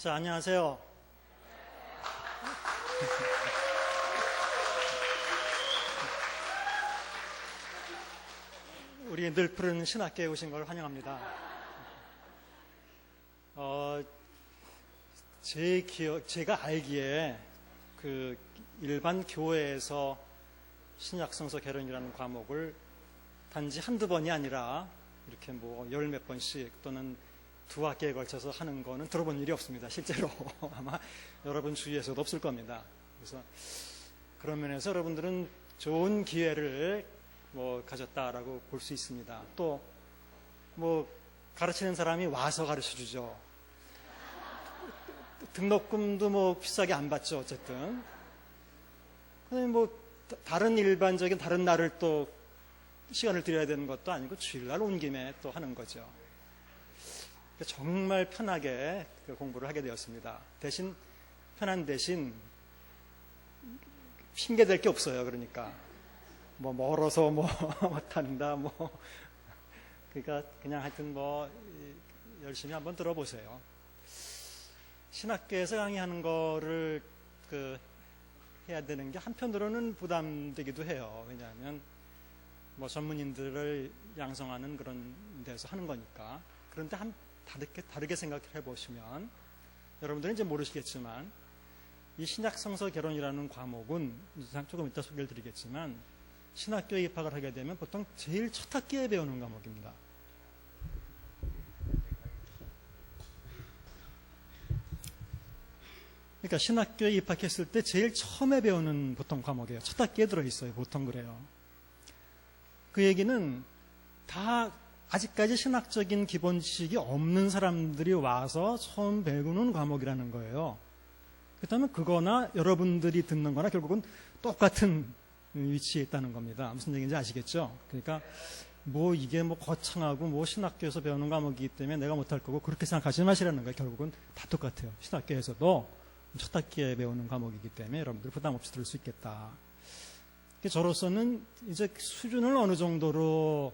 자, 안녕하세요. 우리 늘 푸른 신학교에 오신 걸 환영합니다. 제가 알기에 그 일반 교회에서 신약성서 개론이라는 과목을 단지 한두 번이 아니라 이렇게 뭐 열 몇 번씩 또는 두 학기에 걸쳐서 하는 거는 들어본 일이 없습니다. 실제로 아마 여러분 주위에서도 없을 겁니다. 그래서 그런 면에서 여러분들은 좋은 기회를 가졌다라고 볼 수 있습니다. 또 가르치는 사람이 와서 가르쳐 주죠. 등록금도 비싸게 안 받죠. 어쨌든 다른 일반적인 다른 날을 또 시간을 들여야 되는 것도 아니고 주일날 온 김에 또 하는 거죠. 정말 편하게 공부를 하게 되었습니다. 편한 대신 핑계 댈 게 없어요. 그러니까 멀어서 못한다 그러니까 그냥 하여튼 열심히 한번 들어보세요. 신학교에서 강의하는 거를 해야 되는 게 한편으로는 부담되기도 해요. 왜냐하면 전문인들을 양성하는 그런 데서 하는 거니까. 그런데 다르게 생각해 보시면 여러분들은 이제 모르시겠지만 이 신약성서 개론이라는 과목은 조금 이따 소개를 드리겠지만 신학교에 입학을 하게 되면 보통 제일 첫 학기에 배우는 과목입니다. 그러니까 신학교에 입학했을 때 제일 처음에 배우는 보통 과목이에요. 첫 학기에 들어있어요. 보통 그래요. 그 얘기는 다 아직까지 신학적인 기본 지식이 없는 사람들이 와서 처음 배우는 과목이라는 거예요. 그렇다면 그거나 여러분들이 듣는 거나 결국은 똑같은 위치에 있다는 겁니다. 무슨 얘기인지 아시겠죠? 그러니까 이게 거창하고 신학교에서 배우는 과목이기 때문에 내가 못할 거고 그렇게 생각하지 마시라는 거예요. 결국은 다 똑같아요. 신학교에서도 첫 학기에 배우는 과목이기 때문에 여러분들 부담 없이 들을 수 있겠다. 저로서는 이제 수준을 어느 정도로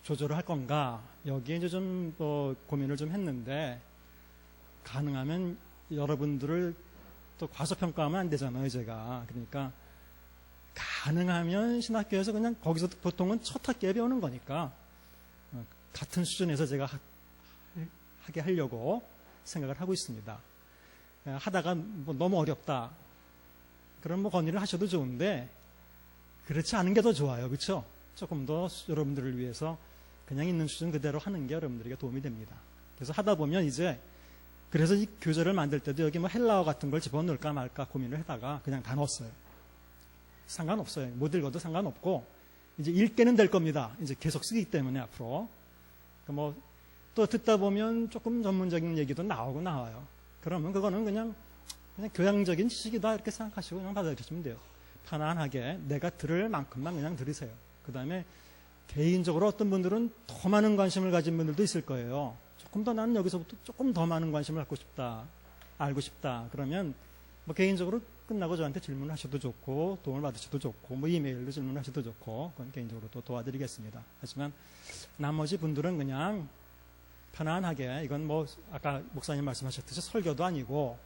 조절을 할 건가 여기에 이제 좀 고민을 좀 했는데 가능하면 여러분들을 또 과소평가하면 안 되잖아요. 제가 그러니까 가능하면 신학교에서 그냥 거기서 보통은 첫 학기에 배우는 거니까 같은 수준에서 제가 하게 하려고 생각을 하고 있습니다. 하다가 너무 어렵다 그럼 건의를 하셔도 좋은데 그렇지 않은 게 더 좋아요. 그렇죠? 조금 더 여러분들을 위해서 그냥 있는 수준 그대로 하는 게 여러분들에게 도움이 됩니다. 그래서 하다 보면 그래서 이 교재를 만들 때도 여기 헬라어 같은 걸 집어넣을까 말까 고민을 하다가 그냥 다 넣었어요. 상관없어요. 못 읽어도 상관없고 이제 읽게는 될 겁니다. 이제 계속 쓰기 때문에 앞으로 또 듣다 보면 조금 전문적인 얘기도 나와요. 그러면 그거는 그냥 교양적인 지식이다 이렇게 생각하시고 그냥 받아들이시면 돼요. 편안하게 내가 들을 만큼만 그냥 들으세요. 그 다음에 개인적으로 어떤 분들은 더 많은 관심을 가진 분들도 있을 거예요. 조금 더 나는 여기서부터 조금 더 많은 관심을 갖고 싶다, 알고 싶다. 그러면 개인적으로 끝나고 저한테 질문을 하셔도 좋고 도움을 받으셔도 좋고 이메일로 질문하셔도 좋고 그건 개인적으로 또 도와드리겠습니다. 하지만 나머지 분들은 그냥 편안하게 이건 아까 목사님 말씀하셨듯이 설교도 아니고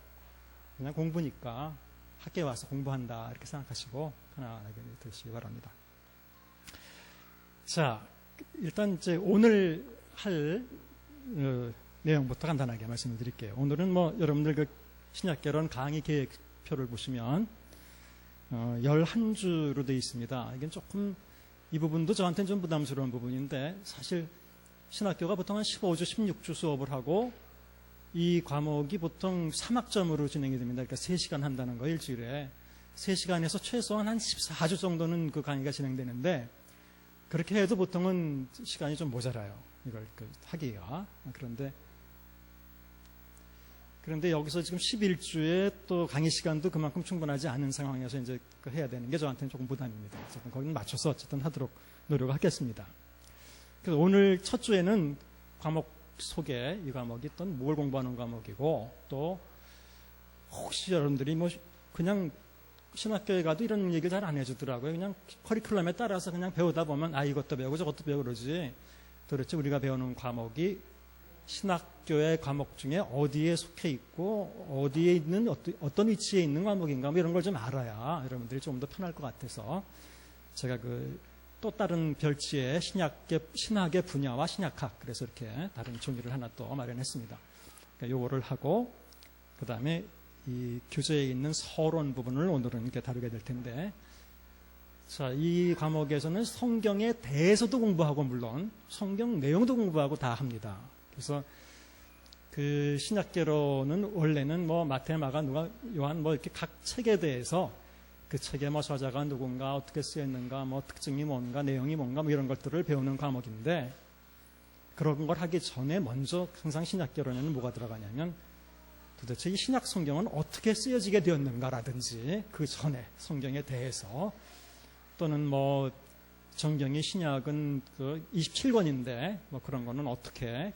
그냥 공부니까 학교에 와서 공부한다 이렇게 생각하시고 편안하게 들으시기 바랍니다. 자, 일단 이제 오늘 할 내용부터 간단하게 말씀을 드릴게요. 오늘은 여러분들 신약개론 강의 계획표를 보시면 11주로 되어 있습니다. 이게 조금 이 부분도 저한테는 좀 부담스러운 부분인데 사실 신학교가 보통 한 15주, 16주 수업을 하고 이 과목이 보통 3학점으로 진행이 됩니다. 그러니까 3시간 한다는 거 일주일에 3시간에서 최소한 한 14주 정도는 그 강의가 진행되는데 그렇게 해도 보통은 시간이 좀 모자라요. 이걸 하기가. 그런데 여기서 지금 11주에 또 강의 시간도 그만큼 충분하지 않은 상황에서 이제 해야 되는 게 저한테는 조금 부담입니다. 어쨌든 거기는 맞춰서 어쨌든 하도록 노력하겠습니다. 그래서 오늘 첫 주에는 과목 소개, 이 과목이 또 뭘 공부하는 과목이고 또 혹시 여러분들이 그냥 신학교에 가도 이런 얘기를 잘 안 해주더라고요. 그냥 커리큘럼에 따라서 그냥 배우다 보면 이것도 배우고 저것도 배우고 그러지 도대체 우리가 배우는 과목이 신학교의 과목 중에 어디에 속해 있고 어디에 있는 어떤 위치에 있는 과목인가 뭐 이런 걸 좀 알아야 여러분들이 좀 더 편할 것 같아서 제가 또 다른 별지의 신학의 분야와 신약학 그래서 이렇게 다른 종이를 하나 또 마련했습니다. 그러니까 요거를 하고 그 다음에 이 교재에 있는 서론 부분을 오늘은 이렇게 다루게 될 텐데 자, 이 과목에서는 성경에 대해서도 공부하고 물론 성경 내용도 공부하고 다 합니다. 그래서 그 신약계로는 원래는 뭐 마태, 마가, 누가, 요한 뭐 이렇게 각 책에 대해서 그 책의 뭐 저자가 누군가 어떻게 쓰였는가 뭐 특징이 뭔가 내용이 뭔가 뭐 이런 것들을 배우는 과목인데 그런 걸 하기 전에 먼저 항상 신약계로는 뭐가 들어가냐면 도대체 이 신약 성경은 어떻게 쓰여지게 되었는가라든지 그 전에 성경에 대해서 또는 뭐 정경이 신약은 그 27권인데 뭐 그런 거는 어떻게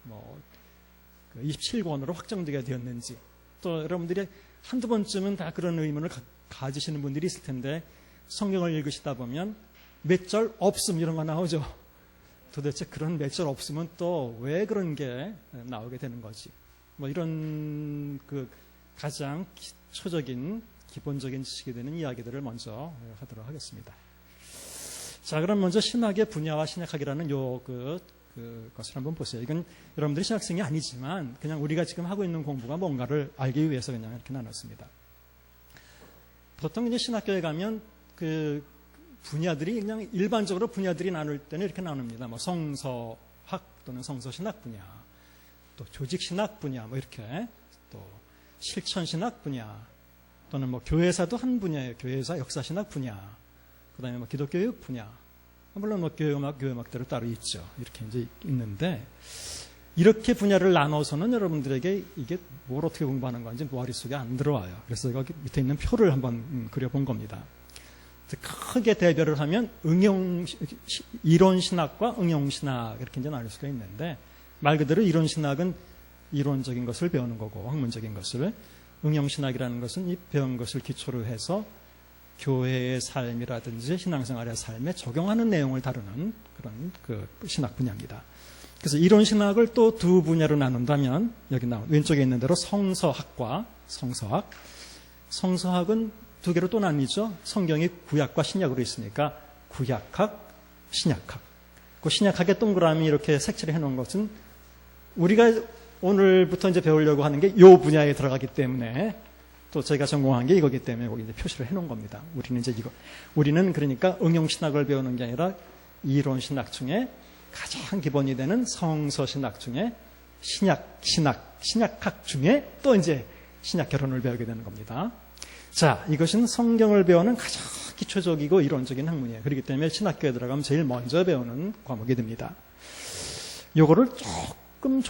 뭐 그 27권으로 확정되게 되었는지 또 여러분들이 한두 번쯤은 다 그런 의문을 가지시는 분들이 있을 텐데 성경을 읽으시다 보면 몇 절 없음 이런 거 나오죠. 도대체 그런 몇 절 없으면 또 왜 그런 게 나오게 되는 거지. 뭐 이런 그 가장 초적인 기본적인 지식이 되는 이야기들을 먼저 하도록 하겠습니다. 자, 그럼 먼저 신학의 분야와 신약학이라는 그것을 한번 보세요. 이건 여러분들이 신학생이 아니지만 그냥 우리가 지금 하고 있는 공부가 뭔가를 알기 위해서 그냥 이렇게 나눴습니다. 보통 이제 신학교에 가면 그 분야들이 그냥 일반적으로 분야들이 나눌 때는 이렇게 나눕니다. 뭐 성서학 또는 성서신학 분야, 또 조직신학 분야, 뭐 이렇게 또 실천신학 분야, 또는 뭐 교회사도 한 분야예요. 교회사 역사신학 분야, 그 다음에 뭐 기독교육 분야, 물론 뭐 교회음악대로 따로 있죠. 이렇게 이제 있는데 이렇게 분야를 나눠서는 여러분들에게 이게 뭘 어떻게 공부하는 건지 머릿속에 안 들어와요. 그래서 여기 밑에 있는 표를 한번 그려본 겁니다. 크게 대별을 하면 이론신학과 응용신학 이렇게 이제 나눌 수가 있는데 말 그대로 이론신학은 이론적인 것을 배우는 거고 학문적인 것을 응용신학이라는 것은 이 배운 것을 기초로 해서 교회의 삶이라든지 신앙생활의 삶에 적용하는 내용을 다루는 그런 그 신학 분야입니다. 그래서 이론신학을 또 두 분야로 나눈다면 여기 나온 왼쪽에 있는 대로 성서학과 성서학. 성서학은 두 개로 또 나뉘죠. 성경이 구약과 신약으로 있으니까 구약학, 신약학. 그 신약학의 동그라미 이렇게 색칠을 해놓은 것은 우리가 오늘부터 이제 배우려고 하는 게 이 분야에 들어가기 때문에 또 저희가 전공한 게 이거기 때문에 거기 이제 표시를 해놓은 겁니다. 우리는 그러니까 응용신학을 배우는 게 아니라 이론신학 중에 가장 기본이 되는 성서신학 중에 신약학 중에 또 이제 신약 결혼을 배우게 되는 겁니다. 자, 이것은 성경을 배우는 가장 기초적이고 이론적인 학문이에요. 그렇기 때문에 신학교에 들어가면 제일 먼저 배우는 과목이 됩니다. 요거를 조금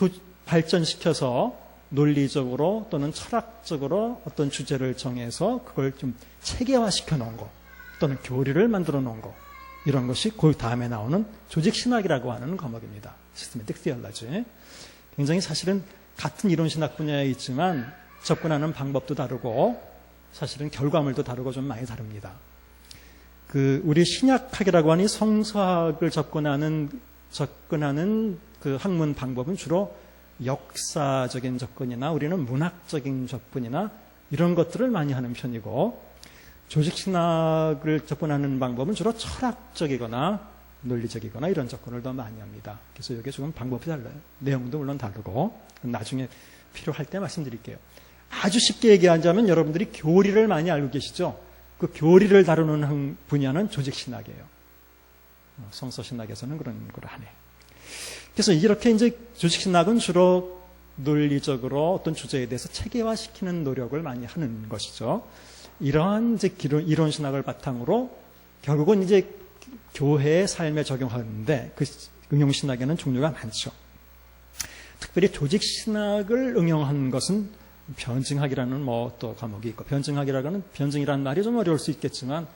발전시켜서 논리적으로 또는 철학적으로 어떤 주제를 정해서 그걸 좀 체계화시켜 놓은 거 또는 교리를 만들어 놓은 거 이런 것이 그 다음에 나오는 조직신학이라고 하는 과목입니다. 시스테매틱 티올로지. 굉장히 사실은 같은 이론신학 분야에 있지만 접근하는 방법도 다르고 사실은 결과물도 다르고 좀 많이 다릅니다. 우리 신약학이라고 하니 성서학을 접근하는 그 학문 방법은 주로 역사적인 접근이나 우리는 문학적인 접근이나 이런 것들을 많이 하는 편이고 조직신학을 접근하는 방법은 주로 철학적이거나 논리적이거나 이런 접근을 더 많이 합니다. 그래서 이게 조금 방법이 달라요. 내용도 물론 다르고 나중에 필요할 때 말씀드릴게요. 아주 쉽게 얘기하자면 여러분들이 교리를 많이 알고 계시죠? 그 교리를 다루는 분야는 조직신학이에요. 성서신학에서는 그런 걸 안 해요. 그래서 이렇게 이제 조직신학은 주로 논리적으로 어떤 주제에 대해서 체계화시키는 노력을 많이 하는 것이죠. 이러한 이제 이론신학을 바탕으로 결국은 이제 교회의 삶에 적용하는데 그 응용신학에는 종류가 많죠. 특별히 조직신학을 응용한 것은 변증학이라는 또 과목이 있고 변증이라는 말이 좀 어려울 수 있겠지만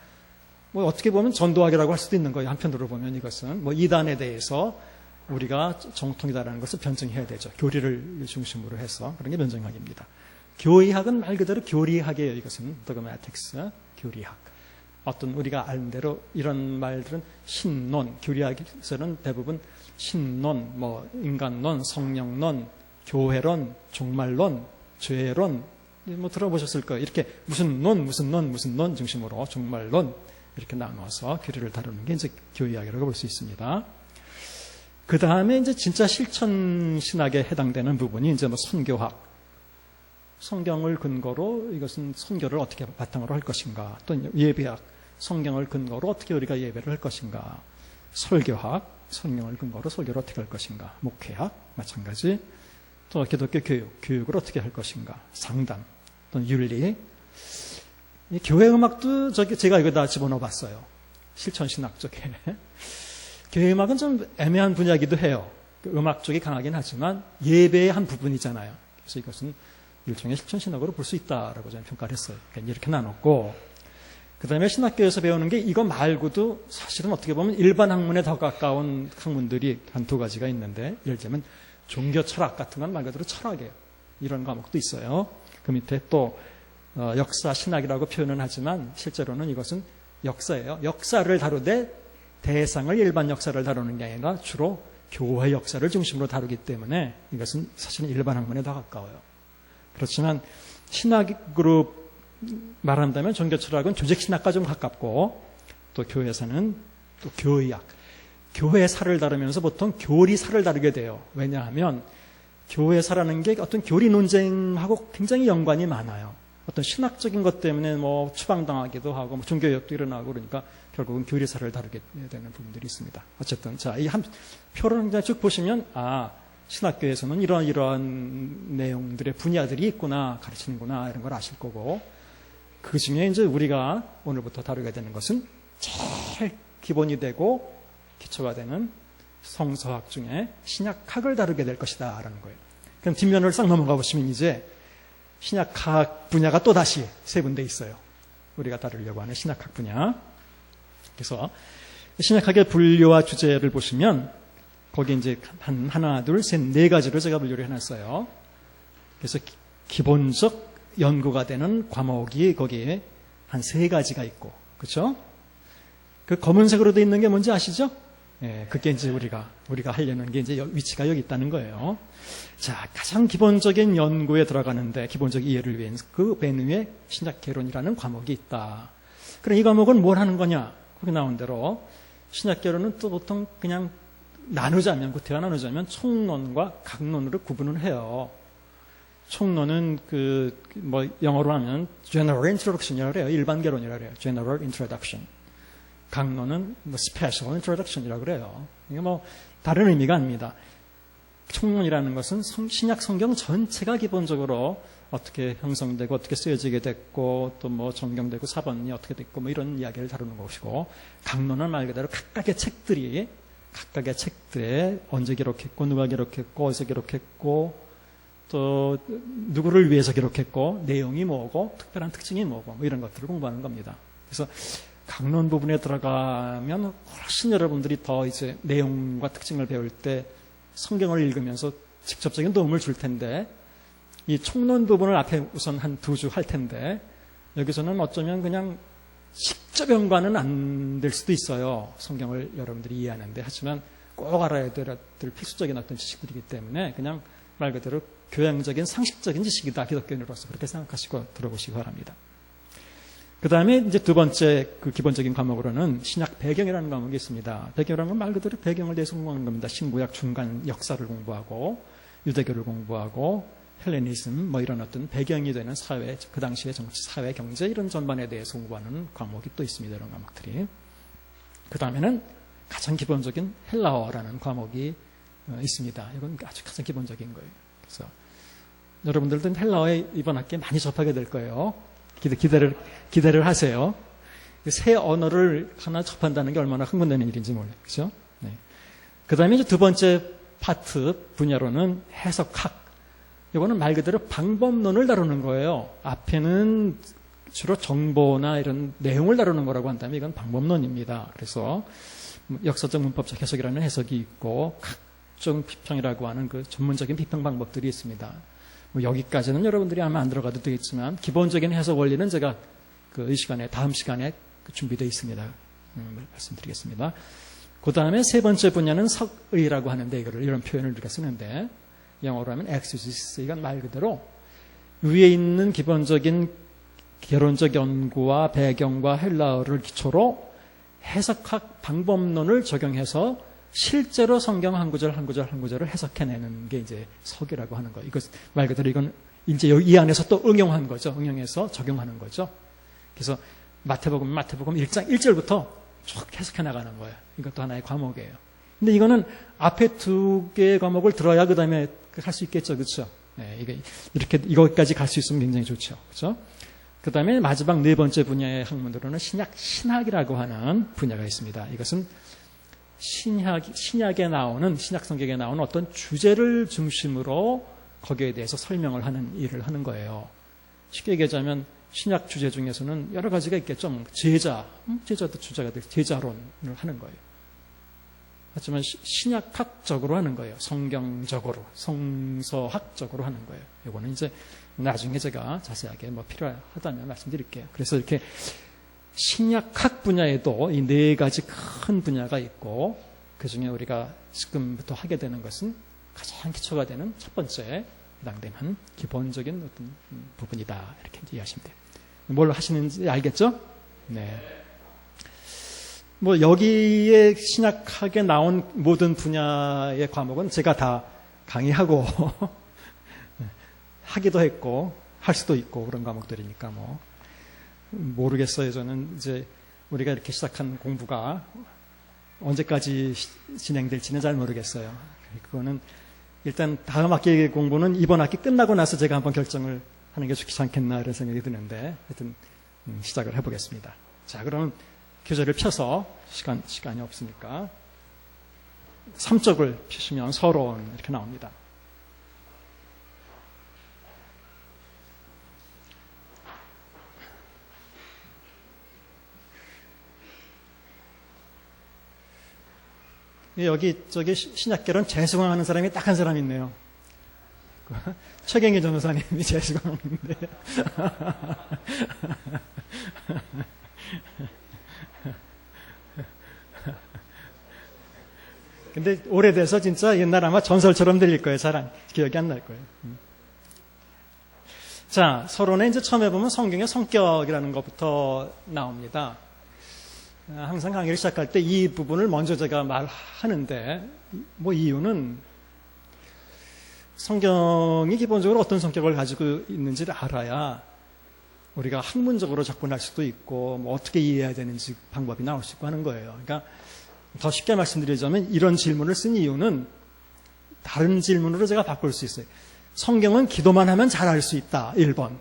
어떻게 보면 전도학이라고 할 수도 있는 거예요. 한편으로 보면 이것은 이단에 대해서 우리가 정통이다라는 것을 변증해야 되죠. 교리를 중심으로 해서 그런 게 변증학입니다. 교리학은 말 그대로 교리학이에요. 이것은 도그마틱스 교리학. 어떤 우리가 아는 대로 이런 말들은 신론, 교리학에서는 대부분 신론, 뭐 인간론, 성령론, 교회론, 종말론, 죄론 뭐 들어보셨을 거예요. 이렇게 무슨 론 중심으로 종말론 이렇게 나눠서 교리를 다루는 게 이제 교리학이라고 볼 수 있습니다. 그 다음에 이제 진짜 실천 신학에 해당되는 부분이 이제 뭐 선교학, 성경을 근거로 이것은 선교를 어떻게 바탕으로 할 것인가, 또 예배학, 성경을 근거로 어떻게 우리가 예배를 할 것인가, 설교학, 성경을 근거로 설교를 어떻게 할 것인가, 목회학 마찬가지, 또 기독교 교육을 어떻게 할 것인가, 상담, 또 윤리, 이 교회 음악도 제가 이거 다 집어넣어 봤어요. 실천 신학 쪽에. 교회 음악은 좀 애매한 분야이기도 해요. 음악 쪽이 강하긴 하지만 예배의 한 부분이잖아요. 그래서 이것은 일종의 실천 신학으로 볼 수 있다라고 저는 평가를 했어요. 그러니까 이렇게 나눴고, 그 다음에 신학교에서 배우는 게 이거 말고도 사실은 어떻게 보면 일반 학문에 더 가까운 학문들이 한 두 가지가 있는데, 예를 들면 종교 철학 같은 건 말 그대로 철학이에요. 이런 과목도 있어요. 그 밑에 또 역사 신학이라고 표현은 하지만 실제로는 이것은 역사예요. 역사를 다루되 대상을 일반 역사를 다루는 게 아니라 주로 교회 역사를 중심으로 다루기 때문에 이것은 사실은 일반 학문에 더 가까워요. 그렇지만 신학으로 말한다면 종교철학은 조직신학과 좀 가깝고, 또 교회에서는 또 교의학, 교회사를 다루면서 보통 교리사를 다루게 돼요. 왜냐하면 교회사라는 게 어떤 교리 논쟁하고 굉장히 연관이 많아요. 어떤 신학적인 것 때문에 뭐 추방당하기도 하고 뭐 종교개혁도 일어나고 그러니까 결국은 교리사를 다루게 되는 부분들이 있습니다. 어쨌든 자, 이 한 표를 그냥 쭉 보시면 신학교에서는 이러한 내용들의 분야들이 있구나, 가르치는구나 이런 걸 아실 거고, 그 중에 이제 우리가 오늘부터 다루게 되는 것은 제일 기본이 되고 기초가 되는 성서학 중에 신약학을 다루게 될 것이다라는 거예요. 그럼 뒷면을 싹 넘어가 보시면 이제 신약학 분야가 또 다시 세분돼 있어요. 우리가 다루려고 하는 신약학 분야. 그래서 신약학의 분류와 주제를 보시면 거기 이제 하나, 둘, 셋, 네 가지로 제가 분류를 해놨어요. 그래서 기본적 연구가 되는 과목이 거기에 한 세 가지가 있고, 그렇죠? 그 검은색으로 되어 있는 게 뭔지 아시죠? 예, 그게 이제 우리가 하려는 게 이제 위치가 여기 있다는 거예요. 자, 가장 기본적인 연구에 들어가는데 기본적 이해를 위한 그 맨 위에 신약개론이라는 과목이 있다. 그럼 이 과목은 뭘 하는 거냐? 거기 나온 대로 신약개론은 또 보통 그냥 구태가 나누자면 총론과 각론으로 구분을 해요. 총론은 뭐 영어로 하면 general introduction이라고 해요. 일반 개론이라고 해요. general introduction. 각론은 뭐 special introduction이라고 그래요. 이게 뭐 다른 의미가 아닙니다. 총론이라는 것은 신약 성경 전체가 기본적으로 어떻게 형성되고 어떻게 쓰여지게 됐고 또 뭐 정경되고 사본이 어떻게 됐고 뭐 이런 이야기를 다루는 것이고, 각론은 말 그대로 각각의 책들에 언제 기록했고 누가 기록했고 어디서 기록했고 또 누구를 위해서 기록했고 내용이 뭐고 특별한 특징이 뭐고 뭐 이런 것들을 공부하는 겁니다. 그래서 각론 부분에 들어가면 훨씬 여러분들이 더 이제 내용과 특징을 배울 때 성경을 읽으면서 직접적인 도움을 줄 텐데, 이 총론 부분을 앞에 우선 한 2주 할 텐데 여기서는 어쩌면 그냥 직접 연관은 안 될 수도 있어요. 성경을 여러분들이 이해하는데. 하지만 꼭 알아야 될 필수적인 어떤 지식들이기 때문에 그냥 말 그대로 교양적인 상식적인 지식이다, 기독교인으로서 그렇게 생각하시고 들어보시기 바랍니다. 그 다음에 이제 두 번째 그 기본적인 과목으로는 신약 배경이라는 과목이 있습니다. 배경이라는 건 말 그대로 배경을 대해서 공부하는 겁니다. 신구약 중간 역사를 공부하고 유대교를 공부하고 헬레니즘 뭐 이런 어떤 배경이 되는 사회, 그 당시의 정치, 사회, 경제 이런 전반에 대해서 공부하는 과목이 또 있습니다. 이런 과목들이. 그 다음에는 가장 기본적인 헬라어라는 과목이 있습니다. 이건 아주 가장 기본적인 거예요. 그래서 여러분들도 헬라어에 이번 학기에 많이 접하게 될 거예요. 기대를 하세요. 새 언어를 하나 접한다는 게 얼마나 흥분되는 일인지 몰라요. 그죠? 네. 그 다음에 이제 두 번째 파트 분야로는 해석학. 이거는 말 그대로 방법론을 다루는 거예요. 앞에는 주로 정보나 이런 내용을 다루는 거라고 한다면 이건 방법론입니다. 그래서 역사적 문법적 해석이라는 해석이 있고 각종 비평이라고 하는 그 전문적인 비평 방법들이 있습니다. 뭐 여기까지는 여러분들이 아마 안 들어가도 되겠지만 기본적인 해석 원리는 제가 이 시간에 다음 시간에 준비되어 있습니다. 말씀드리겠습니다. 그 다음에 세 번째 분야는 석의라고 하는데 이런 표현을 우리가 쓰는데 영어로 하면 exegesis. 이건 말 그대로 위에 있는 기본적인 개론적 연구와 배경과 헬라어를 기초로 해석학 방법론을 적용해서 실제로 성경 한 구절 한 구절 한 구절을 해석해내는 게 이제 석이라고 하는 거예요. 이거 말 그대로 이건 이제 이 안에서 또 응용한 거죠. 응용해서 적용하는 거죠. 그래서 마태복음 1장 1절부터 쭉 해석해 나가는 거예요. 이것도 하나의 과목이에요. 근데 이거는 앞에 두 개의 과목을 들어야 그 다음에 할 수 있겠죠. 그렇죠? 네, 이렇게 이거까지 갈 수 있으면 굉장히 좋죠. 그렇죠? 그 다음에 마지막 네 번째 분야의 학문으로는 신학이라고 하는 분야가 있습니다. 이것은 신약 성경에 나오는 어떤 주제를 중심으로 거기에 대해서 설명을 하는 일을 하는 거예요. 쉽게 얘기하자면 신약 주제 중에서는 여러 가지가 있겠죠. 제자도 주제가 될 제자론을 하는 거예요. 하지만 신약학적으로 하는 거예요. 성경적으로, 성서학적으로 하는 거예요. 이거는 이제 나중에 제가 자세하게 필요하다면 말씀드릴게요. 그래서 이렇게 신약학 분야에도 이 네 가지 큰 분야가 있고 그 중에 우리가 지금부터 하게 되는 것은 가장 기초가 되는 첫 번째 해당되는 기본적인 어떤 부분이다. 이렇게 이해하시면 돼요. 뭘 하시는지 알겠죠? 네. 여기에 신약학에 나온 모든 분야의 과목은 제가 다 강의하고 하기도 했고 할 수도 있고 그런 과목들이니까 모르겠어요. 저는 이제 우리가 이렇게 시작한 공부가 언제까지 진행될지는 잘 모르겠어요. 그거는 일단 다음 학기 공부는 이번 학기 끝나고 나서 제가 한번 결정을 하는 게 좋지 않겠나 이런 생각이 드는데 하여튼 시작을 해보겠습니다. 자, 그럼 교재를 펴서 시간이 없으니까 3쪽을 펴시면 서론 이렇게 나옵니다. 저기 신약결은 재수강하는 사람이 딱 한 사람 있네요. 최경희 전도사님이 재수강하는데 근데 오래돼서 진짜 옛날 아마 전설처럼 들릴 거예요. 잘 기억이 안 날 거예요. 자, 서론에 이제 처음에 보면 성경의 성격이라는 것부터 나옵니다. 항상 강의를 시작할 때 이 부분을 먼저 제가 말하는데 이유는 성경이 기본적으로 어떤 성격을 가지고 있는지를 알아야 우리가 학문적으로 접근할 수도 있고 어떻게 이해해야 되는지 방법이 나올 수 있고 하는 거예요. 그러니까 더 쉽게 말씀드리자면 이런 질문을 쓴 이유는 다른 질문으로 제가 바꿀 수 있어요. 성경은 기도만 하면 잘할 수 있다. 1번.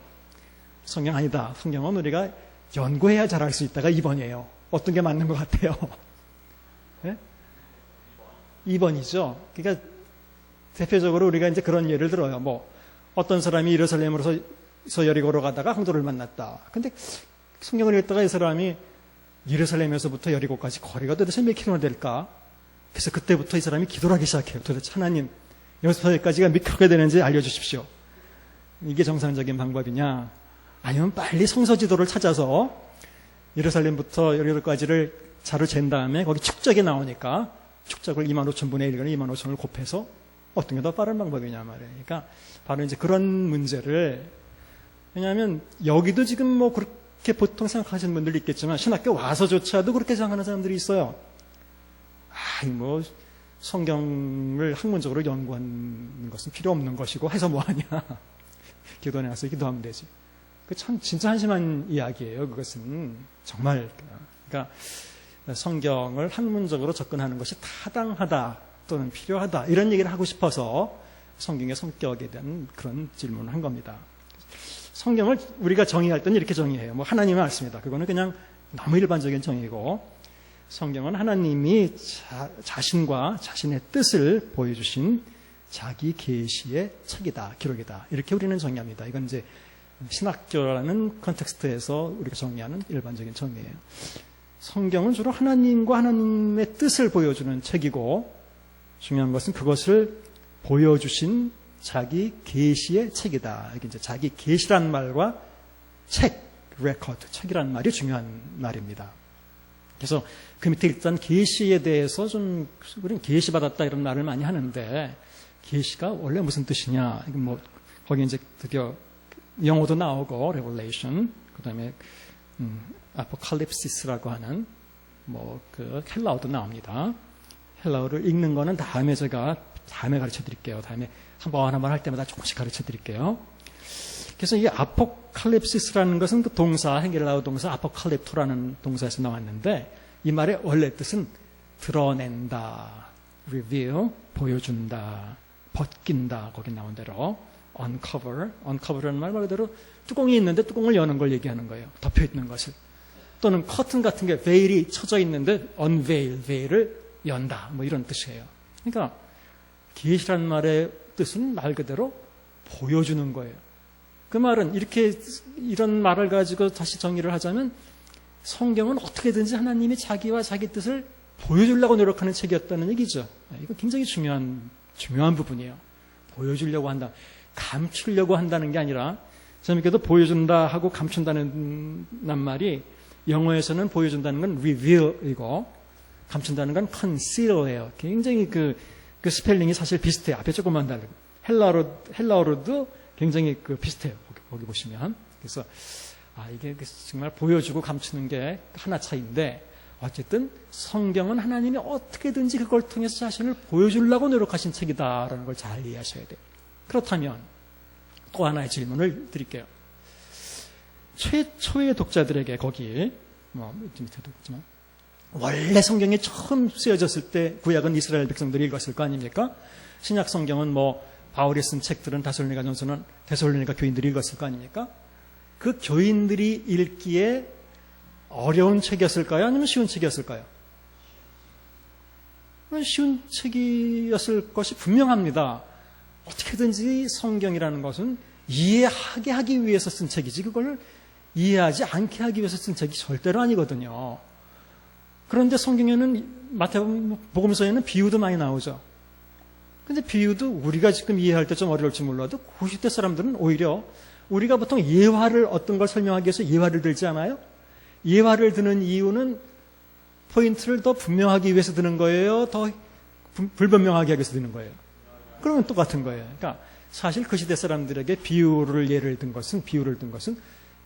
성경 아니다. 성경은 우리가 연구해야 잘할 수 있다가 2번이에요. 어떤 게 맞는 것 같아요? 네? 2번이죠. 그러니까 대표적으로 우리가 이제 그런 예를 들어요. 어떤 사람이 예루살렘으로서 여리고로 가다가 황도를 만났다. 근데 성경을 읽다가 이 사람이 예루살렘에서부터 여리고까지 거리가 도대체 몇 킬로나 될까? 그래서 그때부터 이 사람이 기도를 하기 시작해요. 도대체 하나님, 여기서 여기까지가 몇 킬로가 되는지 알려주십시오. 이게 정상적인 방법이냐? 아니면 빨리 성서 지도를 찾아서 예루살렘부터 여리고까지를 자로 잰 다음에 거기 축적이 나오니까 축적을 25,000분의 1이거나 25,000을 곱해서 어떤 게 더 빠른 방법이냐 말이에요. 그러니까 바로 이제 그런 문제를, 왜냐하면 여기도 지금 그렇게 보통 생각하시는 분들이 있겠지만 신학교 와서조차도 그렇게 생각하는 사람들이 있어요. 성경을 학문적으로 연구하는 것은 필요 없는 것이고 해서 뭐하냐. 기도원에 와서 기도하면 되지. 그 참 진짜 한심한 이야기예요. 그것은 정말. 그러니까 성경을 학문적으로 접근하는 것이 타당하다 또는 필요하다 이런 얘기를 하고 싶어서 성경의 성격에 대한 그런 질문을 한 겁니다. 성경을 우리가 정의할 때는 이렇게 정의해요. 하나님의 말씀이다. 그거는 그냥 너무 일반적인 정의고, 성경은 하나님이 자신과 자신의 뜻을 보여주신 자기 계시의 책이다, 기록이다. 이렇게 우리는 정의합니다. 이건 이제 신학교라는 컨텍스트에서 우리가 정의하는 일반적인 정의예요. 성경은 주로 하나님과 하나님의 뜻을 보여주는 책이고, 중요한 것은 그것을 보여주신 자기 계시의 책이다. 이게 이제 자기 계시란 말과 책, record, 책이라는 말이 중요한 말입니다. 그래서 그 밑에 일단 계시에 대해서 좀 우리는 계시 받았다 이런 말을 많이 하는데 계시가 원래 무슨 뜻이냐? 뭐 거기 이제 드디어 영어도 나오고 Revelation, 그다음에 아포칼립시스라고 하는 뭐 그 헬라어도 나옵니다. 헬라어를 읽는 거는 다음에 가르쳐 드릴게요. 다음에 한 번 할 때마다 조금씩 가르쳐 드릴게요. 그래서 이 아포칼립시스라는 것은 그 동사, 헬라어 동사 아포칼립토라는 동사에서 나왔는데 이 말의 원래 뜻은 드러낸다, reveal, 보여준다, 벗긴다, 거기 나온 대로 uncover라는 말 그대로 뚜껑이 있는데 뚜껑을 여는 걸 얘기하는 거예요. 덮여 있는 것을. 또는 커튼 같은 게 베일이 쳐져 있는데 unveil, 베일을 연다, 뭐 이런 뜻이에요. 그러니까 계시라는 말의 뜻은 말 그대로 보여주는 거예요. 그 말은 이런 말을 가지고 다시 정의를 하자면 성경은 어떻게든지 하나님이 자기와 자기 뜻을 보여주려고 노력하는 책이었다는 얘기죠. 이거 굉장히 중요한 부분이에요. 보여주려고 한다. 감추려고 한다는 게 아니라 재밌게도 보여준다 하고 감춘다는 말이 영어에서는 보여준다는 건 reveal이고 감춘다는 건 conceal이에요. 굉장히 그 스펠링이 사실 비슷해요. 앞에 조금만 다르고 헬라어로도 굉장히 비슷해요. 거기 보시면. 그래서 이게 정말 보여주고 감추는 게 하나 차이인데 어쨌든 성경은 하나님이 어떻게든지 그걸 통해서 자신을 보여주려고 노력하신 책이다라는 걸 잘 이해하셔야 돼요. 그렇다면 또 하나의 질문을 드릴게요. 최초의 독자들에게 거기 밑에도 있지만 원래 성경이 처음 쓰여졌을 때 구약은 이스라엘 백성들이 읽었을 거 아닙니까? 신약 성경은 바울이 쓴 책들은 데살로니가전서는 데살로니가 교인들이 읽었을 거 아닙니까? 그 교인들이 읽기에 어려운 책이었을까요? 아니면 쉬운 책이었을까요? 쉬운 책이었을 것이 분명합니다. 어떻게든지 성경이라는 것은 이해하게 하기 위해서 쓴 책이지 그걸 이해하지 않게 하기 위해서 쓴 책이 절대로 아니거든요. 그런데 성경에는 마태복음서에는 비유도 많이 나오죠. 근데 비유도 우리가 지금 이해할 때 좀 어려울지 몰라도 90대 사람들은 오히려 우리가 보통 예화를 어떤 걸 설명하기 위해서 예화를 들지 않아요? 예화를 드는 이유는 포인트를 더 분명하기 위해서 드는 거예요? 더 불분명하게 하기 위해서 드는 거예요? 그러면 똑같은 거예요. 그러니까 사실 그 시대 사람들에게 비유를 든 것은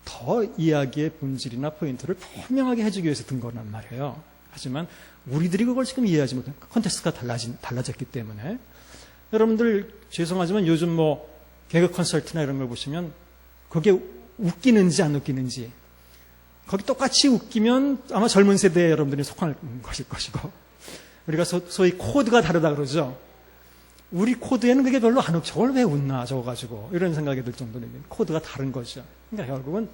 더 이야기의 본질이나 포인트를 분명하게 해주기 위해서 든 거란 말이에요. 하지만 우리들이 그걸 지금 이해하지 못한 컨텍스트가 달라졌기 때문에 여러분들 죄송하지만 요즘 개그 콘서트나 이런 걸 보시면 그게 웃기는지 안 웃기는지 거기 똑같이 웃기면 아마 젊은 세대에 여러분들이 속할 것일 것이고 우리가 소위 코드가 다르다 그러죠. 우리 코드에는 그게 별로 안 웃겨. 저걸 왜 웃나 저거 가지고 이런 생각이 들 정도로 코드가 다른 거죠. 그러니까 결국은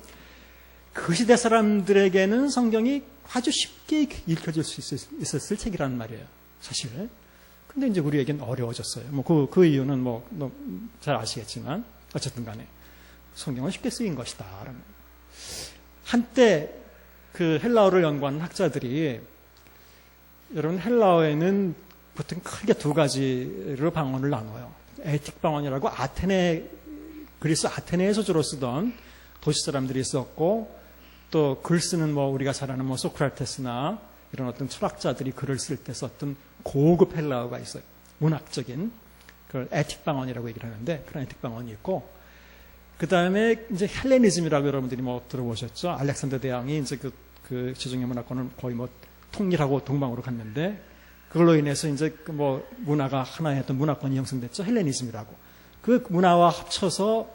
그 시대 사람들에게는 성경이 아주 쉽게 읽혀질 수 있었을 책이라는 말이에요. 사실. 근데 이제 우리에겐 어려워졌어요. 그 이유는 잘 아시겠지만 어쨌든 간에 성경은 쉽게 쓰인 것이다. 한때 그 헬라어를 연구하는 학자들이 여러분 헬라어에는 보통 크게 두 가지로 방언을 나눠요. 에틱 방언이라고 그리스 아테네에서 주로 쓰던 도시 사람들이 있었고 또 글 쓰는 우리가 잘 아는 소크라테스나 이런 어떤 철학자들이 글을 쓸 때 썼던 고급 헬라어가 있어요. 문학적인 그걸 에틱 방언이라고 얘기를 하는데 그런 에틱 방언이 있고 그 다음에 이제 헬레니즘이라고 여러분들이 들어보셨죠? 알렉산더 대왕이 이제 그 지중해 문화권을 거의 통일하고 동방으로 갔는데 그걸로 인해서 이제 문화가 하나의 어떤 문화권이 형성됐죠. 헬레니즘이라고. 그 문화와 합쳐서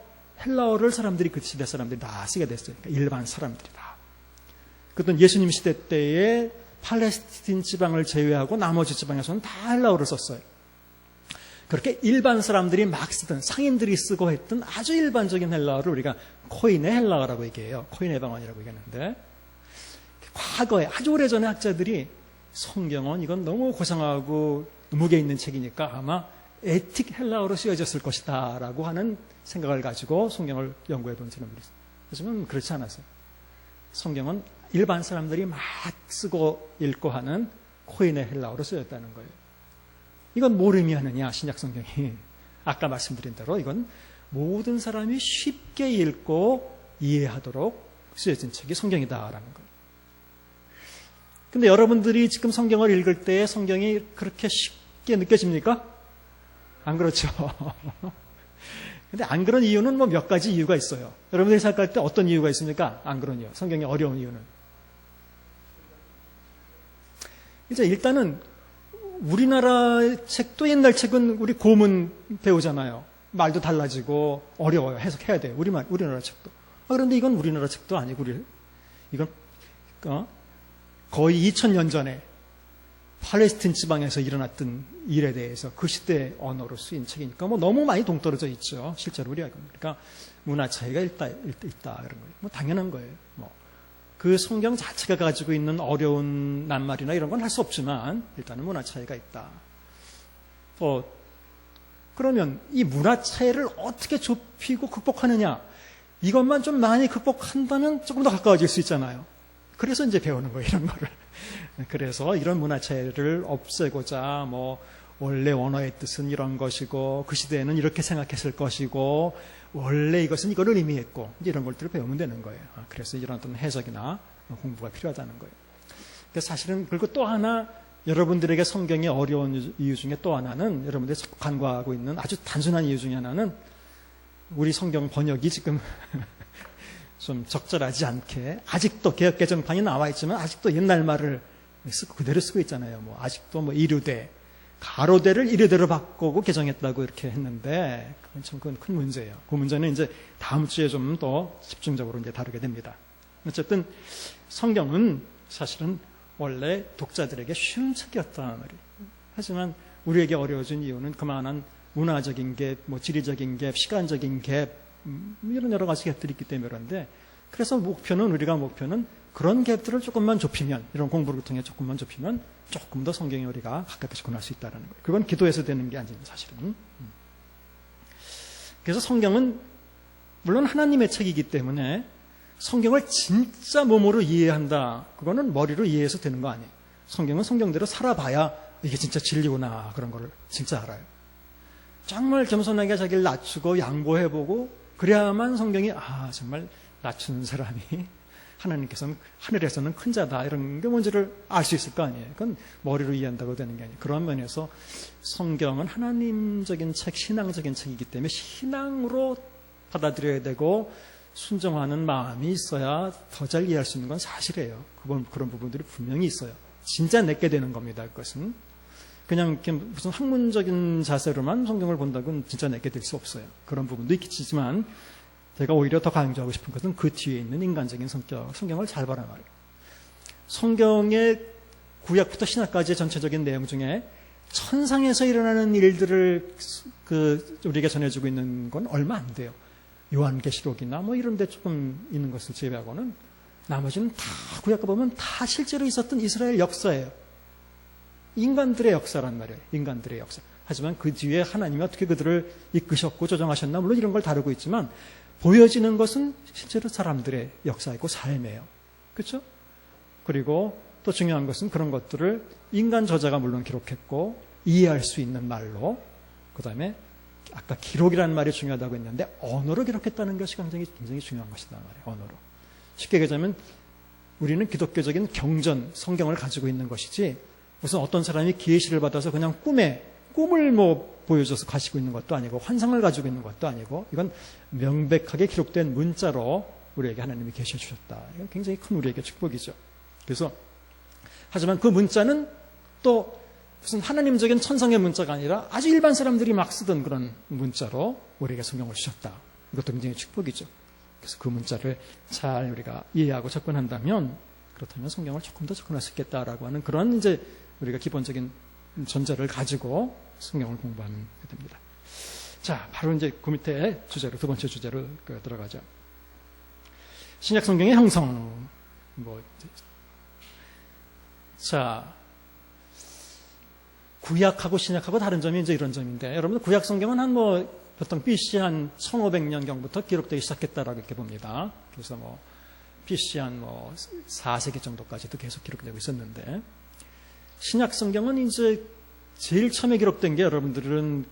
헬라어를 그 시대 사람들이 다 쓰게 됐어요. 그러니까 일반 사람들이 다. 그랬던 예수님 시대 때에 팔레스틴 지방을 제외하고 나머지 지방에서는 다 헬라어를 썼어요. 그렇게 일반 사람들이 막 쓰던 상인들이 쓰고 했던 아주 일반적인 헬라어를 우리가 코인의 헬라어라고 얘기해요. 코인의 방언이라고 얘기하는데 과거에 아주 오래전에 학자들이 성경은 이건 너무 고상하고 무게 있는 책이니까 아마 에틱 헬라어로 쓰여졌을 것이다 라고 하는 생각을 가지고 성경을 연구해 본 사람들이 있어요. 하지만 그렇지 않았어요. 성경은 일반 사람들이 막 쓰고 읽고 하는 코인의 헬라어로 쓰였다는 거예요. 이건 뭘 의미하느냐 신약 성경이 아까 말씀드린 대로 이건 모든 사람이 쉽게 읽고 이해하도록 쓰여진 책이 성경이다라는 거예요. 근데 여러분들이 지금 성경을 읽을 때 성경이 그렇게 쉽게 느껴집니까? 안 그렇죠. 근데 안 그런 이유는 뭐 몇 가지 이유가 있어요. 여러분들이 생각할 때 어떤 이유가 있습니까? 안 그런 이유. 성경이 어려운 이유는. 이제 일단은 우리나라 책도 옛날 책은 우리 고문 배우잖아요. 말도 달라지고 어려워요. 해석해야 돼요. 우리나라 책도. 그런데 이건 우리나라 책도 아니고 이건 거의 2000년 전에 팔레스틴 지방에서 일어났던 일에 대해서 그 시대 언어로 쓰인 책이니까 뭐 너무 많이 동떨어져 있죠. 실제로 우리가. 그러니까 문화 차이가 있다 그런 거예요. 뭐 당연한 거예요. 뭐 그 성경 자체가 가지고 있는 어려운 낱말이나 이런 건 할 수 없지만 일단은 문화 차이가 있다. 그러면 이 문화 차이를 어떻게 좁히고 극복하느냐? 이것만 좀 많이 극복한다면 조금 더 가까워질 수 있잖아요. 그래서 이제 배우는 거예요, 이런 거를. 그래서 이런 문화 차이를 없애고자 원래 원어의 뜻은 이런 것이고 그 시대에는 이렇게 생각했을 것이고 원래 이것은 이거를 의미했고 이런 것들을 배우면 되는 거예요. 그래서 이런 어떤 해석이나 공부가 필요하다는 거예요. 사실은 그리고 또 하나 여러분들에게 성경이 어려운 이유 중에 또 하나는 여러분들이 간과하고 있는 아주 단순한 이유 중에 하나는 우리 성경 번역이 지금 좀 적절하지 않게 아직도 개역개정판이 나와 있지만 아직도 옛날 말을 그대로 쓰고 있잖아요. 아직도 이르되 가로대를 이르대로 바꾸고 개정했다고 이렇게 했는데 그건 큰 문제예요. 그 문제는 이제 다음 주에 좀 더 집중적으로 이제 다루게 됩니다. 어쨌든 성경은 사실은 원래 독자들에게 쉬운 책이었단 말이에요. 하지만 우리에게 어려워진 이유는 그만한 문화적인 갭, 지리적인 갭, 시간적인 갭 이런 여러 가지 갭들이 있기 때문에 그런데 그래서 우리가 목표는 그런 갭들을 조금만 좁히면 이런 공부를 통해 조금만 좁히면 조금 더 성경에 우리가 가깝게 접근할 수 있다는 거예요. 그건 기도해서 되는 게 아니에요, 사실은. 그래서 성경은 물론 하나님의 책이기 때문에 성경을 진짜 몸으로 이해한다. 그거는 머리로 이해해서 되는 거 아니에요. 성경은 성경대로 살아봐야 이게 진짜 진리구나 그런 걸 진짜 알아요. 정말 겸손하게 자기를 낮추고 양보해보고 그래야만 성경이 정말 낮추는 사람이 하나님께서는 하늘에서는 큰 자다 이런 게 뭔지를 알 수 있을 거 아니에요. 그건 머리로 이해한다고 되는 게 아니에요. 그런 면에서 성경은 하나님적인 책, 신앙적인 책이기 때문에 신앙으로 받아들여야 되고 순종하는 마음이 있어야 더 잘 이해할 수 있는 건 사실이에요. 그런 부분들이 분명히 있어요. 진짜 내게 되는 겁니다. 그것은 그냥 이렇게 무슨 학문적인 자세로만 성경을 본다고는 진짜 내게 될 수 없어요. 그런 부분도 있겠지만 제가 오히려 더 강조하고 싶은 것은 그 뒤에 있는 인간적인 성경을 잘 봐라 말이에요. 성경의 구약부터 신약까지의 전체적인 내용 중에 천상에서 일어나는 일들을 우리에게 전해주고 있는 건 얼마 안 돼요. 요한계시록이나 이런 데 조금 있는 것을 제외하고는 나머지는 다 구약과 보면 다 실제로 있었던 이스라엘 역사예요. 인간들의 역사란 말이에요. 인간들의 역사. 하지만 그 뒤에 하나님이 어떻게 그들을 이끄셨고 조정하셨나 물론 이런 걸 다루고 있지만 보여지는 것은 실제로 사람들의 역사이고 삶이에요. 그렇죠? 그리고 또 중요한 것은 그런 것들을 인간 저자가 물론 기록했고 이해할 수 있는 말로 그 다음에 아까 기록이라는 말이 중요하다고 했는데 언어로 기록했다는 것이 굉장히 중요한 것이다 말이에요. 언어로. 쉽게 얘기하자면 우리는 기독교적인 경전, 성경을 가지고 있는 것이지 무슨 어떤 사람이 계시를 받아서 그냥 꿈을 보여줘서 가지고 있는 것도 아니고 환상을 가지고 있는 것도 아니고 이건 명백하게 기록된 문자로 우리에게 하나님이 계셔 주셨다. 이건 굉장히 큰 우리에게 축복이죠. 그래서 하지만 그 문자는 또 무슨 하나님적인 천상의 문자가 아니라 아주 일반 사람들이 막 쓰던 그런 문자로 우리에게 성경을 주셨다. 이것도 굉장히 축복이죠. 그래서 그 문자를 잘 우리가 이해하고 접근한다면 그렇다면 성경을 조금 더 접근할 수 있겠다라고 하는 그런 이제 우리가 기본적인 전제를 가지고 성경을 공부하는 게 됩니다. 자, 바로 이제 그 밑에 주제로 두 번째 주제로 들어가죠. 신약 성경의 형성. 자, 구약하고 신약하고 다른 점이 이제 이런 점인데, 여러분 구약 성경은 보통 BC 한 1500년경부터 기록되기 시작했다라고 이렇게 봅니다. 그래서 BC 한 4세기 정도까지도 계속 기록되고 있었는데, 신약 성경은 이제 제일 처음에 기록된 게 여러분들은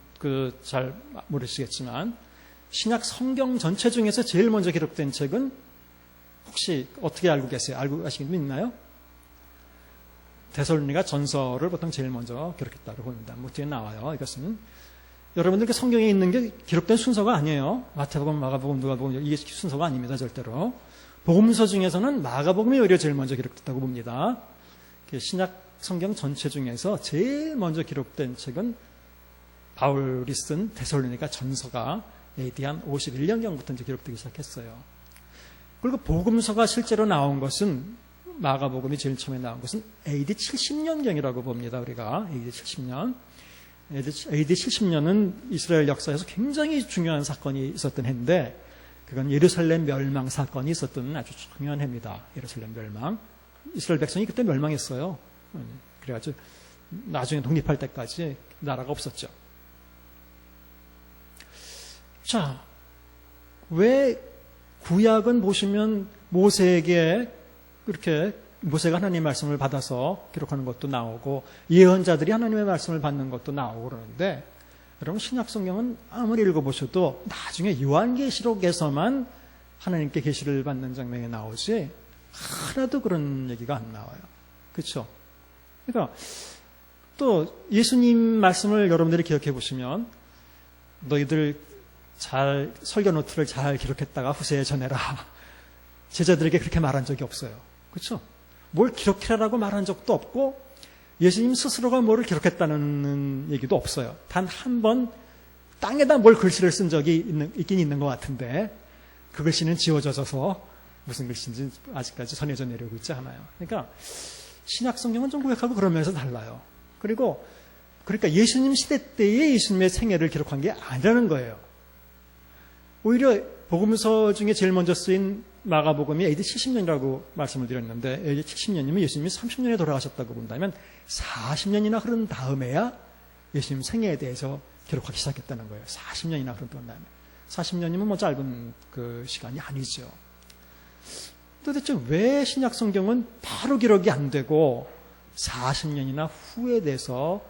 잘 모르시겠지만 신약 성경 전체 중에서 제일 먼저 기록된 책은 혹시 어떻게 알고 계세요? 알고 아시는 분 있나요? 데살로니가 전서를 보통 제일 먼저 기록했다고 봅니다. 뭐 뒤에 나와요. 이것은 여러분들 성경에 있는 게 기록된 순서가 아니에요. 마태복음, 마가복음, 누가복음 이게 순서가 아닙니다. 절대로. 복음서 중에서는 마가복음이 오히려 제일 먼저 기록됐다고 봅니다. 신약 성경 전체 중에서 제일 먼저 기록된 책은 바울이 쓴 데살로니가 전서가 AD 한 51년경부터 이제 기록되기 시작했어요. 그리고 복음서가 실제로 나온 것은 마가복음이 제일 처음에 나온 것은 AD 70년경이라고 봅니다. 우리가 AD 70년. AD 70년은 이스라엘 역사에서 굉장히 중요한 사건이 있었던 해인데 그건 예루살렘 멸망 사건이 있었던 아주 중요한 해입니다. 예루살렘 멸망. 이스라엘 백성이 그때 멸망했어요. 그래가지고 나중에 독립할 때까지 나라가 없었죠. 자, 왜 구약은 보시면 모세에게 그렇게 모세가 하나님의 말씀을 받아서 기록하는 것도 나오고 예언자들이 하나님의 말씀을 받는 것도 나오고 그러는데 여러분 신약 성경은 아무리 읽어보셔도 나중에 요한계시록에서만 하나님께 계시를 받는 장면이 나오지 하나도 그런 얘기가 안 나와요. 그렇죠? 그러니까 또 예수님 말씀을 여러분들이 기억해 보시면 너희들 잘 설교 노트를 잘 기록했다가 후세에 전해라. 제자들에게 그렇게 말한 적이 없어요. 그렇죠? 뭘 기록해라라고 말한 적도 없고 예수님 스스로가 뭐를 기록했다는 얘기도 없어요. 단 한 번 땅에다 뭘 글씨를 쓴 적이 있긴 있는 것 같은데 그 글씨는 지워져서 무슨 글씨인지 아직까지 전해져 내려오고 있지 않아요. 그러니까 신약 성경은 좀 구약하고 그런 면에서 달라요. 그러니까 예수님 시대 때의 예수님의 생애를 기록한 게 아니라는 거예요. 오히려 복음서 중에 제일 먼저 쓰인 마가복음이 AD 70년이라고 말씀을 드렸는데 AD 70년이면 예수님이 30년에 돌아가셨다고 본다면 40년이나 흐른 다음에야 예수님 생애에 대해서 기록하기 시작했다는 거예요. 40년이나 흐른 다음에. 40년이면 뭐 짧은 그 시간이 아니죠. 도대체 왜 신약 성경은 바로 기록이 안 되고 40년이나 후에 돼서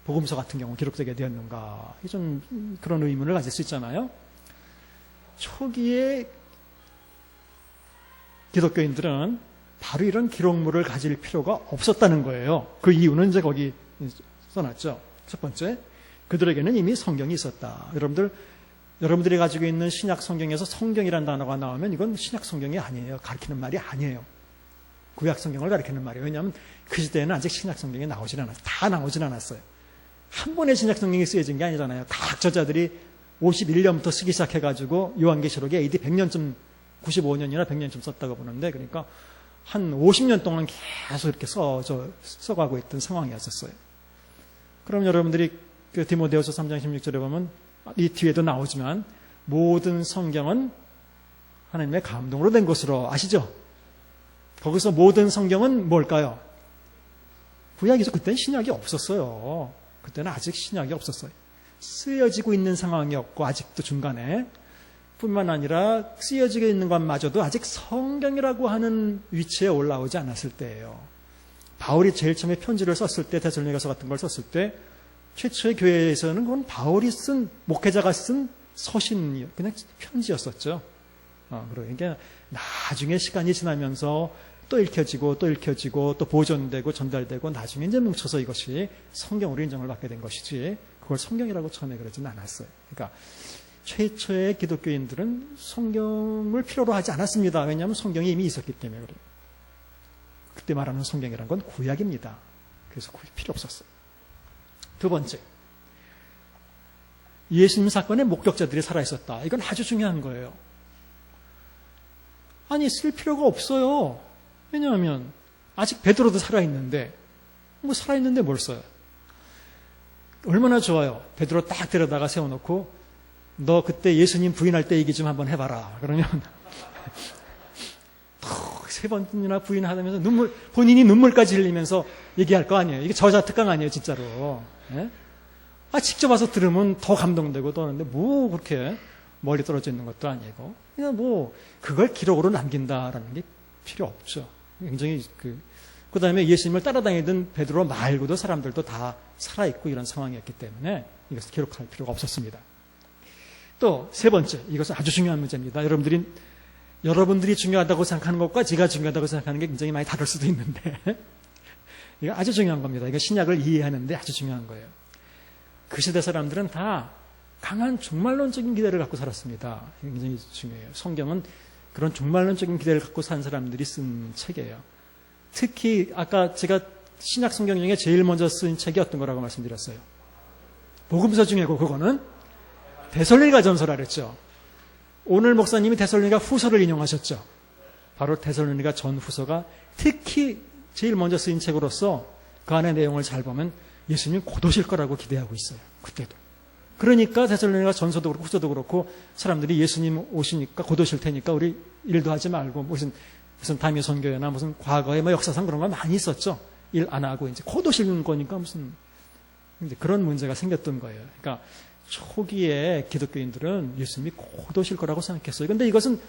복음서 같은 경우 기록되게 되었는가? 좀 그런 의문을 가질 수 있잖아요. 초기에 기독교인들은 바로 이런 기록물을 가질 필요가 없었다는 거예요. 그 이유는 이제 거기 써놨죠. 첫 번째, 그들에게는 이미 성경이 있었다. 여러분들이 가지고 있는 신약 성경에서 성경이라는 단어가 나오면 이건 신약 성경이 아니에요. 가르치는 말이 아니에요. 구약 성경을 가르치는 말이에요. 왜냐하면 그 시대에는 아직 신약 성경이 나오진 않았어요. 다 나오진 않았어요. 한 번에 신약 성경이 쓰여진 게 아니잖아요. 각 저자들이 51년부터 쓰기 시작해가지고 요한계시록에 AD 100년쯤 95년이나 100년쯤 썼다고 보는데 그러니까 한 50년 동안 계속 이렇게 써가고 있던 상황이었었어요. 그럼 여러분들이 그 디모데후서 3장 16절에 보면 이 뒤에도 나오지만 모든 성경은 하나님의 감동으로 된 것으로 아시죠? 거기서 모든 성경은 뭘까요? 구약이죠. 그때는 신약이 없었어요. 그때는 아직 신약이 없었어요. 쓰여지고 있는 상황이었고 아직도 중간에 뿐만 아니라 쓰여지고 있는 것마저도 아직 성경이라고 하는 위치에 올라오지 않았을 때예요. 바울이 제일 처음에 편지를 썼을 때 데살로니가서 같은 걸 썼을 때 최초의 교회에서는 그건 바울이 쓴 목회자가 쓴 서신 그냥 편지였었죠. 그러니까 나중에 시간이 지나면서 또 읽혀지고 또 보존되고 전달되고 나중에 이제 뭉쳐서 이것이 성경으로 인정을 받게 된 것이지 그걸 성경이라고 처음에 그러지는 않았어요. 그러니까 최초의 기독교인들은 성경을 필요로 하지 않았습니다. 왜냐하면 성경이 이미 있었기 때문에 그래요. 그때 말하는 성경이란 건 구약입니다. 그래서 필요 없었어요. 두 번째, 예수님 사건의 목격자들이 살아있었다. 이건 아주 중요한 거예요. 아니 쓸 필요가 없어요. 왜냐하면 아직 베드로도 살아있는데 살아있는데 뭘 써요? 얼마나 좋아요. 베드로 딱 데려다가 세워놓고 너 그때 예수님 부인할 때 얘기 좀 한번 해봐라. 그러면 세 번이나 부인하면서 본인이 눈물까지 흘리면서 얘기할 거 아니에요. 이게 저자 특강 아니에요, 진짜로. 예? 직접 와서 들으면 더 감동되고 또 하는데 뭐 그렇게 멀리 떨어져 있는 것도 아니고 그냥 그걸 기록으로 남긴다라는 게 필요 없죠. 굉장히 그 다음에 예수님을 따라다니던 베드로 말고도 사람들도 다 살아있고 이런 상황이었기 때문에 이것을 기록할 필요가 없었습니다. 또 세 번째, 이것은 아주 중요한 문제입니다. 여러분들이 여러분들이 중요하다고 생각하는 것과 제가 중요하다고 생각하는 게 굉장히 많이 다를 수도 있는데 이거 아주 중요한 겁니다. 이거 신약을 이해하는데 아주 중요한 거예요. 그 시대 사람들은 다 강한 종말론적인 기대를 갖고 살았습니다. 굉장히 중요해요. 성경은 그런 종말론적인 기대를 갖고 산 사람들이 쓴 책이에요. 특히 아까 제가 신약 성경 중에 제일 먼저 쓴 책이 어떤 거라고 말씀드렸어요. 복음서 중에고 그거는 데살로니가 전서라 그랬죠. 오늘 목사님이 데살로니가 후서를 인용하셨죠. 바로 데살로니가 전후서가 특히 제일 먼저 쓰인 책으로서 그 안의 내용을 잘 보면 예수님 곧 오실 거라고 기대하고 있어요. 그때도. 그러니까 데살로니가 전서도 그렇고 후서도 그렇고 사람들이 예수님 오시니까 곧 오실 테니까 우리 일도 하지 말고 무슨 다미 선교회나 무슨 과거에 뭐 역사상 그런 거 많이 있었죠. 일 안 하고 이제 곧 오시는 거니까 무슨 이제 그런 문제가 생겼던 거예요. 그러니까 초기에 기독교인들은 예수님이 곧 오실 거라고 생각했어요. 그런데 이것은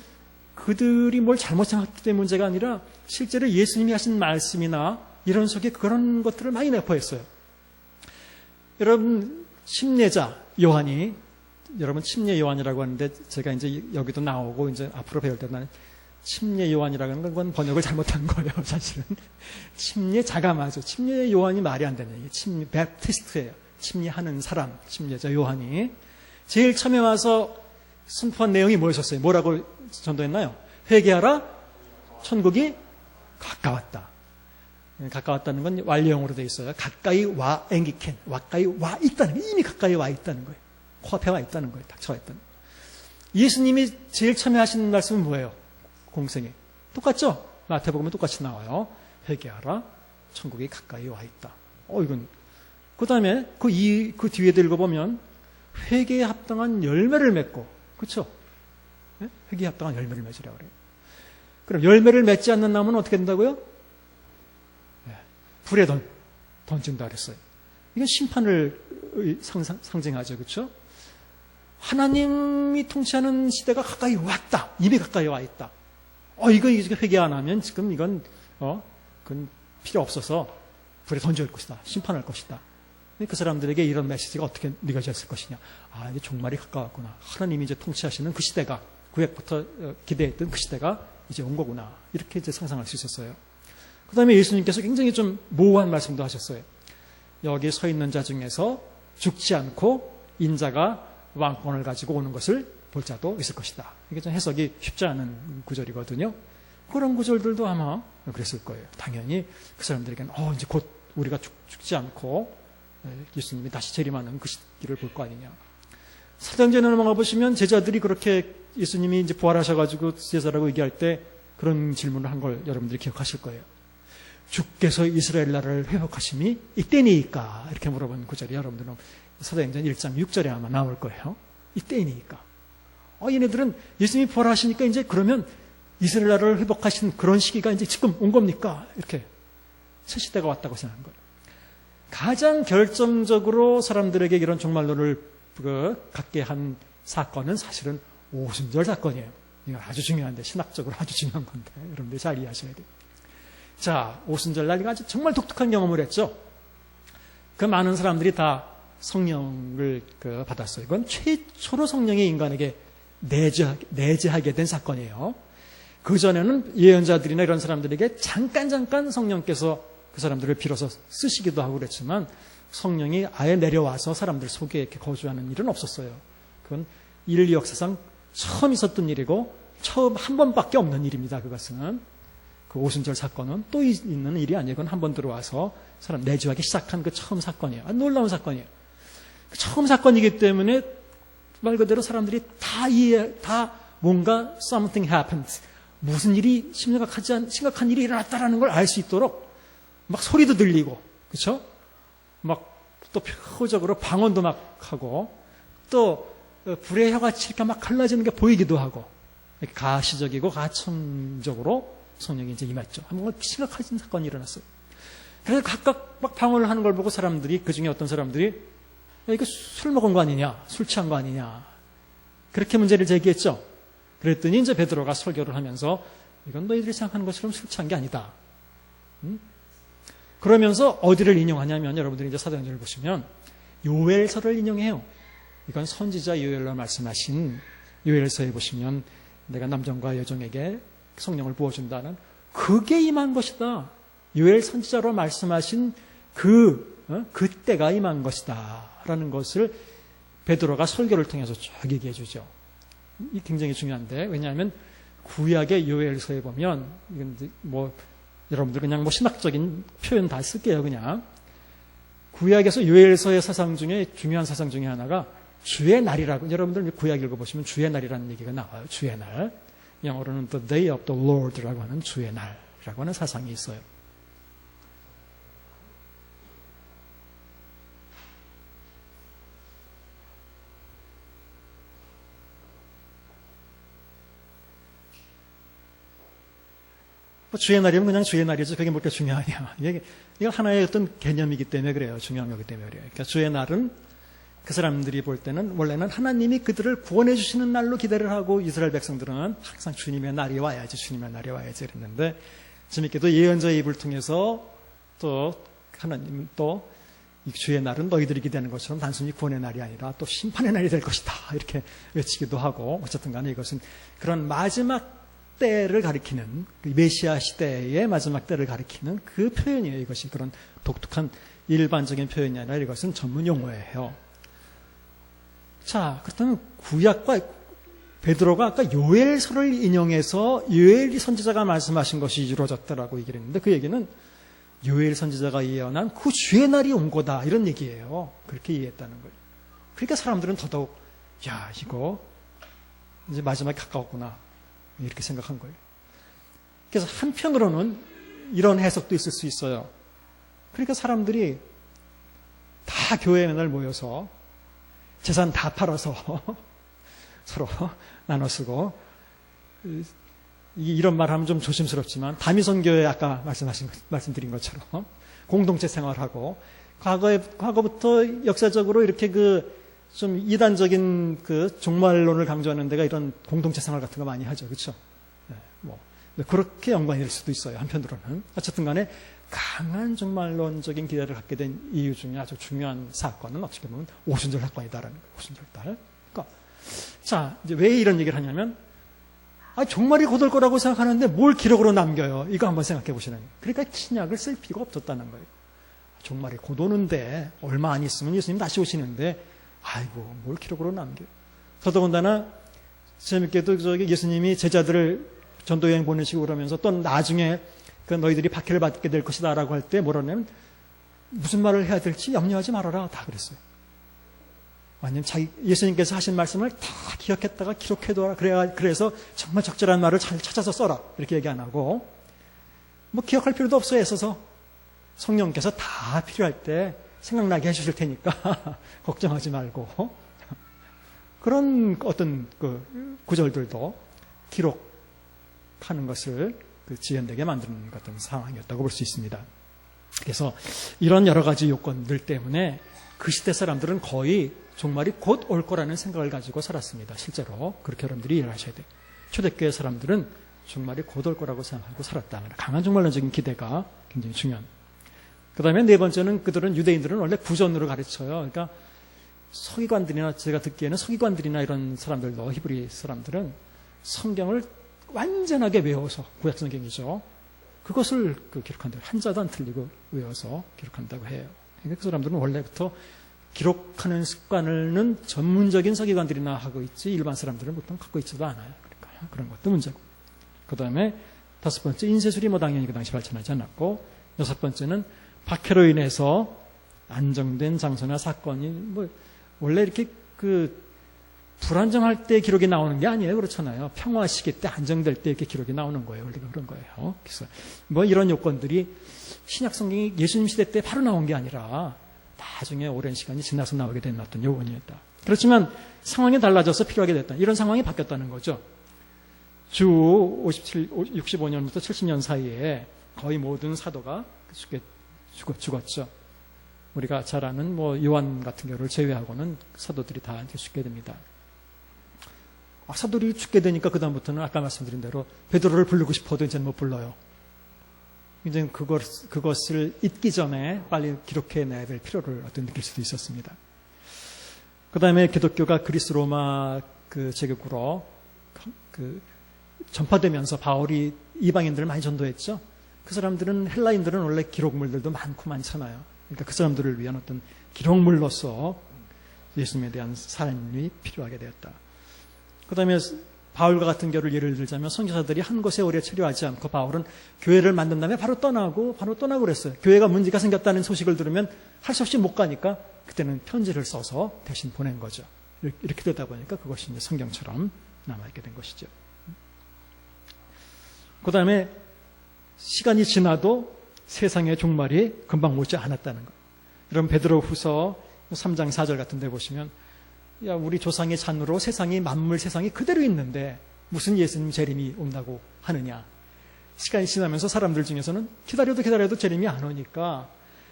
그들이 뭘 잘못 생각했기 때문에 문제가 아니라 실제로 예수님이 하신 말씀이나 이런 속에 그런 것들을 많이 내포했어요. 여러분 침례자 요한이 여러분 침례 요한이라고 하는데 제가 이제 여기도 나오고 이제 앞으로 배울 때는 침례 요한이라는 건 번역을 잘못한 거예요. 사실은 침례자가 맞아. 침례 요한이 말이 안 되는 얘기. 침례 베프티스트예요. 침례하는 사람, 침례자 요한이 제일 처음에 와서 선포한 내용이 뭐였었어요? 뭐라고 전도했나요? 회개하라, 천국이 가까웠다. 가까웠다는 건 완료형으로 되어 있어요. 가까이 와 앵기켄, 가까이 와 있다는 거예요. 이미 가까이 와 있다는 거예요. 코앞에 와 있다는 거예요. 닥쳐와 있다는 거예요. 예수님이 제일 처음에 하시는 말씀은 뭐예요? 공생에 똑같죠? 마태복음에 똑같이 나와요. 회개하라, 천국이 가까이 와 있다. 이건 그 다음에 그 뒤에도 읽어보면 회개에 합당한 열매를 맺고, 그렇죠? 네? 회개에 합당한 열매를 맺으라고 그래요. 그럼 열매를 맺지 않는 나무는 어떻게 된다고요? 네. 불에 던진다 그랬어요. 이건 심판을 상징하죠, 그렇죠? 하나님이 통치하는 시대가 가까이 왔다. 이미 가까이 와 있다. 이거 회개 안 하면 지금 이건 그건 필요 없어서 불에 던질 것이다. 심판할 것이다. 그 사람들에게 이런 메시지가 어떻게 느껴졌을 것이냐. 이제 종말이 가까웠구나. 하나님이 이제 통치하시는 그 시대가 구약부터 기대했던 그 시대가 이제 온 거구나. 이렇게 이제 상상할 수 있었어요. 그 다음에 예수님께서 굉장히 좀 모호한 말씀도 하셨어요. 여기 서 있는 자 중에서 죽지 않고 인자가 왕권을 가지고 오는 것을 볼 자도 있을 것이다. 이게 좀 해석이 쉽지 않은 구절이거든요. 그런 구절들도 아마 그랬을 거예요. 당연히 그 사람들에게는 이제 곧 우리가 죽지 않고 예수님이 다시 재림하는 그 시기를 볼 거 아니냐. 사도행전에 넘어가 보시면 제자들이 그렇게 예수님이 이제 부활하셔가지고 제자라고 얘기할 때 그런 질문을 한 걸 여러분들이 기억하실 거예요. 주께서 이스라엘 나라를 회복하심이 이때니까 이렇게 물어본 구절이 여러분들은 사도행전 1장 6절에 아마 나올 거예요. 이때니까. 얘네들은 예수님이 부활하시니까 이제 그러면 이스라엘 나라를 회복하신 그런 시기가 이제 지금 온 겁니까? 이렇게 새 시대가 왔다고 생각한 거예요. 가장 결정적으로 사람들에게 이런 종말론을 갖게 한 사건은 사실은 오순절 사건이에요. 이건 아주 중요한데, 신학적으로 아주 중요한 건데 여러분들 잘 이해하셔야 돼요. 자, 오순절 날 아주 정말 독특한 경험을 했죠. 그 많은 사람들이 다 성령을 받았어요. 이건 최초로 성령이 인간에게 내재하게 된 사건이에요. 그전에는 예언자들이나 이런 사람들에게 잠깐 성령께서 그 사람들을 빌어서 쓰시기도 하고 그랬지만 성령이 아예 내려와서 사람들 속에 이렇게 거주하는 일은 없었어요. 그건 인류 역사상 처음 있었던 일이고 처음 한 번밖에 없는 일입니다. 그것은. 그 오순절 사건은 또 있는 일이 아니에요. 그건 한 번 들어와서 사람 내주하기 시작한 그 처음 사건이에요. 놀라운 사건이에요. 그 처음 사건이기 때문에 말 그대로 사람들이 다 뭔가 something happened. 무슨 일이 심각한 일이 일어났다라는 걸 알 수 있도록 막 소리도 들리고, 그렇죠? 막 또 표적으로 방언도 막 하고, 또 불의 혀가 칠까 막 갈라지는 게 보이기도 하고, 가시적이고 가천적으로 성령이 이제 임했죠. 한번 심각한 사건이 일어났어요. 그래서 각각 막 방언을 하는 걸 보고 사람들이, 그 중에 어떤 사람들이 이거 술 먹은 거 아니냐, 술 취한 거 아니냐, 그렇게 문제를 제기했죠. 그랬더니 이제 베드로가 설교를 하면서 이건 너희들이 생각하는 것처럼 술 취한 게 아니다. 그러면서 어디를 인용하냐면 여러분들이 이제 사도행전을 보시면 요엘서를 인용해요. 이건 선지자 요엘로 말씀하신 요엘서에 보시면 내가 남정과 여종에게 성령을 부어준다는 그게 임한 것이다. 요엘 선지자로 말씀하신 그때가 임한 것이다. 라는 것을 베드로가 설교를 통해서 쭉 얘기해 주죠. 이 굉장히 중요한데, 왜냐하면 구약의 요엘서에 보면, 이건 뭐, 여러분들 그냥 뭐 신학적인 표현 다 쓸게요, 그냥. 구약에서 요엘서의 사상 중에 중요한 사상 중에 하나가 주의 날이라고, 여러분들 구약 읽어보시면 주의 날이라는 얘기가 나와요. 주의 날. 영어로는 the day of the Lord라고 하는 주의 날이라고 하는 사상이 있어요. 주의 날이면 그냥 주의 날이지 그게 뭐 그렇게 중요하냐. 이거 하나의 어떤 개념이기 때문에 그래요. 중요한 거기 때문에 그래요. 그러니까 주의 날은 그 사람들이 볼 때는 원래는 하나님이 그들을 구원해 주시는 날로 기대를 하고 이스라엘 백성들은 항상 주님의 날이 와야지 그랬는데 재밌게도 예언자의 입을 통해서 또 하나님 또 이 주의 날은 너희들이 기대하는 것처럼 단순히 구원의 날이 아니라 또 심판의 날이 될 것이다. 이렇게 외치기도 하고 어쨌든 간에 이것은 그런 마지막 때를 가리키는 메시아 시대의 마지막 때를 가리키는 그 표현이에요. 이것이 그런 독특한 일반적인 표현이 아니라 이것은 전문 용어예요. 자, 그렇다면 구약과 베드로가 아까 요엘서를 인용해서 요엘 선지자가 말씀하신 것이 이루어졌다라고 얘기를 했는데 그 얘기는 요엘 선지자가 예언한 그 주의 날이 온 거다 이런 얘기예요. 그렇게 이해했다는 거예요. 그러니까 사람들은 더더욱 야 이거 이제 마지막에 가까웠구나 이렇게 생각한 거예요. 그래서 한편으로는 이런 해석도 있을 수 있어요. 그러니까 사람들이 다 교회에 맨날 모여서 재산 다 팔아서 서로 나눠 쓰고 이런 말 하면 좀 조심스럽지만 다미선교회 아까 말씀드린 것처럼 공동체 생활하고 과거부터 역사적으로 이렇게 좀 이단적인 종말론을 강조하는 데가 이런 공동체 생활 같은 거 많이 하죠. 그렇죠? 네, 그렇게 연관이 될 수도 있어요. 한편으로는. 어쨌든 간에 강한 종말론적인 기대를 갖게 된 이유 중에 아주 중요한 사건은 어떻게 보면 오순절 사건이다라는 거예요. 오순절 달. 그러니까 자, 이제 왜 이런 얘기를 하냐면 종말이 곧 올 거라고 생각하는데 뭘 기록으로 남겨요. 이거 한번 생각해 보시는 거예요. 그러니까 신약을 쓸 필요가 없었다는 거예요. 종말이 곧 오는데 얼마 안 있으면 예수님 다시 오시는데 아이고 뭘 기록으로 남겨요. 더더군다나 재밌게도 예수님이 제자들을 전도여행 보내시고 그러면서 또 나중에 너희들이 박해를 받게 될 것이다 라고 할 때 뭐라냐면 무슨 말을 해야 될지 염려하지 말아라 다 그랬어요. 왜냐면 예수님께서 하신 말씀을 다 기억했다가 기록해둬라. 그래서 정말 적절한 말을 잘 찾아서 써라. 이렇게 얘기 안 하고 뭐 기억할 필요도 없어요. 애써서 성령께서 다 필요할 때 생각나게 해주실 테니까 걱정하지 말고 그런 어떤 구절들도 기록하는 것을 지연되게 만드는 어떤 상황이었다고 볼 수 있습니다. 그래서 이런 여러 가지 요건들 때문에 그 시대 사람들은 거의 종말이 곧 올 거라는 생각을 가지고 살았습니다. 실제로 그렇게 여러분들이 이해를 하셔야 돼요. 초대교회 사람들은 종말이 곧 올 거라고 생각하고 살았다. 강한 종말론적인 기대가 굉장히 중요한. 그 다음에 네 번째는 유대인들은 원래 구전으로 가르쳐요. 그러니까 서기관들이나 제가 듣기에는 서기관들이나 이런 사람들도 히브리 사람들은 성경을 완전하게 외워서 구약 성경이죠. 그것을 기록한다고 한자도 안 틀리고 외워서 기록한다고 해요. 그러니까 그 사람들은 원래부터 기록하는 습관을 전문적인 서기관들이나 하고 있지 일반 사람들은 보통 갖고 있지도 않아요. 그러니까 그런 것도 문제고. 그 다음에 다섯 번째 인쇄술이 당연히 그 당시 발전하지 않았고 여섯 번째는 박해로 인해서 안정된 장소나 사건이 원래 이렇게 불안정할 때 기록이 나오는 게 아니에요. 그렇잖아요. 평화 시기 때 안정될 때 이렇게 기록이 나오는 거예요. 원래 그런 거예요. 그래서 이런 요건들이 신약 성경이 예수님 시대 때 바로 나온 게 아니라 나중에 오랜 시간이 지나서 나오게 된 어떤 요건이었다. 그렇지만 상황이 달라져서 필요하게 됐다. 이런 상황이 바뀌었다는 거죠. 주 65년부터 70년 사이에 거의 모든 사도가 죽었죠. 우리가 잘 아는 요한 같은 경우를 제외하고는 사도들이 다 죽게 됩니다. 사도들이 죽게 되니까 그다음부터는 아까 말씀드린 대로 베드로를 부르고 싶어도 이제는 못 불러요. 이제 그것을 잊기 전에 빨리 기록해내야 될 필요를 느낄 수도 있었습니다. 그 다음에 기독교가 그리스 로마 제국으로 전파되면서 바울이 이방인들을 많이 전도했죠. 그 사람들은 헬라인들은 원래 기록물들도 많잖아요. 그러니까 그 사람들을 위한 어떤 기록물로서 예수님에 대한 삶이 필요하게 되었다. 그 다음에 바울과 같은 경우를 예를 들자면 선교사들이 한 곳에 오래 체류하지 않고 바울은 교회를 만든 다음에 바로 떠나고 그랬어요. 교회가 문제가 생겼다는 소식을 들으면 할 수 없이 못 가니까 그때는 편지를 써서 대신 보낸 거죠. 이렇게 되다 보니까 그것이 이제 성경처럼 남아있게 된 것이죠. 그 다음에 시간이 지나도 세상의 종말이 금방 오지 않았다는 것. 여러분 베드로후서 3장 4절 같은 데 보시면 야 우리 조상의 잔으로 만물 세상이 그대로 있는데 무슨 예수님 재림이 온다고 하느냐. 시간이 지나면서 사람들 중에서는 기다려도 재림이 안 오니까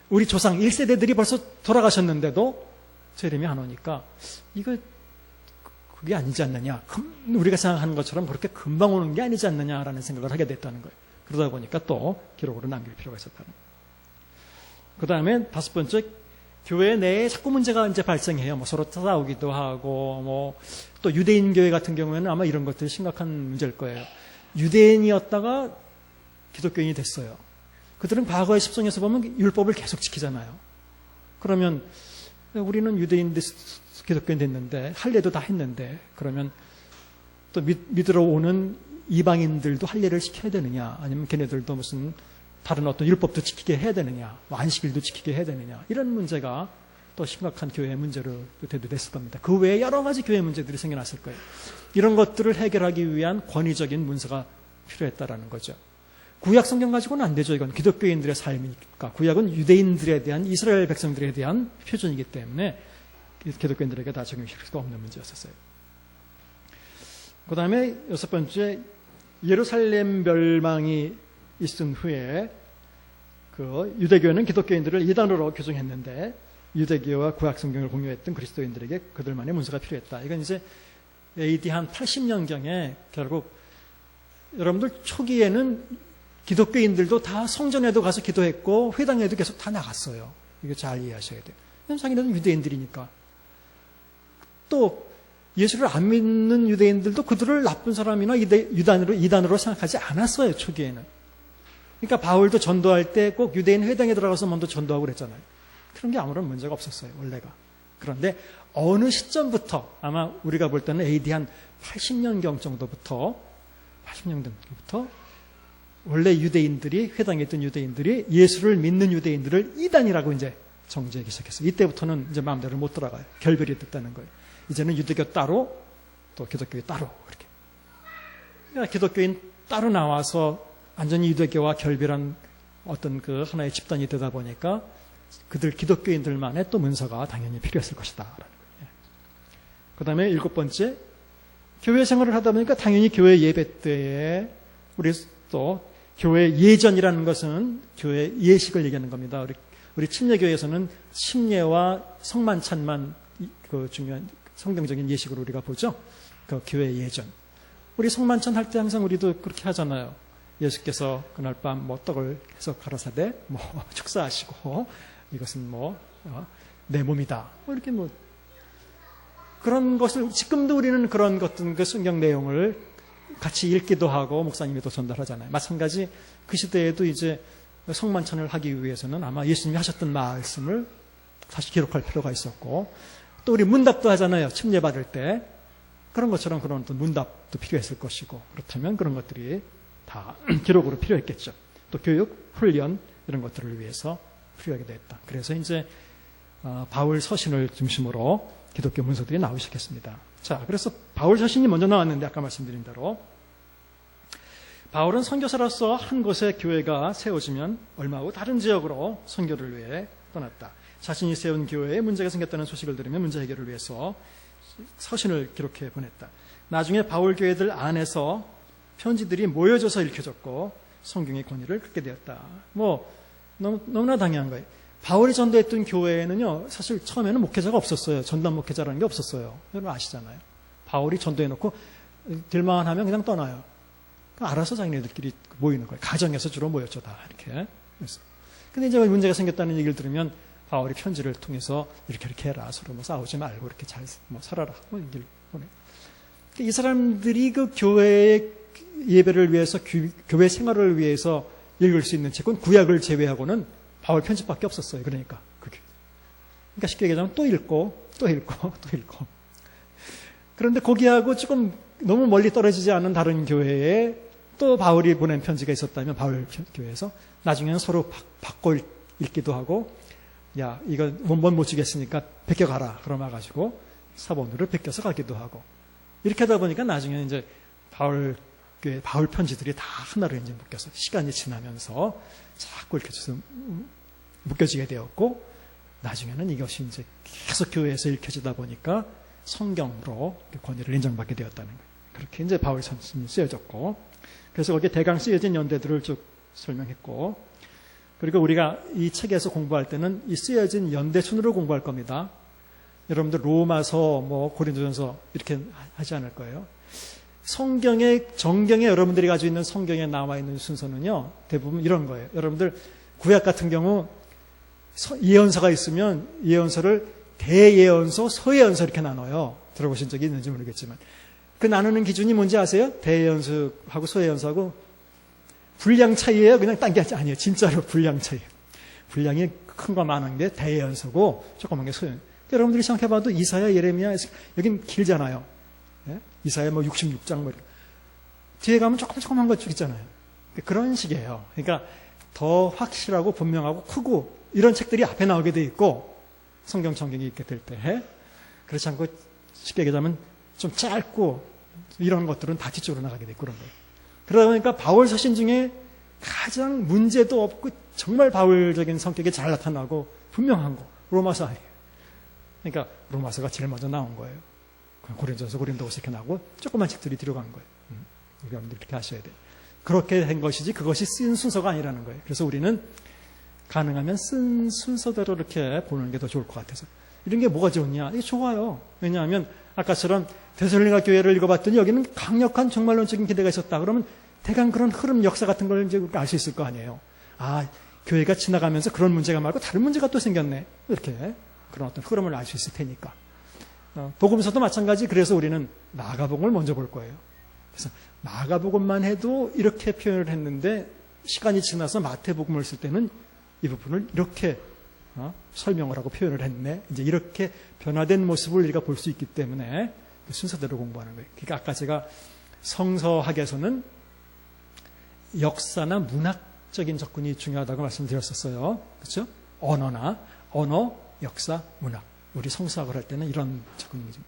우리 조상 1세대들이 벌써 돌아가셨는데도 재림이 안 오니까 이거 그게 아니지 않느냐. 우리가 생각하는 것처럼 그렇게 금방 오는 게 아니지 않느냐라는 생각을 하게 됐다는 거예요. 그러다 보니까 또 기록으로 남길 필요가 있었다는 거예요. 그 다음에 5번째, 교회 내에 자꾸 문제가 이제 발생해요. 뭐 서로 싸우기도 하고, 뭐 또 유대인 교회 같은 경우에는 아마 이런 것들이 심각한 문제일 거예요. 유대인이었다가 기독교인이 됐어요. 그들은 과거의 습성에서 보면 율법을 계속 지키잖아요. 그러면 우리는 유대인 기독교인 됐는데 할례도 다 했는데 그러면 또 믿으러 오는 이방인들도 할례를 지켜야 되느냐, 아니면 걔네들도 무슨 다른 어떤 율법도 지키게 해야 되느냐, 뭐 안식일도 지키게 해야 되느냐, 이런 문제가 또 심각한 교회의 문제로 대두됐을 겁니다. 그 외에 여러 가지 교회 문제들이 생겨났을 거예요. 이런 것들을 해결하기 위한 권위적인 문서가 필요했다라는 거죠. 구약 성경 가지고는 안 되죠. 이건 기독교인들의 삶이니까. 구약은 유대인들에 대한, 이스라엘 백성들에 대한 표준이기 때문에 기독교인들에게 다 적용시킬 수가 없는 문제였었어요. 그 다음에 6번째, 예루살렘 멸망이 있은 후에 그 유대교는 기독교인들을 이단으로 규정했는데 유대교와 구약 성경을 공유했던 그리스도인들에게 그들만의 문서가 필요했다. 이건 이제 AD 한 80년경에 결국 여러분들 초기에는 기독교인들도 다 성전에도 가서 기도했고 회당에도 계속 다 나갔어요. 이거 잘 이해하셔야 돼요. 자기네들은 유대인들이니까. 또 예수를 안 믿는 유대인들도 그들을 나쁜 사람이나 이단으로 생각하지 않았어요. 초기에는. 그러니까 바울도 전도할 때 꼭 유대인 회당에 들어가서 먼저 전도하고 그랬잖아요. 그런 게 아무런 문제가 없었어요. 원래가. 그런데 어느 시점부터 아마 우리가 볼 때는 AD 한 80년경 정도부터 원래 유대인들이, 회당에 있던 유대인들이 예수를 믿는 유대인들을 이단이라고 이제 정죄하기 시작했어요. 이때부터는 이제 마음대로 못 돌아가요. 결별이 됐다는 거예요. 이제는 유대교 따로, 또 기독교 따로, 이렇게. 그러니까 기독교인 따로 나와서 완전히 유대교와 결별한 어떤 그 하나의 집단이 되다 보니까 그들 기독교인들만의 또 문서가 당연히 필요했을 것이다. 그 다음에 7번째, 교회 생활을 하다 보니까 당연히 교회 예배 때에 우리 또 교회 예전이라는 것은 교회 예식을 얘기하는 겁니다. 우리 침례교회에서는 침례와 성만찬만 그 중요한 성경적인 예식으로 우리가 보죠. 그 교회 예전. 우리 성만찬 할 때 항상 우리도 그렇게 하잖아요. 예수께서 그날 밤 뭐 떡을 해서 가라사대 뭐 축사하시고 이것은 내 몸이다. 뭐 이렇게 뭐 그런 것을 지금도 우리는 그런 것들 그 성경 내용을 같이 읽기도 하고 목사님이 또 전달하잖아요. 마찬가지 그 시대에도 이제 성만찬을 하기 위해서는 아마 예수님이 하셨던 말씀을 다시 기록할 필요가 있었고 또 우리 문답도 하잖아요. 침례 받을 때 그런 것처럼 그런 또 문답도 필요했을 것이고 그렇다면 그런 것들이 다 기록으로 필요했겠죠. 또 교육, 훈련 이런 것들을 위해서 필요하게 됐다. 그래서 이제 바울 서신을 중심으로 기독교 문서들이 나오기 시작했습니다. 자, 그래서 바울 서신이 먼저 나왔는데 아까 말씀드린 대로 바울은 선교사로서 한 곳에 교회가 세워지면 얼마 후 다른 지역으로 선교를 위해 떠났다. 자신이 세운 교회에 문제가 생겼다는 소식을 들으면 문제 해결을 위해서 서신을 기록해 보냈다. 나중에 바울 교회들 안에서 편지들이 모여져서 읽혀졌고 성경의 권위를 갖게 되었다. 너무나 당연한 거예요. 바울이 전도했던 교회에는요, 사실 처음에는 목회자가 없었어요. 전담 목회자라는 게 없었어요. 여러분 아시잖아요. 바울이 전도해놓고 될만 하면 그냥 떠나요. 알아서 자기네들끼리 모이는 거예요. 가정에서 주로 모였죠, 다 이렇게. 근데 이제 문제가 생겼다는 얘기를 들으면 바울이 편지를 통해서 이렇게 해라. 서로 싸우지 말고 이렇게 잘 살아라. 얘기를 보내. 이 사람들이 그 교회에 예배를 위해서 교회 생활을 위해서 읽을 수 있는 책은 구약을 제외하고는 바울 편집밖에 없었어요. 그러니까 쉽게 얘기하자면 또 읽고 또 읽고 또 읽고. 그런데 거기하고 조금 너무 멀리 떨어지지 않은 다른 교회에 또 바울이 보낸 편지가 있었다면 바울 교회에서 나중에는 서로 바꿔 읽기도 하고, 야 이거 원본 못 주겠으니까 베껴가라 그러면 가지고 사본으로 베껴서 가기도 하고, 이렇게 하다 보니까 나중에 이제 바울 편지들이 다 하나로 이제 묶여서 시간이 지나면서 자꾸 이렇게 묶여지게 되었고, 나중에는 이것이 이제 계속 교회에서 읽혀지다 보니까 성경으로 권위를 인정받게 되었다는 거예요. 그렇게 이제 바울 선생님이 쓰여졌고, 그래서 거기에 대강 쓰여진 연대들을 쭉 설명했고, 그리고 우리가 이 책에서 공부할 때는 이 쓰여진 연대 순으로 공부할 겁니다. 여러분들 로마서, 고린도전서 이렇게 하지 않을 거예요. 정경에 여러분들이 가지고 있는 성경에 나와 있는 순서는요, 대부분 이런 거예요. 여러분들 구약 같은 경우 예언서가 있으면 예언서를 대예언서, 서예언서 이렇게 나눠요. 들어보신 적이 있는지 모르겠지만. 그 나누는 기준이 뭔지 아세요? 대예언서하고 서예언서하고 분량 차이예요? 그냥 딴 게 아니에요. 진짜로 분량 차이. 분량이 큰 거 많은 게 대예언서고 조그만 게 서예언서. 여러분들이 생각해봐도 이사야, 예레미야, 여긴 길잖아요. 예? 이사야 66장 뒤에 가면 조그만 것 쭉 있잖아요. 그런 식이에요. 그러니까 더 확실하고 분명하고 크고 이런 책들이 앞에 나오게 돼 있고, 성경 전경이 있게 될 때, 그렇지 않고 쉽게 얘기하자면 좀 짧고 이런 것들은 다 뒤쪽으로 나가게 돼 있고 그런 거예요. 그러다 보니까 바울 서신 중에 가장 문제도 없고 정말 바울적인 성격이 잘 나타나고 분명한 거 로마서 아니에요. 그러니까 로마서가 제일 먼저 나온 거예요. 고린도전서, 고린도후서 이렇게 나오고 조그만 책들이 뒤로 간 거예요. 여러분들 이렇게 하셔야 돼요. 그렇게 된 것이지 그것이 쓴 순서가 아니라는 거예요. 그래서 우리는 가능하면 쓴 순서대로 이렇게 보는 게 더 좋을 것 같아서. 이런 게 뭐가 좋냐? 이게 좋아요. 왜냐하면 아까처럼 데살로니가 교회를 읽어봤더니 여기는 강력한 종말론적인 기대가 있었다. 그러면 대강 그런 흐름, 역사 같은 걸 이제 알 수 있을 거 아니에요. 아, 교회가 지나가면서 그런 문제가 말고 다른 문제가 또 생겼네. 이렇게 그런 어떤 흐름을 알 수 있을 테니까. 복음서도 마찬가지. 그래서 우리는 마가복음을 먼저 볼 거예요. 그래서 마가복음만 해도 이렇게 표현을 했는데 시간이 지나서 마태복음을 쓸 때는 이 부분을 이렇게 설명을 하고 표현을 했네. 이제 이렇게 변화된 모습을 우리가 볼 수 있기 때문에 순서대로 공부하는 거예요. 그러니까 아까 제가 성서학에서는 역사나 문학적인 접근이 중요하다고 말씀드렸었어요. 그렇죠? 언어, 역사, 문학. 우리 성서학을 할 때는 이런 접근이죠.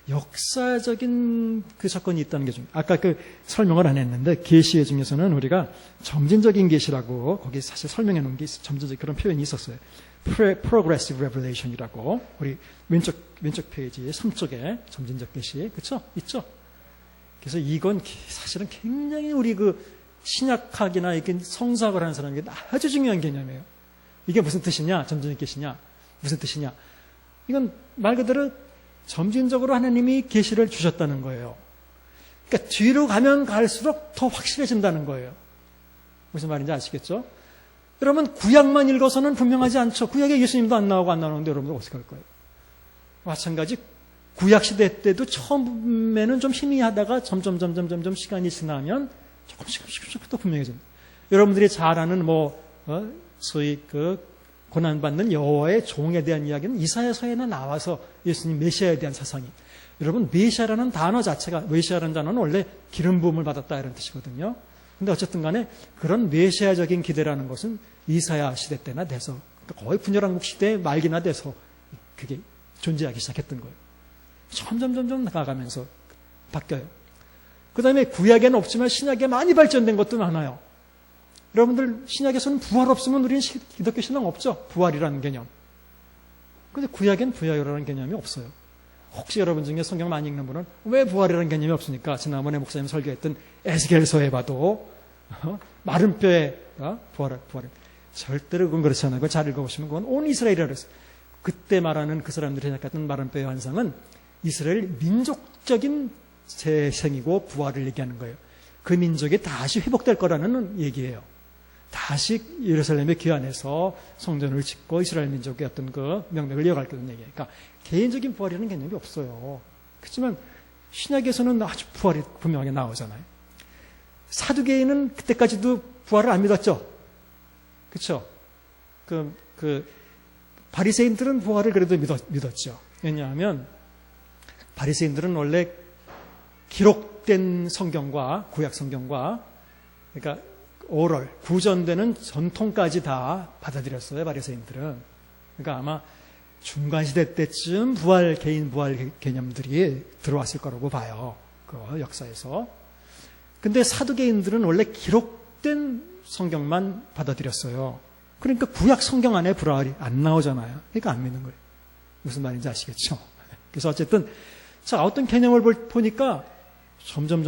역사적인 그 접근이 있다는 게 중요해요. 아까 그 설명을 안 했는데 계시의 중에서는 우리가 점진적인 계시라고 거기 사실 설명해 놓은 게 점진적 그런 표현이 있었어요. Progressive Revelation이라고 우리 왼쪽 페이지의 3쪽에 점진적 계시, 그렇죠? 있죠? 그래서 이건 사실은 굉장히 우리 그 신약학이나 이렇게 성서학을 하는 사람에게 아주 중요한 개념이에요. 이게 무슨 뜻이냐? 점진적 계시냐? 무슨 뜻이냐? 이건 말 그대로 점진적으로 하나님이 계시를 주셨다는 거예요. 그러니까 뒤로 가면 갈수록 더 확실해진다는 거예요. 무슨 말인지 아시겠죠? 여러분 구약만 읽어서는 분명하지 않죠. 구약에 예수님도 안 나오는데 여러분들 어떻게 할 거예요? 마찬가지 구약 시대 때도 처음에는 좀 희미하다가 점점 시간이 지나면 조금씩 또 분명해집니다. 여러분들이 잘 아는 소위 그 고난받는 여호와의 종에 대한 이야기는 이사야서에나 나와서 예수님 메시아에 대한 사상이. 여러분 메시아라는 단어 자체가, 메시아라는 단어는 원래 기름 부음을 받았다 이런 뜻이거든요. 근데 어쨌든 간에 그런 메시아적인 기대라는 것은 이사야 시대 때나 돼서 거의 분열왕국 시대 말기나 돼서 그게 존재하기 시작했던 거예요. 점점 나가면서 바뀌어요. 그 다음에 구약에는 없지만 신약에 많이 발전된 것도 많아요. 여러분들 신약에서는 부활 없으면 우리는 기독교 신앙 없죠. 부활이라는 개념. 그런데 구약엔 부활이라는 개념이 없어요. 혹시 여러분 중에 성경 많이 읽는 분은 왜 부활이라는 개념이 없습니까? 지난번에 목사님 설교했던 에스겔서에 봐도 마른 뼈에 부활. 절대로 그건 그렇지 않아요. 그걸 잘 읽어보시면 그건 온 이스라엘이라 그랬어요. 그때 말하는 그 사람들이 생각했던 마른 뼈의 환상은 이스라엘 민족적인 재생이고 부활을 얘기하는 거예요. 그 민족이 다시 회복될 거라는 얘기예요. 다시 예루살렘에 귀환해서 성전을 짓고 이스라엘 민족의 어떤 그 명맥을 이어갈 거라는 얘기예요. 그러니까 개인적인 부활이라는 개념이 없어요. 그렇지만 신약에서는 아주 부활이 분명하게 나오잖아요. 사두개인은 그때까지도 부활을 안 믿었죠. 그렇죠? 바리새인들은 부활을 그래도 믿었죠. 왜냐하면 바리새인들은 원래 기록된 성경과 구약 성경과 그러니까 오럴 구전되는 전통까지 다 받아들였어요. 바리새인들은. 그러니까 아마 중간 시대 때쯤 개인 부활 개념들이 들어왔을 거라고 봐요. 그 역사에서. 근데 사두개인들은 원래 기록된 성경만 받아들였어요. 그러니까 구약 성경 안에 부활이 안 나오잖아요. 그러니까 안 믿는 거예요. 무슨 말인지 아시겠죠? 그래서 어쨌든 자, 어떤 개념을 보니까 점점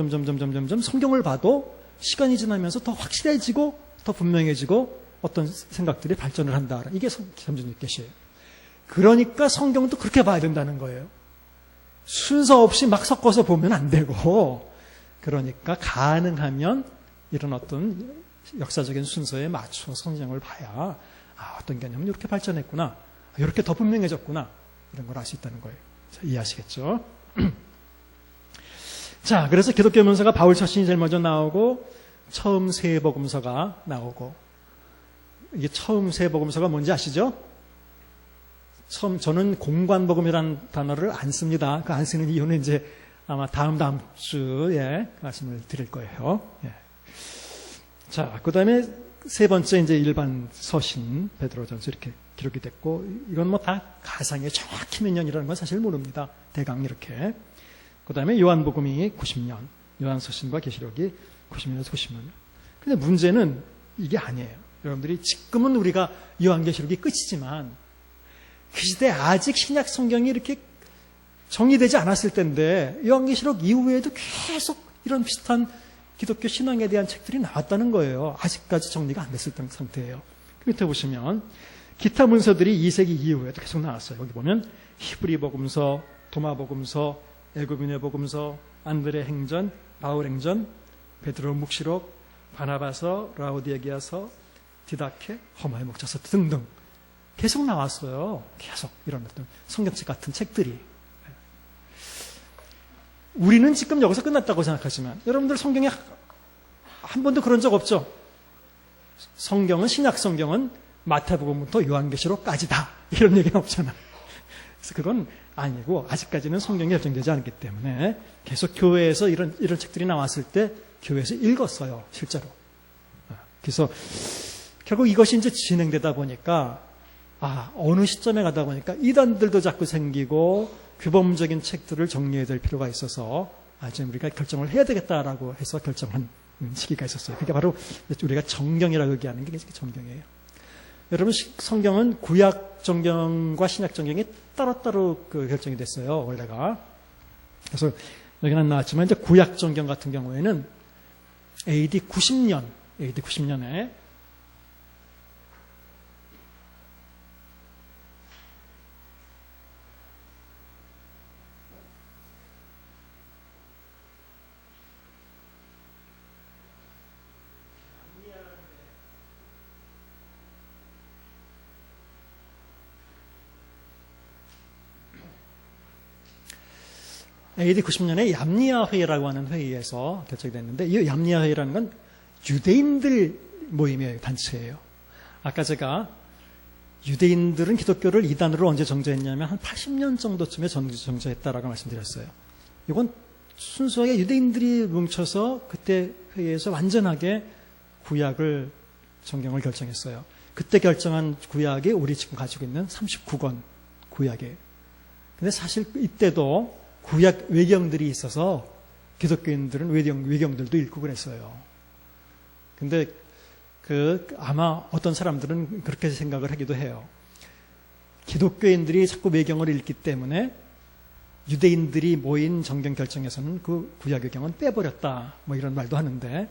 성경을 봐도 시간이 지나면서 더 확실해지고 더 분명해지고 어떤 생각들이 발전을 한다. 이게 점진육계시예요. 그러니까 성경도 그렇게 봐야 된다는 거예요. 순서 없이 막 섞어서 보면 안 되고, 그러니까 가능하면 이런 어떤 역사적인 순서에 맞춰 성경을 봐야 어떤 개념은 이렇게 발전했구나, 이렇게 더 분명해졌구나, 이런 걸 알 수 있다는 거예요. 자, 이해하시겠죠? 자, 그래서 기독교 문서가 바울 서신이 제일 먼저 나오고 처음 세 복음서가 나오고, 이게 처음 세 복음서가 뭔지 아시죠? 저는 공관복음이라는 단어를 안 씁니다. 그 안 쓰는 이유는 이제 아마 다음 주에 말씀을 드릴 거예요. 예. 자, 그 다음에 세 번째 이제 일반 서신 베드로전서 이렇게 기록이 됐고, 이건 뭐 다 가상의 정확히 몇 년이라는 건 사실 모릅니다. 대강 이렇게. 그 다음에 요한복음이 90년, 요한서신과 계시록이 90년에서 90년. 근데 문제는 이게 아니에요. 여러분들이 지금은 우리가 요한계시록이 끝이지만 그 시대에 아직 신약 성경이 이렇게 정리되지 않았을 텐데 요한계시록 이후에도 계속 이런 비슷한 기독교 신앙에 대한 책들이 나왔다는 거예요. 아직까지 정리가 안 됐을 상태예요. 그 밑에 보시면 기타 문서들이 2세기 이후에도 계속 나왔어요. 여기 보면 히브리 복음서, 도마 복음서, 애굽인의 복음서, 안드레 행전, 바울 행전, 베드로 묵시록, 바나바서, 라오디게아서, 디다케, 허마의 목자서 등등 계속 나왔어요. 계속 이런 어떤 성경책 같은 책들이. 우리는 지금 여기서 끝났다고 생각하지만 여러분들 성경에 한 번도 그런 적 없죠? 성경은, 신약 성경은 마태복음부터 요한계시록까지다, 이런 얘기는 없잖아. 그래서 그건 아니고 아직까지는 성경이 결정되지 않았기 때문에 계속 교회에서 이런 책들이 나왔을 때 교회에서 읽었어요, 실제로. 그래서 결국 이것이 이제 진행되다 보니까 어느 시점에 가다 보니까 이단들도 자꾸 생기고 규범적인 책들을 정리해야 될 필요가 있어서 지금 우리가 결정을 해야 되겠다라고 해서 결정한 시기가 있었어요. 그게 바로 우리가 정경이라고 얘기하는 게 정경이에요. 여러분, 성경은 구약 정경과 신약 정경이 따로따로 결정이 됐어요, 원래가. 그래서 여기는 안 나왔지만 이제 구약 정경 같은 경우에는 AD 90년에 AD 90년에 얌니아 회의라고 하는 회의에서 결정이 됐는데, 이 얌니아 회의라는 건 유대인들 모임의 단체예요. 아까 제가 유대인들은 기독교를 이단으로 언제 정죄했냐면 한 80년 정도쯤에 정죄했다라고 말씀드렸어요. 이건 순수하게 유대인들이 뭉쳐서 그때 회의에서 완전하게 구약을, 정경을 결정했어요. 그때 결정한 구약이 우리 지금 가지고 있는 39권 구약이에요. 근데 사실 이때도 구약 외경들이 있어서 기독교인들은 외경들도 읽고 그랬어요. 근데 아마 어떤 사람들은 그렇게 생각을 하기도 해요. 기독교인들이 자꾸 외경을 읽기 때문에 유대인들이 모인 정경 결정에서는 그 구약 외경은 빼버렸다, 뭐 이런 말도 하는데,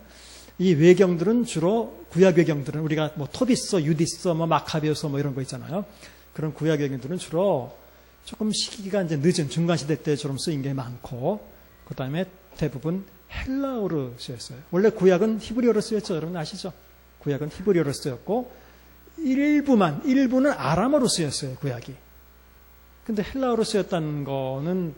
이 외경들은 주로 구약 외경들은 우리가 뭐 토비서, 유디서, 뭐 마카베오서 뭐 이런 거 있잖아요. 그런 구약 외경들은 주로 조금 시기가 이제 늦은 중간시대 때처럼 쓰인 게 많고, 그 다음에 대부분 헬라어로 쓰였어요. 원래 구약은 히브리어로 쓰였죠. 여러분 아시죠? 구약은 히브리어로 쓰였고, 일부는 아람어로 쓰였어요, 구약이. 근데 헬라어로 쓰였다는 거는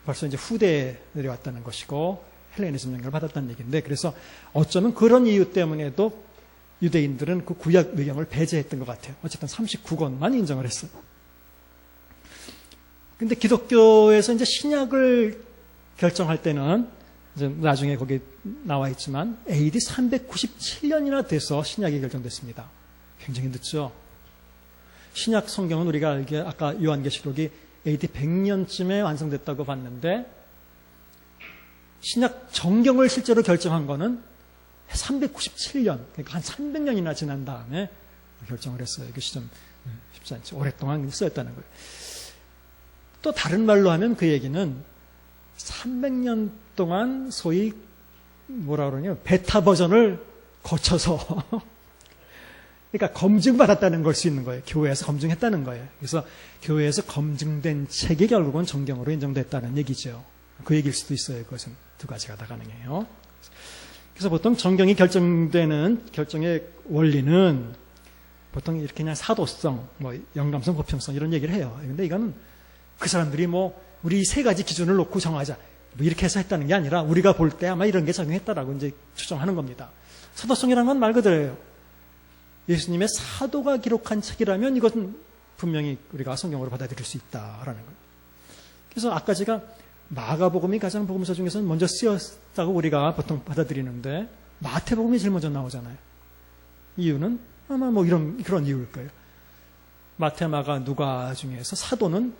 벌써 이제 후대에 내려왔다는 것이고, 헬레니즘 영향을 받았다는 얘기인데, 그래서 어쩌면 그런 이유 때문에도 유대인들은 그 구약 외경을 배제했던 것 같아요. 어쨌든 39권만 인정을 했어요. 근데 기독교에서 이제 신약을 결정할 때는 이제 나중에 거기 나와 있지만 AD 397년이나 돼서 신약이 결정됐습니다. 굉장히 늦죠. 신약 성경은 우리가 알기에 아까 요한계시록이 AD 100년쯤에 완성됐다고 봤는데 신약 정경을 실제로 결정한 거는 397년, 그러니까 한 300년이나 지난 다음에 결정을 했어요. 이것이 좀 쉽지 않죠. 오랫동안 쓰였다는 거예요. 또 다른 말로 하면 그 얘기는 300년 동안 소위 뭐라 그러냐, 베타 버전을 거쳐서 그러니까 검증받았다는 걸 수 있는 거예요. 교회에서 검증했다는 거예요. 그래서 교회에서 검증된 책이 결국은 정경으로 인정됐다는 얘기죠. 그 얘기일 수도 있어요. 그것은 두 가지가 다 가능해요. 그래서 보통 정경이 결정되는 결정의 원리는 보통 이렇게 그냥 사도성, 뭐 영감성, 보편성 이런 얘기를 해요. 근데 이거는 그 사람들이 뭐 우리 세 가지 기준을 놓고 정하자 뭐 이렇게 해서 했다는 게 아니라 우리가 볼 때 아마 이런 게 작용했다라고 이제 추정하는 겁니다. 사도성이라는 건 말 그대로예요. 예수님의 사도가 기록한 책이라면 이것은 분명히 우리가 성경으로 받아들일 수 있다라는 거예요. 그래서 아까 제가 마가복음이 가장 복음서 중에서는 먼저 쓰였다고 우리가 보통 받아들이는데 마태복음이 제일 먼저 나오잖아요. 이유는 아마 뭐 그런 이유일 거예요. 마태, 마가, 누가 중에서 사도는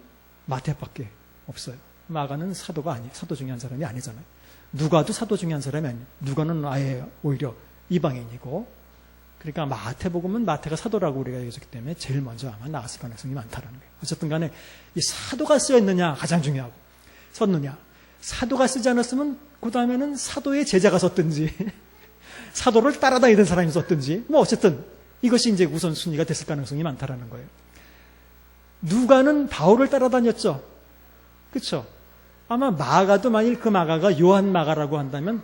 마태밖에 없어요. 마가는 사도가 아니에요. 사도 중에 한 사람이 아니잖아요. 누가도 사도 중에 한 사람이 아니에요. 누가는 아예 오히려 이방인이고, 그러니까 마태복음은 마태가 사도라고 우리가 얘기했기 때문에 제일 먼저 아마 나왔을 가능성이 많다는 거예요. 어쨌든 간에 이 사도가 쓰였느냐 가장 중요하고, 썼느냐. 사도가 쓰지 않았으면 그 다음에는 사도의 제자가 썼든지 사도를 따라다니던 사람이 썼든지 뭐 어쨌든 이것이 이제 우선순위가 됐을 가능성이 많다라는 거예요. 누가는 바울을 따라다녔죠. 그렇죠? 아마 마가도 만일 그 마가가 요한 마가라고 한다면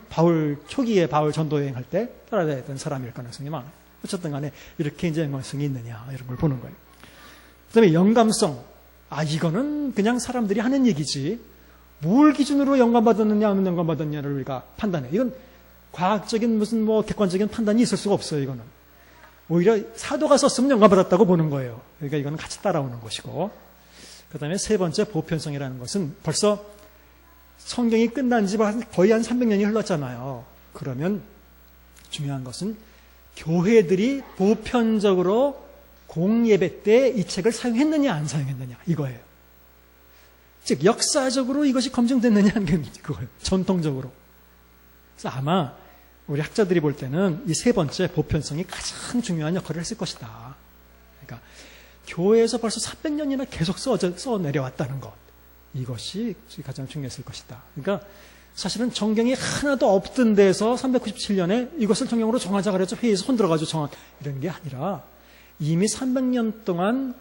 초기에 바울 전도 여행할 때 따라다녔던 사람일 가능성이 많아요. 어쨌든 간에 이렇게 이제 연관성이 있느냐 이런 걸 보는 거예요. 그 다음에 영감성. 이거는 그냥 사람들이 하는 얘기지 뭘 기준으로 영감받았느냐 하면 영감받았느냐를 우리가 판단해요. 이건 과학적인 무슨 뭐 객관적인 판단이 있을 수가 없어요. 이거는 오히려 사도가 썼으면 영감받았다고 보는 거예요. 그러니까 이거는 같이 따라오는 것이고, 그 다음에 세 번째 보편성이라는 것은 벌써 성경이 끝난 지 거의 한 300년이 흘렀잖아요. 그러면 중요한 것은 교회들이 보편적으로 공예배 때 이 책을 사용했느냐 안 사용했느냐 이거예요. 즉 역사적으로 이것이 검증됐느냐 하는 게 그거예요. 전통적으로. 그래서 아마 우리 학자들이 볼 때는 이 세 번째 보편성이 가장 중요한 역할을 했을 것이다. 그러니까 교회에서 벌써 300년이나 계속 써 내려왔다는 것, 이것이 가장 중요했을 것이다. 그러니까 사실은 정경이 하나도 없던 데서 397년에 이것을 정경으로 정하자 그래서 회의에서 손들어가지고 정한 이런 게 아니라 이미 300년 동안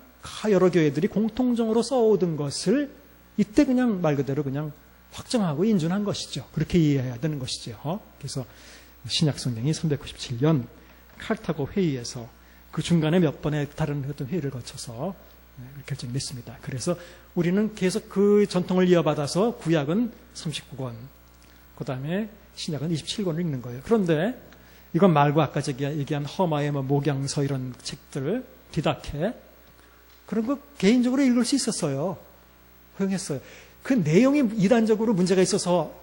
여러 교회들이 공통적으로 써오던 것을 이때 그냥 말 그대로 그냥 확정하고 인준한 것이죠. 그렇게 이해해야 되는 것이죠. 그래서 신약 성경이 397년 칼타고 회의에서 그 중간에 몇 번의 다른 어떤 회의를 거쳐서 결정됐습니다. 그래서 우리는 계속 그 전통을 이어받아서 구약은 39권, 그 다음에 신약은 27권을 읽는 거예요. 그런데 이건 말고 아까 제가 얘기한 허마의 목양서 이런 책들, 디다케 그런 거 개인적으로 읽을 수 있었어요. 허용했어요. 그 내용이 이단적으로 문제가 있어서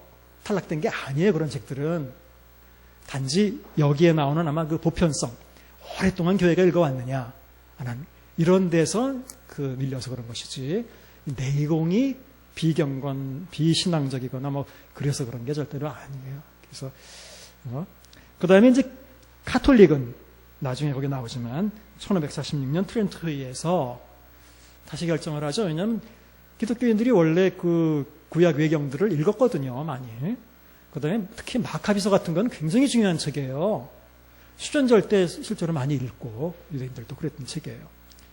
탈락된 게 아니에요. 그런 책들은 단지 여기에 나오는 아마 그 보편성, 오랫동안 교회가 읽어왔느냐 이런 데서 밀려서 그런 것이지 내용이 비신앙적이거나 뭐 그래서 그런 게 절대로 아니에요. 그래서 그 다음에 이제 가톨릭은 나중에 거기 나오지만 1546년 트렌트 회의에서 다시 결정을 하죠. 왜냐하면 기독교인들이 원래 그 구약 외경들을 읽었거든요, 많이. 그 다음에 특히 마카비서 같은 건 굉장히 중요한 책이에요. 수전절 때 실제로 많이 읽고 유대인들도 그랬던 책이에요.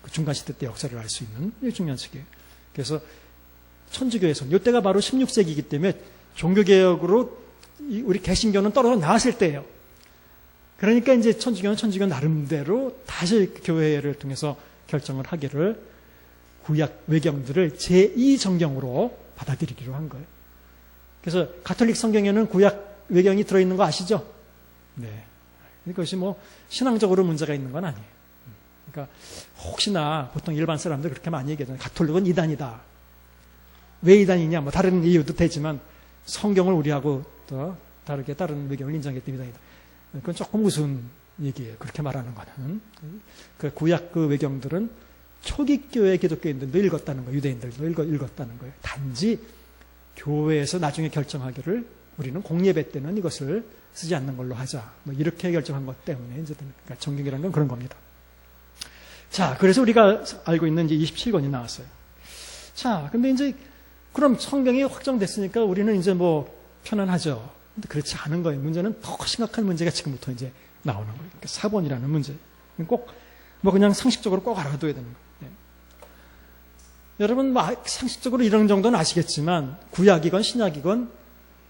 그 중간시대 때 역사를 알 수 있는 중요한 책이에요. 그래서 천주교에서는 이때가 바로 16세기이기 때문에 종교개혁으로 우리 개신교는 떨어져 나왔을 때예요. 그러니까 이제 천주교는 천주교 나름대로 다시 교회를 통해서 결정을 하기를 구약 외경들을 제2정경으로 받아들이기로 한 거예요. 그래서 가톨릭 성경에는 구약 외경이 들어있는 거 아시죠? 네. 그것이 뭐 신앙적으로 문제가 있는 건 아니에요. 그러니까 혹시나 보통 일반 사람들 그렇게 많이 얘기하잖아요. 가톨릭은 이단이다. 왜 이단이냐? 뭐 다른 이유도 되지만 성경을 우리하고 또 다르게 다른 외경을 인정했기 때문에 이단이다. 그건 조금 우스운 얘기예요. 그렇게 말하는 거는. 그 구약 그 외경들은 초기 교회 기독교인들도 읽었다는 거예요. 유대인들도 읽었다는 거예요. 단지 교회에서 나중에 결정하기를 우리는 공예배 때는 이것을 쓰지 않는 걸로 하자. 뭐 이렇게 결정한 것 때문에 이제 그러니까 정경이라는 건 그런 겁니다. 자, 그래서 우리가 알고 있는 이제 27권이 나왔어요. 자, 근데 이제 그럼 성경이 확정됐으니까 우리는 이제 뭐 편안하죠. 근데 그렇지 않은 거예요. 문제는 더 심각한 문제가 지금부터 이제 나오는 거예요. 그러니까 사본이라는 문제. 꼭 뭐 그냥 상식적으로 꼭 알아둬야 되는 거예요. 네. 여러분 뭐 상식적으로 이런 정도는 아시겠지만 구약이건 신약이건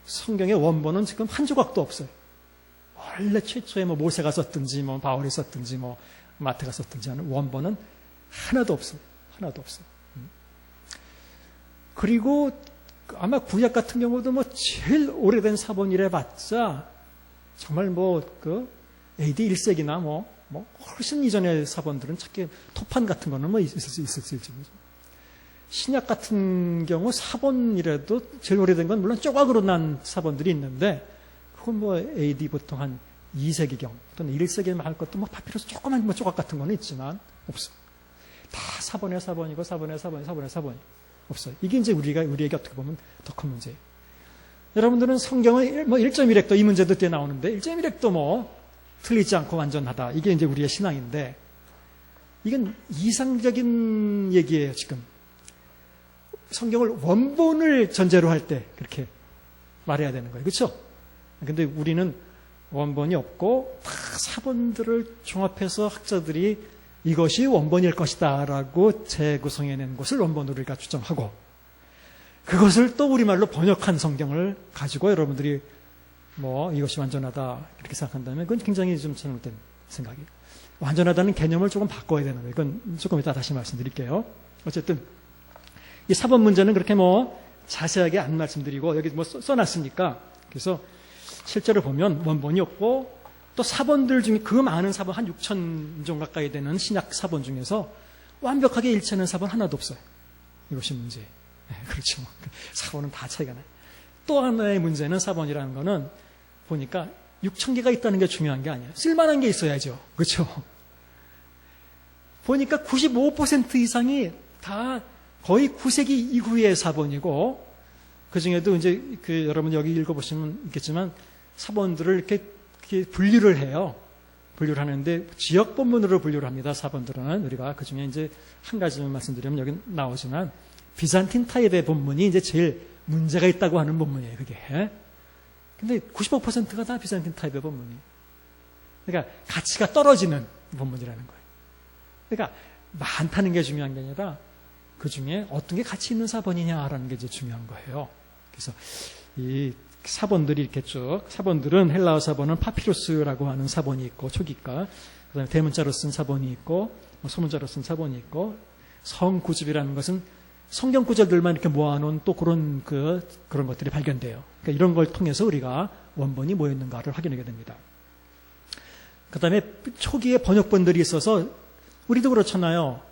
성경의 원본은 지금 한 조각도 없어요. 원래 최초에 뭐 모세가 썼든지 뭐 바울이 썼든지 뭐 마태가 썼든지 하는 원본은 하나도 없어요. 하나도 없어요. 그리고 아마 구약 같은 경우도 뭐 제일 오래된 사본이래 봤자 정말 뭐 그 AD 1세기나 뭐 훨씬 이전의 사본들은 찾기 토판 같은 거는 뭐 있을 수 있을지. 신약 같은 경우 사본이라도 제일 오래된 건 물론 조각으로 난 사본들이 있는데 그건 뭐 AD 보통 한 2세기경 또는 1세기만 할 것도 뭐 파피루스 조그만 뭐 조각 같은 거는 있지만 없어. 다 사본의 사본이고 사본의 사본이 없어요. 이게 이제 우리에게 어떻게 보면 더 큰 문제예요. 여러분들은 성경의 뭐 1.1획도 이 문제도 때 나오는데 1.1획도 뭐 틀리지 않고 완전하다. 이게 이제 우리의 신앙인데 이건 이상적인 얘기예요, 지금. 성경을 원본을 전제로 할 때 그렇게 말해야 되는 거예요. 그렇죠? 근데 우리는 원본이 없고 다 사본들을 종합해서 학자들이 이것이 원본일 것이다 라고 재구성해낸 것을 원본으로 우리가 추정하고 그것을 또 우리말로 번역한 성경을 가지고 여러분들이 뭐 이것이 완전하다 이렇게 생각한다면 그건 굉장히 좀 잘못된 생각이에요. 완전하다는 개념을 조금 바꿔야 되는 거예요. 이건 조금 이따 다시 말씀드릴게요. 어쨌든 이 사본 문제는 그렇게 뭐 자세하게 안 말씀드리고 여기 뭐 써놨으니까 그래서 실제로 보면 원본이 없고 또 사본들 중에 그 많은 사본 한 6,000종 가까이 되는 신약 사본 중에서 완벽하게 일치하는 사본 하나도 없어요. 이것이 문제예요. 네, 그렇죠. 사본은 다 차이가 나요. 또 하나의 문제는 사본이라는 거는 보니까 6,000개가 있다는 게 중요한 게 아니에요. 쓸만한 게 있어야죠. 그렇죠? 보니까 95% 이상이 다 거의 9세기 이후의 사본이고 그 중에도 이제 그 여러분 여기 읽어보시면 있겠지만 사본들을 이렇게 분류를 해요. 분류를 하는데 지역 본문으로 분류를 합니다. 사본들은 우리가 그 중에 이제 한 가지만 말씀드리면 여기 나오지만 비잔틴 타입의 본문이 이제 제일 문제가 있다고 하는 본문이에요. 그게. 근데 95%가 다 비잔틴 타입의 본문이에요. 그러니까 가치가 떨어지는 본문이라는 거예요. 그러니까 많다는 게 중요한 게 아니라 그 중에 어떤 게 가치 있는 사본이냐라는 게 이제 중요한 거예요. 그래서 이 사본들이 이렇게 쭉 사본들은 헬라어 사본은 파피루스라고 하는 사본이 있고 초기가 그다음에 대문자로 쓴 사본이 있고 뭐 소문자로 쓴 사본이 있고 성구집이라는 것은 성경 구절들만 이렇게 모아놓은 또 그런 것들이 발견돼요. 그러니까 이런 걸 통해서 우리가 원본이 뭐 있는가를 확인하게 됩니다. 그다음에 초기에 번역본들이 있어서 우리도 그렇잖아요.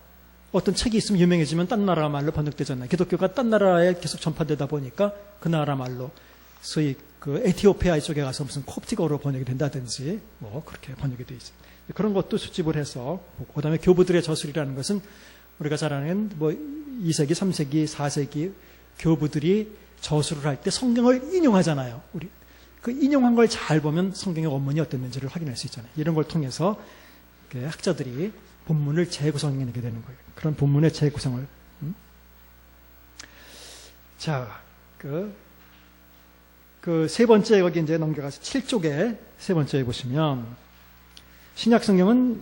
어떤 책이 있으면 유명해지면 딴 나라 말로 번역되잖아요. 기독교가 딴 나라에 계속 전파되다 보니까 그 나라 말로 소위 그 에티오피아 쪽에 가서 무슨 콥틱어로 번역이 된다든지 뭐 그렇게 번역이 돼 있어요. 그런 것도 수집을 해서 그다음에 교부들의 저술이라는 것은 우리가 잘 아는 뭐 2세기, 3세기, 4세기 교부들이 저술을 할 때 성경을 인용하잖아요. 우리 그 인용한 걸 잘 보면 성경의 원문이 어땠는지를 확인할 수 있잖아요. 이런 걸 통해서 학자들이 본문을 재구성해내게 되는 거예요. 그런 본문의 재구성을. 자, 그 세 번째 여기 이제 넘겨가서 7쪽에 세 번째에 보시면 신약 성경은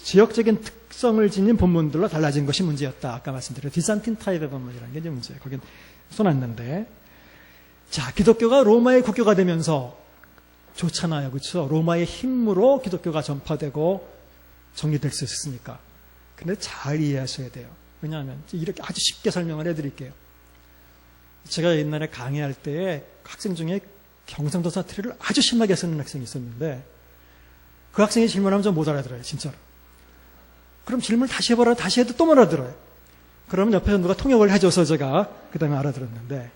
지역적인 특성을 지닌 본문들로 달라진 것이 문제였다. 아까 말씀드린 비잔틴 타입의 본문이라는 게 이제 문제예요. 거긴 써놨는데, 자, 기독교가 로마의 국교가 되면서 좋잖아요, 그렇죠? 로마의 힘으로 기독교가 전파되고 정리될 수 있었으니까. 근데 잘 이해하셔야 돼요. 왜냐하면 이렇게 아주 쉽게 설명을 해드릴게요. 제가 옛날에 강의할 때에 학생 중에 경상도 사투리를 아주 심하게 쓰는 학생이 있었는데 그 학생이 질문하면 좀 못 알아들어요. 진짜로. 그럼 질문을 다시 해봐라. 다시 해도 또 못 알아들어요. 그러면 옆에서 누가 통역을 해줘서 제가 그 다음에 알아들었는데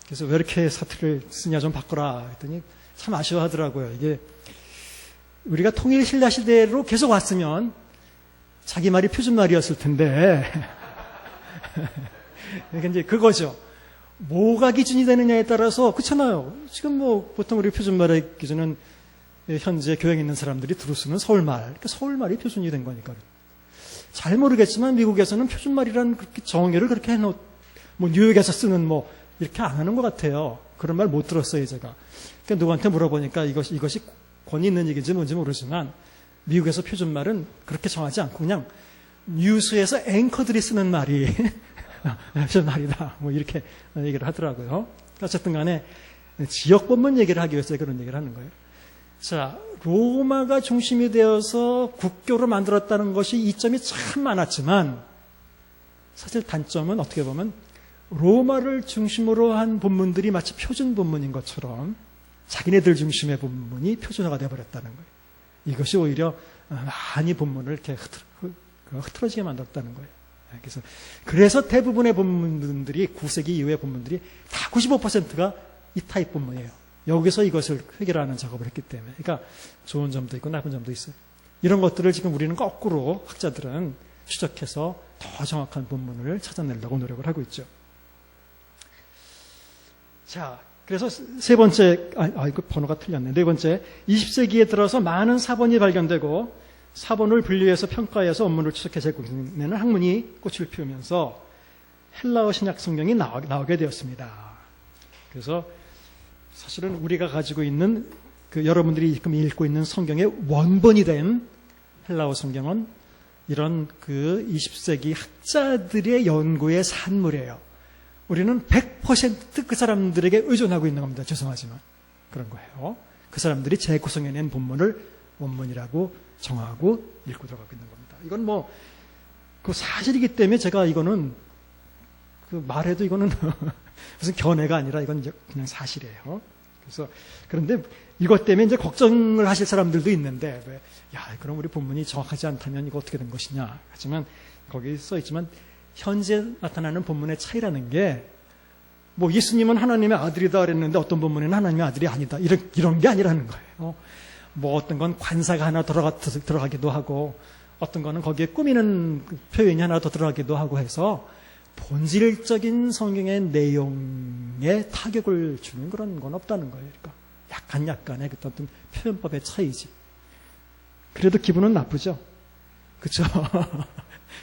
그래서 왜 이렇게 사투리를 쓰냐 좀 바꿔라 했더니 참 아쉬워하더라고요. 이게 우리가 통일 신라 시대로 계속 왔으면 자기 말이 표준말이었을 텐데 그러니까 이제 그거죠. 뭐가 기준이 되느냐에 따라서 그렇잖아요. 지금 뭐 보통 우리 표준말의 기준은 현재 교양에 있는 사람들이 두루 쓰는 서울말. 그러니까 서울말이 표준이 된 거니까. 잘 모르겠지만 미국에서는 표준말이라는 그렇게 정의를 그렇게 해놓 뭐 뉴욕에서 쓰는 뭐 이렇게 안 하는 것 같아요. 그런 말 못 들었어요 제가. 그러니까 누구한테 물어보니까 이것이 권위 있는 얘기인지 뭔지 모르지만 미국에서 표준말은 그렇게 정하지 않고 그냥 뉴스에서 앵커들이 쓰는 말이 표준말이다. 뭐 이렇게 얘기를 하더라고요. 어쨌든 간에 지역 본문 얘기를 하기 위해서 그런 얘기를 하는 거예요. 자, 로마가 중심이 되어서 국교를 만들었다는 것이 이점이 참 많았지만 사실 단점은 어떻게 보면 로마를 중심으로 한 본문들이 마치 표준 본문인 것처럼 자기네들 중심의 본문이 표준화가 되어버렸다는 거예요. 이것이 오히려 많이 본문을 이렇게 흐트러지게 만들었다는 거예요. 그래서 대부분의 본문들이 9세기 이후의 본문들이 다 95%가 이 타입 본문이에요. 여기서 이것을 해결하는 작업을 했기 때문에. 그러니까 좋은 점도 있고 나쁜 점도 있어요. 이런 것들을 지금 우리는 거꾸로 학자들은 추적해서 더 정확한 본문을 찾아내려고 노력을 하고 있죠. 자, 그래서 세 번째, 이거 번호가 틀렸네. 네 번째, 20세기에 들어서 많은 사본이 발견되고 사본을 분류해서 평가해서 원문을 추적해 제공해내는 학문이 꽃을 피우면서 헬라어 신약 성경이 나오게 되었습니다. 그래서 사실은 우리가 가지고 있는 여러분들이 지금 읽고 있는 성경의 원본이 된 헬라어 성경은 이런 20세기 학자들의 연구의 산물이에요. 우리는 100% 그 사람들에게 의존하고 있는 겁니다. 죄송하지만 그런 거예요. 그 사람들이 재구성해낸 본문을 원문이라고 정하고 읽고 들어가고 있는 겁니다. 이건 뭐 그 사실이기 때문에 제가 이거는 말해도 이거는 무슨 견해가 아니라 이건 이제 그냥 사실이에요. 그래서 그런데 이것 때문에 이제 걱정을 하실 사람들도 있는데 그럼 우리 본문이 정확하지 않다면 이거 어떻게 된 것이냐. 하지만 거기 써 있지만 현재 나타나는 본문의 차이라는 게 뭐 예수님은 하나님의 아들이다 그랬는데 어떤 본문에는 하나님의 아들이 아니다. 이런 게 아니라는 거예요. 뭐 어떤 건 관사가 하나 들어가기도 하고 어떤 거는 거기에 꾸미는 표현이 하나 더 들어가기도 하고 해서 본질적인 성경의 내용에 타격을 주는 그런 건 없다는 거예요. 그러니까 약간의 어떤 표현법의 차이지. 그래도 기분은 나쁘죠. 그렇죠?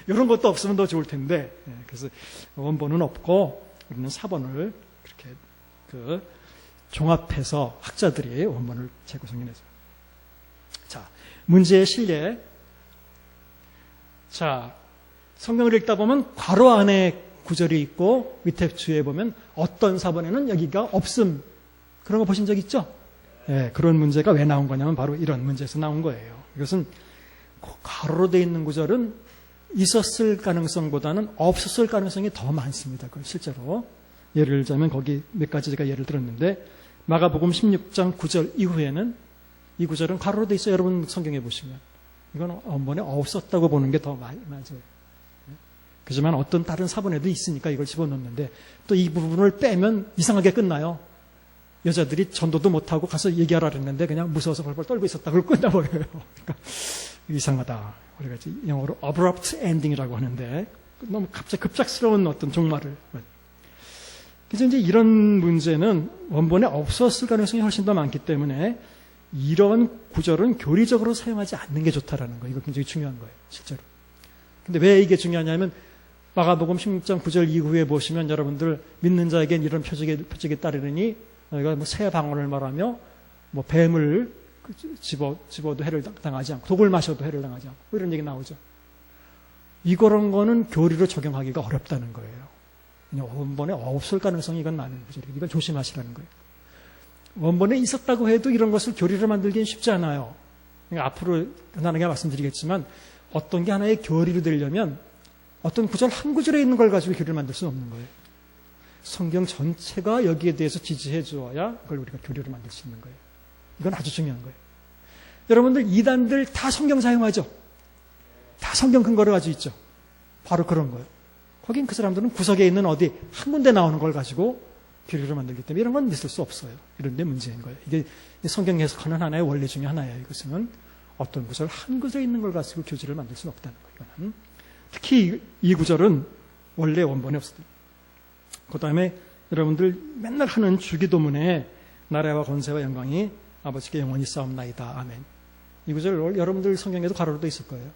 이런 것도 없으면 더 좋을 텐데. 그래서 원본은 없고 우리는 사본을 그렇게 종합해서 학자들이 원본을 재구성해내죠. 자, 문제의 실례. 자, 성경을 읽다 보면 괄호 안에 구절이 있고 밑에 주에 보면 어떤 사본에는 여기가 없음. 그런 거 보신 적 있죠? 그런 문제가 왜 나온 거냐면 바로 이런 문제에서 나온 거예요. 이것은 괄호로 되어 있는 구절은 있었을 가능성보다는 없었을 가능성이 더 많습니다. 실제로. 예를 들자면 거기 몇 가지 제가 예를 들었는데 마가복음 16장 9절 이후에는 이 구절은 괄호로 되어 있어요. 여러분 성경에 보시면. 이건 원본에 없었다고 보는 게 더 맞아요. 그렇지만 어떤 다른 사본에도 있으니까 이걸 집어넣는데 또 이 부분을 빼면 이상하게 끝나요. 여자들이 전도도 못하고 가서 얘기하라 그랬는데 그냥 무서워서 벌벌 떨고 있었다. 그걸 끝나버려요. 그러니까 이상하다. 우리가 영어로 abrupt ending이라고 하는데 너무 갑자기 급작스러운 어떤 종말을. 그래서 이제 이런 문제는 원본에 없었을 가능성이 훨씬 더 많기 때문에 이런 구절은 교리적으로 사용하지 않는 게 좋다라는 거예요. 이거 굉장히 중요한 거예요. 실제로. 근데 왜 이게 중요하냐면 마가복음 16장 9절 이후에 보시면 여러분들 믿는 자에겐 이런 표적이 따르느니 이거 뭐 새 방언을 말하며 뭐 뱀을 집어도 해를 당하지 않고 독을 마셔도 해를 당하지 않고 뭐 이런 얘기 나오죠. 이런 거는 교리로 적용하기가 어렵다는 거예요. 원본에 없을 가능성이 이건 많은 거죠. 이건 조심하시라는 거예요. 원본에 있었다고 해도 이런 것을 교리로 만들기는 쉽지 않아요. 그러니까 앞으로 간단하게 말씀드리겠지만 어떤 게 하나의 교리로 되려면 어떤 구절 한 구절에 있는 걸 가지고 교리를 만들 수는 없는 거예요. 성경 전체가 여기에 대해서 지지해 주어야 그걸 우리가 교리로 만들 수 있는 거예요. 이건 아주 중요한 거예요. 여러분들 이단들 다 성경 사용하죠. 다 성경 근거를 가지고 있죠. 바로 그런 거예요. 거긴 그 사람들은 구석에 있는 어디 한 군데 나오는 걸 가지고 교리로 만들기 때문에 이런 건 있을 수 없어요. 이런 데 문제인 거예요. 이게 성경 해석하는 하나의 원리 중에 하나예요. 이것은 어떤 구절, 한 구절에 있는 걸 가지고 교지를 만들 수는 없다는 거예요. 이거는. 특히 이 구절은 원래 원본에 없어요. 그 다음에 여러분들 맨날 하는 주기도문에 나라와 권세와 영광이 아버지께 영원히 싸움나이다. 아멘. 이 구절 여러분들 성경에도 가로로 돼 있을 거예요.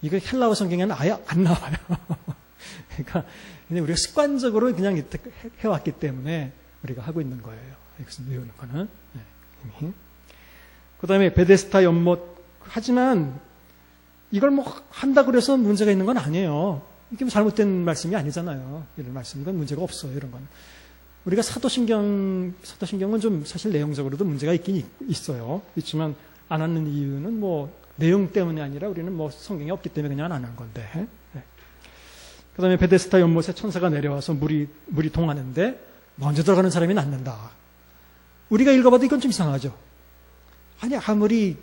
이거 헬라어 성경에는 아예 안 나와요. 그러니까 우리가 습관적으로 그냥 해왔기 때문에 우리가 하고 있는 거예요. 이것을 외우는 거는. 네. 그 다음에 베데스다 연못. 하지만 이걸 뭐 한다고 해서 문제가 있는 건 아니에요. 이게 뭐 잘못된 말씀이 아니잖아요. 이런 말씀, 이건 문제가 없어요. 이런 건. 우리가 사도신경은 좀 사실 내용적으로도 문제가 있긴 있어요. 있지만 안 하는 이유는 뭐 내용 때문이 아니라 우리는 뭐 성경이 없기 때문에 그냥 안 하는 건데. 네. 그 다음에 베데스다 연못에 천사가 내려와서 물이 동하는데 먼저 들어가는 사람이 낫는다. 우리가 읽어봐도 이건 좀 이상하죠. 아니, 아무리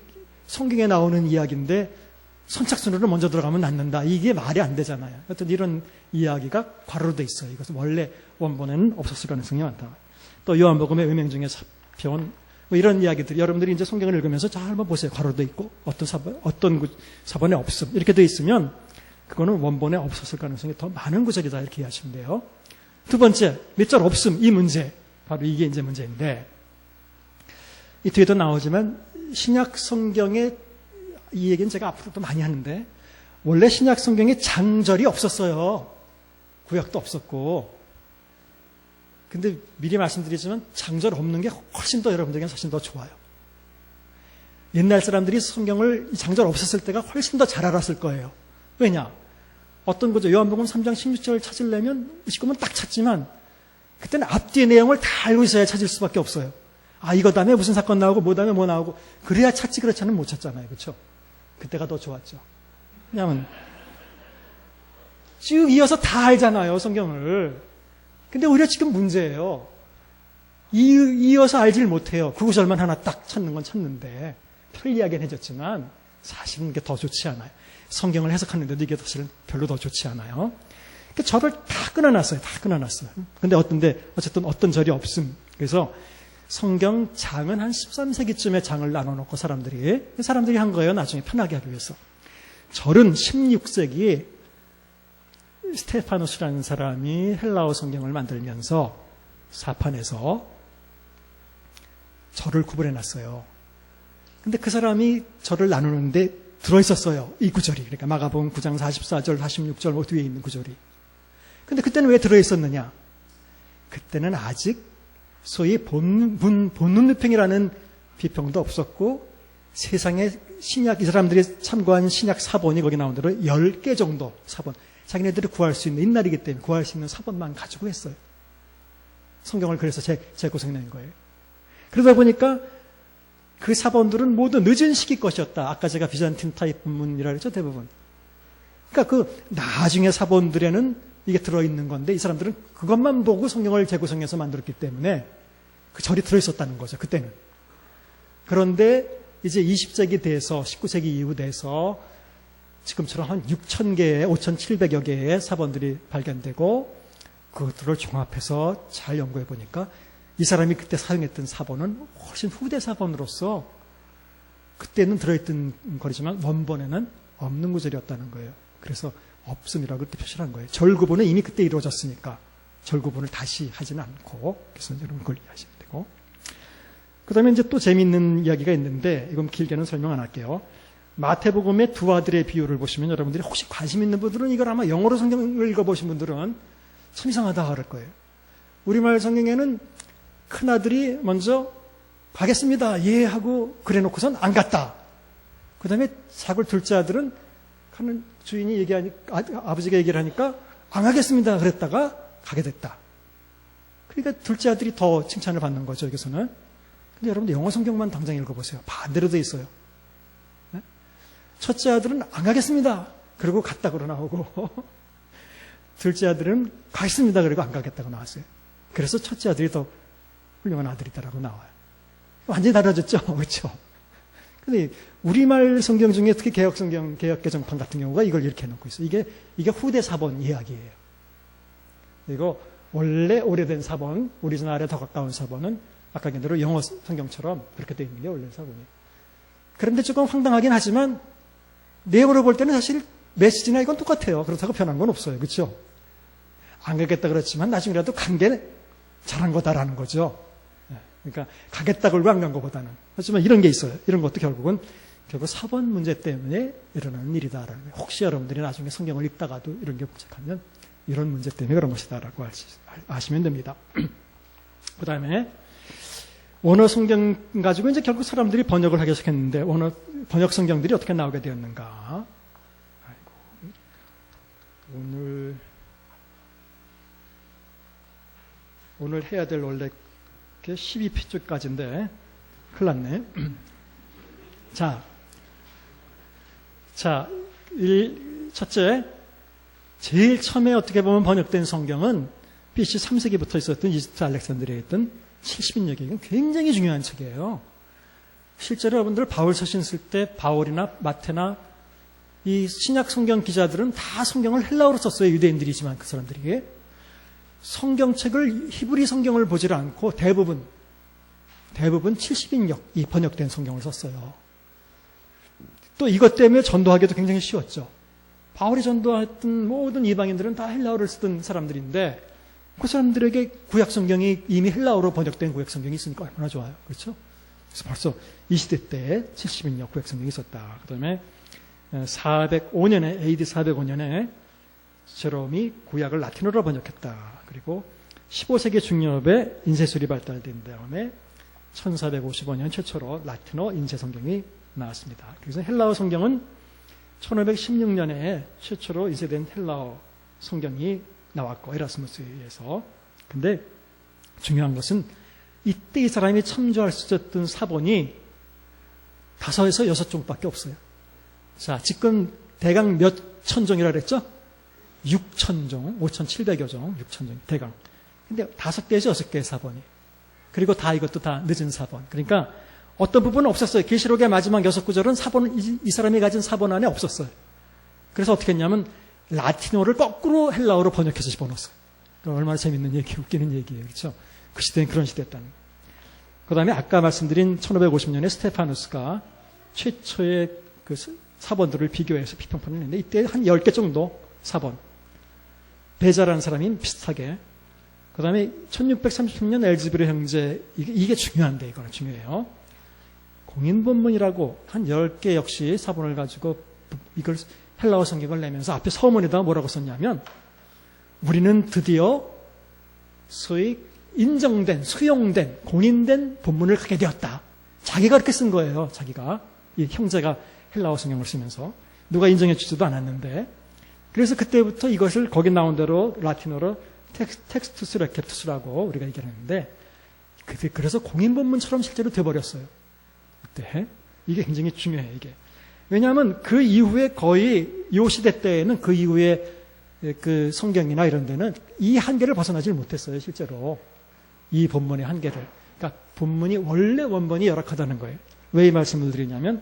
성경에 나오는 이야기인데 선착순으로 먼저 들어가면 낫는다. 이게 말이 안 되잖아요. 어떤 이런 이야기가 괄호로 돼 있어요. 이것은 원래 원본에는 없었을 가능성이 많다. 또 요한복음의 음행 중에 사편, 뭐 이런 이야기들, 여러분들이 이제 성경을 읽으면서 잘 한번 보세요. 괄호로 돼 있고 어떤 사본에 없음 이렇게 돼 있으면 그거는 원본에 없었을 가능성이 더 많은 구절이다 이렇게 이해하시면 돼요. 두 번째, 몇 절 없음 이 문제, 바로 이게 이제 문제인데 이 뒤에도 나오지만 신약 성경에 이 얘기는 제가 앞으로도 많이 하는데 원래 신약 성경에 장절이 없었어요. 구약도 없었고. 근데 미리 말씀드리지만 장절 없는 게 훨씬 더 여러분들에게는 사실 더 좋아요. 옛날 사람들이 성경을 장절 없었을 때가 훨씬 더 잘 알았을 거예요. 왜냐? 어떤 거죠? 요한복음 3장 16절 찾으려면 19면 딱 찾지만 그때는 앞뒤의 내용을 다 알고 있어야 찾을 수밖에 없어요. 아, 이거 다음에 무슨 사건 나오고 뭐 다음에 뭐 나오고 그래야 찾지, 그렇지 않으면 못 찾잖아요. 그렇죠? 그때가 더 좋았죠. 왜냐하면 쭉 이어서 다 알잖아요. 성경을. 근데 오히려 지금 문제예요. 이어서 알질 못해요. 그 구절만 하나 딱 찾는 건 찾는데 편리하게 해줬지만 사실은 이게 더 좋지 않아요. 성경을 해석하는데도 이게 사실은 별로 더 좋지 않아요. 그러니까 절을 다 끊어놨어요. 다 끊어놨어요. 근데 어쨌든 어떤 절이 없음. 그래서 성경 장은 한 13세기쯤에 장을 나눠놓고 사람들이 한 거예요. 나중에 편하게 하기 위해서. 절은 16세기에 스테파노스라는 사람이 헬라어 성경을 만들면서 사판에서 절을 구분해놨어요. 근데 그 사람이 절을 나누는데 들어있었어요. 이 구절이. 그러니까 마가복음 9장 44절, 46절 뭐 뒤에 있는 구절이. 근데 그때는 왜 들어있었느냐? 그때는 아직 소위 본문유평이라는 비평도 없었고 세상에 신약, 이 사람들이 참고한 신약 사본이 거기 나온 대로 10개 정도 사본, 자기네들이 구할 수 있는, 옛날이기 때문에 구할 수 있는 사본만 가지고 했어요. 성경을 그래서 재고생낸 거예요. 그러다 보니까 그 사본들은 모두 늦은 시기 것이었다. 아까 제가 비잔틴 타입 본문이라 그랬죠, 대부분. 그러니까 그 나중에 사본들에는 이게 들어있는 건데 이 사람들은 그것만 보고 성경을 재구성해서 만들었기 때문에 그 절이 들어있었다는 거죠. 그때는. 그런데 이제 20세기 돼서 19세기 이후 돼서 지금처럼 한 6,000개의 5,700여 개의 사본들이 발견되고 그것들을 종합해서 잘 연구해 보니까 이 사람이 그때 사용했던 사본은 훨씬 후대 사본으로서 그때는 들어있던 거리지만 원본에는 없는 구절이었다는 거예요. 그래서 없음이라고 그렇게 표시를 한 거예요. 절 구분은 이미 그때 이루어졌으니까 절 구분을 다시 하지는 않고, 그래서 여러분 그걸 이해하시면 되고. 그 다음에 이제 또 재미있는 이야기가 있는데 이건 길게는 설명 안 할게요. 마태복음의 두 아들의 비유를 보시면 여러분들이 혹시 관심 있는 분들은 이걸 아마 영어로 성경을 읽어보신 분들은 참 이상하다 그럴 거예요. 우리말 성경에는 큰 아들이 먼저 가겠습니다. 예 하고 그래 놓고선 안 갔다. 그 다음에 작은 둘째 아들은 가는 주인이 얘기하니까, 아버지가 얘기를 하니까 안 하겠습니다. 그랬다가 가게 됐다. 그러니까 둘째 아들이 더 칭찬을 받는 거죠, 여기서는. 근데 여러분들 영어 성경만 당장 읽어보세요. 반대로 돼 있어요. 첫째 아들은 안 가겠습니다. 그리고 갔다 그러 나오고 둘째 아들은 가겠습니다. 그리고 안 가겠다고 나왔어요. 그래서 첫째 아들이 더 훌륭한 아들이다라고 나와요. 완전히 달라졌죠? 그렇죠? 근데 우리말 성경 중에 특히 개혁 성경, 개혁 개정판 같은 경우가 이걸 이렇게 해놓고 있어요. 이게 후대 사본 이야기예요. 그리고 원래 오래된 사본, 오리지널에 더 가까운 사본은 아까 얘기한 대로 영어 성경처럼 그렇게 되어 있는 게 원래 사본이에요. 그런데 조금 황당하긴 하지만 내용으로 볼 때는 사실 메시지나 이건 똑같아요. 그렇다고 변한 건 없어요. 그렇죠? 안 가겠다 그렇지만 나중에라도 간 게 잘한 거다라는 거죠. 그러니까 가겠다 걸고 안 간 것보다는. 하지만 이런 게 있어요. 이런 것도 결국 사본 문제 때문에 일어나는 일이다라는 거예요. 혹시 여러분들이 나중에 성경을 읽다가도 이런 게 부족하면 이런 문제 때문에 그런 것이다라고 아시면 됩니다. 그 다음에 원어 성경 가지고 이제 결국 사람들이 번역을 하기 시작했는데 번역 성경들이 어떻게 나오게 되었는가. 오늘 해야 될 원래 12피줄까지인데 큰일 났네. 첫째, 제일 처음에 어떻게 보면 번역된 성경은 BC 3세기부터 있었던 이집트 알렉산드리아에 있던 70인역이 굉장히 중요한 책이에요. 실제로 여러분들 바울 서신 쓸 때 바울이나 마태나 이 신약 성경 기자들은 다 성경을 헬라어로 썼어요. 유대인들이지만 그 사람들이. 성경책을 히브리 성경을 보질 않고 대부분 70인역이 번역된 성경을 썼어요. 또 이것 때문에 전도하기도 굉장히 쉬웠죠. 바울이 전도했던 모든 이방인들은 다 헬라어를 쓰던 사람들인데 그 사람들에게 구약 성경이 이미 헬라어로 번역된 구약 성경이 있으니까 얼마나 좋아요. 그렇죠? 그래서 벌써 이 시대 때 70인역 구약 성경이 있었다. 그 다음에 405년에 AD 405년에 제롬이 구약을 라틴어로 번역했다. 그리고 15세기 중엽에 인쇄술이 발달된 다음에 1455년 최초로 라틴어 인쇄 성경이 나왔습니다. 그래서 헬라어 성경은 1516년에 최초로 인쇄된 헬라어 성경이 나왔고 에라스무스에 의해서. 근데 중요한 것은 이때 이 사람이 참조할 수 있었던 사본이 5에서 6종밖에 없어요. 자, 지금 대강 몇 천종이라 그랬죠? 6천종, 5,700여 종, 6천종, 대강. 근데 5개에서 6개의 사본이. 그리고 이것도 다 늦은 사본. 그러니까 어떤 부분은 없었어요. 계시록의 마지막 6구절은 사본은 이 사람이 가진 사본 안에 없었어요. 그래서 어떻게 했냐면 라틴어를 거꾸로 헬라어로 번역해서 집어넣었어요. 얼마나 재밌는 얘기, 웃기는 얘기예요. 그렇죠? 그 시대는 그런 시대였다는 거예요. 그 다음에 아까 말씀드린 1550년에 스테파누스가 최초의 그 사본들을 비교해서 피평판을 했는데 이때 한 10개 정도 사본. 베자라는 사람이 비슷하게. 그 다음에 1633년 엘즈비르 형제, 이게 중요한데, 이거는 중요해요. 공인본문이라고 한 10개 역시 사본을 가지고 이걸 헬라어 성경을 내면서 앞에 서문에다가 뭐라고 썼냐면 우리는 드디어 소위 인정된, 수용된, 공인된 본문을 갖게 되었다. 자기가 그렇게 쓴 거예요. 자기가. 이 형제가 헬라어 성경을 쓰면서. 누가 인정해 주지도 않았는데. 그래서 그때부터 이것을 거기 나온 대로 라틴어로 텍스투스 레케투스라고 우리가 얘기하는데 그래서 공인본문처럼 실제로 돼버렸어요. 그때. 이게 굉장히 중요해요. 이게. 왜냐하면 그 이후에 거의 이 시대 때에는 그 이후에 그 성경이나 이런 데는 이 한계를 벗어나질 못했어요. 실제로. 이 본문의 한계를. 그러니까 본문이 원래 원본이 열악하다는 거예요. 왜 이 말씀을 드리냐면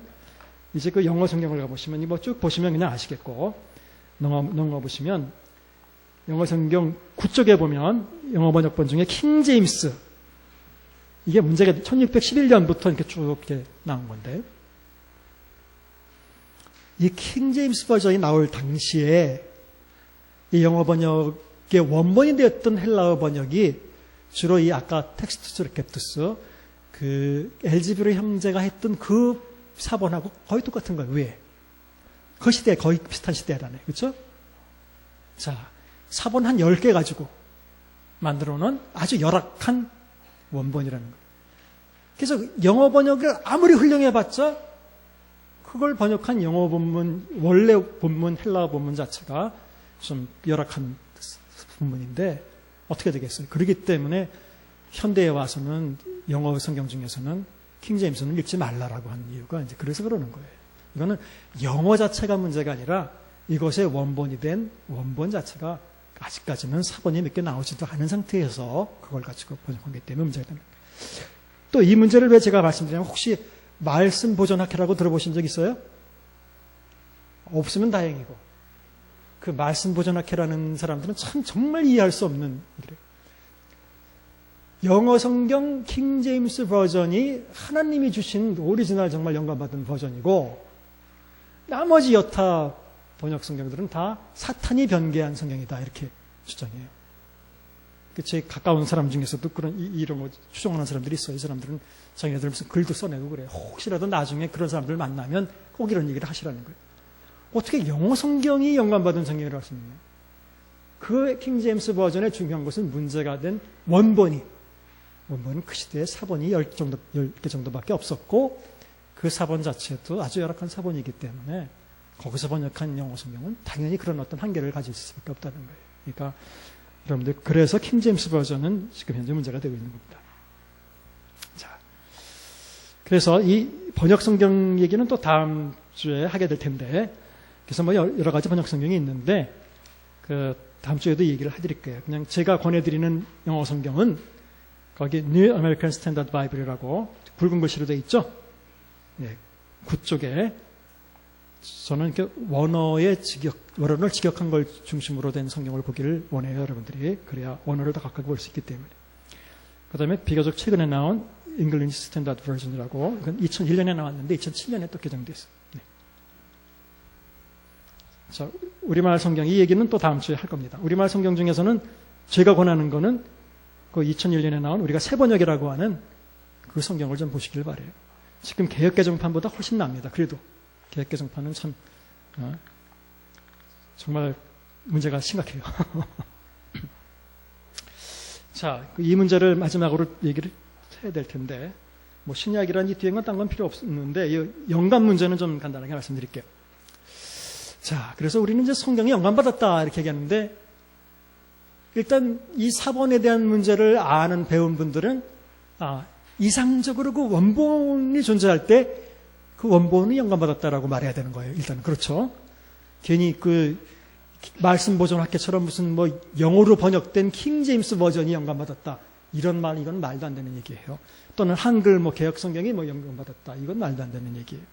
이제 그 영어 성경을 가보시면 이거 쭉 보시면 그냥 아시겠고 넘어가 보시면 영어 성경 9쪽에 보면 영어 번역본 중에 킹 제임스 이게 문제가 1611년부터 이렇게 쭉 이렇게 나온 건데 이 킹 제임스 버전이 나올 당시에 이 영어 번역의 원본이 되었던 헬라어 번역이 주로 이 아까 텍스투스 레케투스 그 엘즈비르 형제가 했던 그 사본하고 거의 똑같은 거예요. 왜? 그 시대 거의 비슷한 시대라네. 그렇죠? 자, 사본 한 10개 가지고 만들어 놓은 아주 열악한 원본이라는 거예요. 그래서 영어 번역을 아무리 훌륭해봤자 그걸 번역한 영어 본문, 원래 본문, 헬라어 본문 자체가 좀 열악한 본문인데 어떻게 되겠어요? 그렇기 때문에 현대에 와서는 영어 성경 중에서는 킹 제임스는 읽지 말라라고 하는 이유가 이제 그래서 그러는 거예요. 이거는 영어 자체가 문제가 아니라 이것의 원본이 된 원본 자체가 아직까지는 사본이 몇 개 나오지도 않은 상태에서 그걸 가지고 번역한 게 때문에 문제가 됩니다. 또 이 문제를 왜 제가 말씀드리냐면 혹시 말씀 보존학회라고 들어보신 적 있어요? 없으면 다행이고 그 말씀 보존학회라는 사람들은 참 정말 이해할 수 없는 일이에요. 영어 성경 킹 제임스 버전이 하나님이 주신 오리지널 정말 영감받은 버전이고 나머지 여타 번역 성경들은 다 사탄이 변개한 성경이다 이렇게 주장해요. 제 가까운 사람 중에서도 이런 거 추정하는 사람들이 있어요. 이 사람들은 자기네들 무슨 글도 써내고 그래요. 혹시라도 나중에 그런 사람들 만나면 꼭 이런 얘기를 하시라는 거예요. 어떻게 영어 성경이 영감받은 성경이라고 할 수 있느냐. 그 킹제임스 버전의 중요한 것은 문제가 된 원본은 그 시대에 사본이 10개 정도밖에 없었고 그 사본 자체도 아주 열악한 사본이기 때문에 거기서 번역한 영어 성경은 당연히 그런 어떤 한계를 가질 수밖에 없다는 거예요. 그러니까 여러분들 그래서 킹제임스 버전은 지금 현재 문제가 되고 있는 겁니다. 자, 그래서 이 번역 성경 얘기는 또 다음 주에 하게 될 텐데 그래서 뭐 여러 가지 번역 성경이 있는데 그 다음 주에도 얘기를 해드릴게요. 그냥 제가 권해드리는 영어 성경은 거기 New American Standard Bible이라고 굵은 글씨로 되어 있죠. 네, 9쪽에 저는 원어를 직역한 걸 중심으로 된 성경을 보기를 원해요, 여러분들이. 그래야 원어를 더 가까이 볼 수 있기 때문에. 그 다음에 비교적 최근에 나온 English Standard Version이라고, 이건 2001년에 나왔는데 2007년에 또 개정됐어요. 네. 자, 우리말 성경, 이 얘기는 또 다음 주에 할 겁니다. 우리말 성경 중에서는 제가 권하는 거는 그 2001년에 나온 우리가 새번역이라고 하는 그 성경을 좀 보시길 바래요. 지금 개역개정판보다 훨씬 납니다. 그래도. 개역개정판은 참 정말 문제가 심각해요. 자, 이 문제를 마지막으로 얘기를 해야 될 텐데 뭐 신약이란 이 뒤에 건 딴 건 필요 없는데 이 영감 문제는 좀 간단하게 말씀드릴게요. 자, 그래서 우리는 이제 성경이 영감받았다 이렇게 얘기하는데 일단 이 사본에 대한 문제를 아는 배운 분들은 이상적으로 그 원본이 존재할 때 그 원본이 영감받았다라고 말해야 되는 거예요. 일단은 그렇죠. 괜히 그 말씀 보존학회처럼 무슨 뭐 영어로 번역된 킹 제임스 버전이 영감받았다 이런 말 이건 말도 안 되는 얘기예요. 또는 한글 뭐 개역 성경이 뭐 영감받았다 이건 말도 안 되는 얘기예요.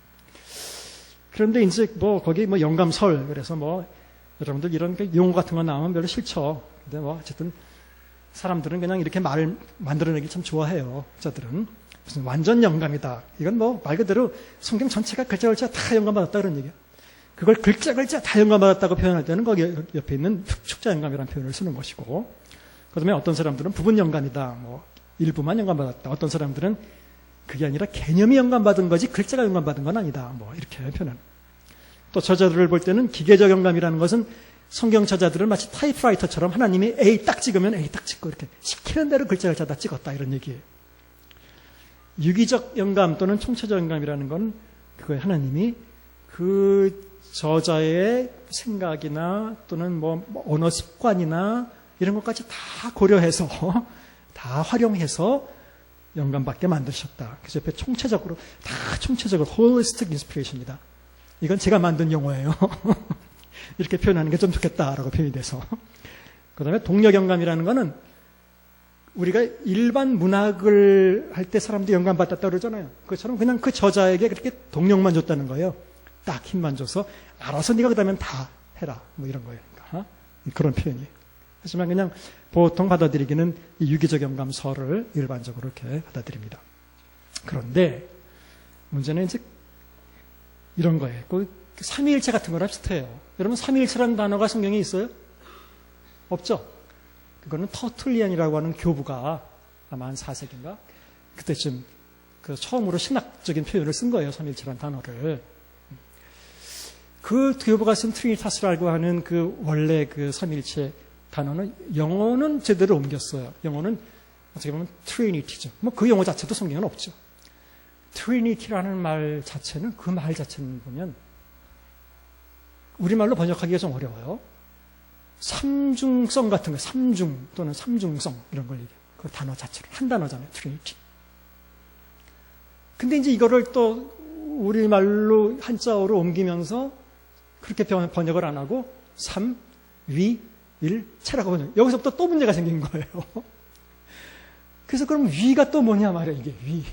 그런데 이제 뭐 거기 뭐 영감설 그래서 뭐 여러분들 이런 용어 같은 거 나오면 별로 싫죠. 근데 뭐 어쨌든 사람들은 그냥 이렇게 말을 만들어내기 참 좋아해요. 저들은. 무슨 완전 영감이다. 이건 뭐 말 그대로 성경 전체가 글자 다 영감받았다 그런 얘기야. 그걸 글자 다 영감받았다고 표현할 때는 거기 옆에 있는 축자 영감이라는 표현을 쓰는 것이고 그다음에 어떤 사람들은 부분 영감이다. 뭐 일부만 영감받았다. 어떤 사람들은 그게 아니라 개념이 영감받은 거지 글자가 영감받은 건 아니다. 뭐 이렇게 표현하는. 또 저자들을 볼 때는 기계적 영감이라는 것은 성경 저자들은 마치 타이프라이터처럼 하나님이 A 딱 찍으면 A 딱 찍고 이렇게 시키는 대로 글자를 다 찍었다 이런 얘기예요. 유기적 영감 또는 총체적 영감이라는 건 그거에 하나님이 그 저자의 생각이나 또는 뭐 언어 습관이나 이런 것까지 다 고려해서 다 활용해서 영감받게 만드셨다. 그래서 옆에 총체적으로 holistic inspiration이다. 이건 제가 만든 용어예요. 이렇게 표현하는 게 좀 좋겠다라고 표현이 돼서. 그 다음에 동력 영감이라는 거는 우리가 일반 문학을 할 때 사람들이 영감받았다 그러잖아요. 그것처럼 그냥 그 저자에게 그렇게 동력만 줬다는 거예요. 딱 힘만 줘서 알아서 네가 그러면 다 해라. 뭐 이런 거예요. 그러니까 그런 표현이에요. 하지만 그냥 보통 받아들이기는 이 유기적 영감설을 일반적으로 이렇게 받아들입니다. 그런데 문제는 이제 이런 거예요. 그 삼위일체 같은 거랑 비슷해요. 여러분 삼위일체라는 단어가 성경에 있어요? 없죠? 그거는 터툴리안이라고 하는 교부가 아마 한 4세기인가? 그때쯤 그 처음으로 신학적인 표현을 쓴 거예요. 삼위일체라는 단어를. 그 교부가 쓴 트리니타스라고 하는 그 원래 그 삼위일체 단어는 영어는 제대로 옮겼어요. 영어는 어떻게 보면 트리니티죠. 뭐 그 용어 자체도 성경에는 없죠. 트리니티라는 말 자체는 그 말 자체는 보면 우리말로 번역하기가 좀 어려워요. 삼중성 같은 거, 삼중 또는 삼중성 이런 걸 얘기해요. 그 단어 자체로 한 단어잖아요. 트리니티. 근데 이제 이거를 또 우리말로 한자어로 옮기면서 그렇게 번역을 안 하고 삼, 위, 일체라고 번역. 여기서부터 또 문제가 생긴 거예요. 그래서 그럼 위가 또 뭐냐 말이야, 이게 위.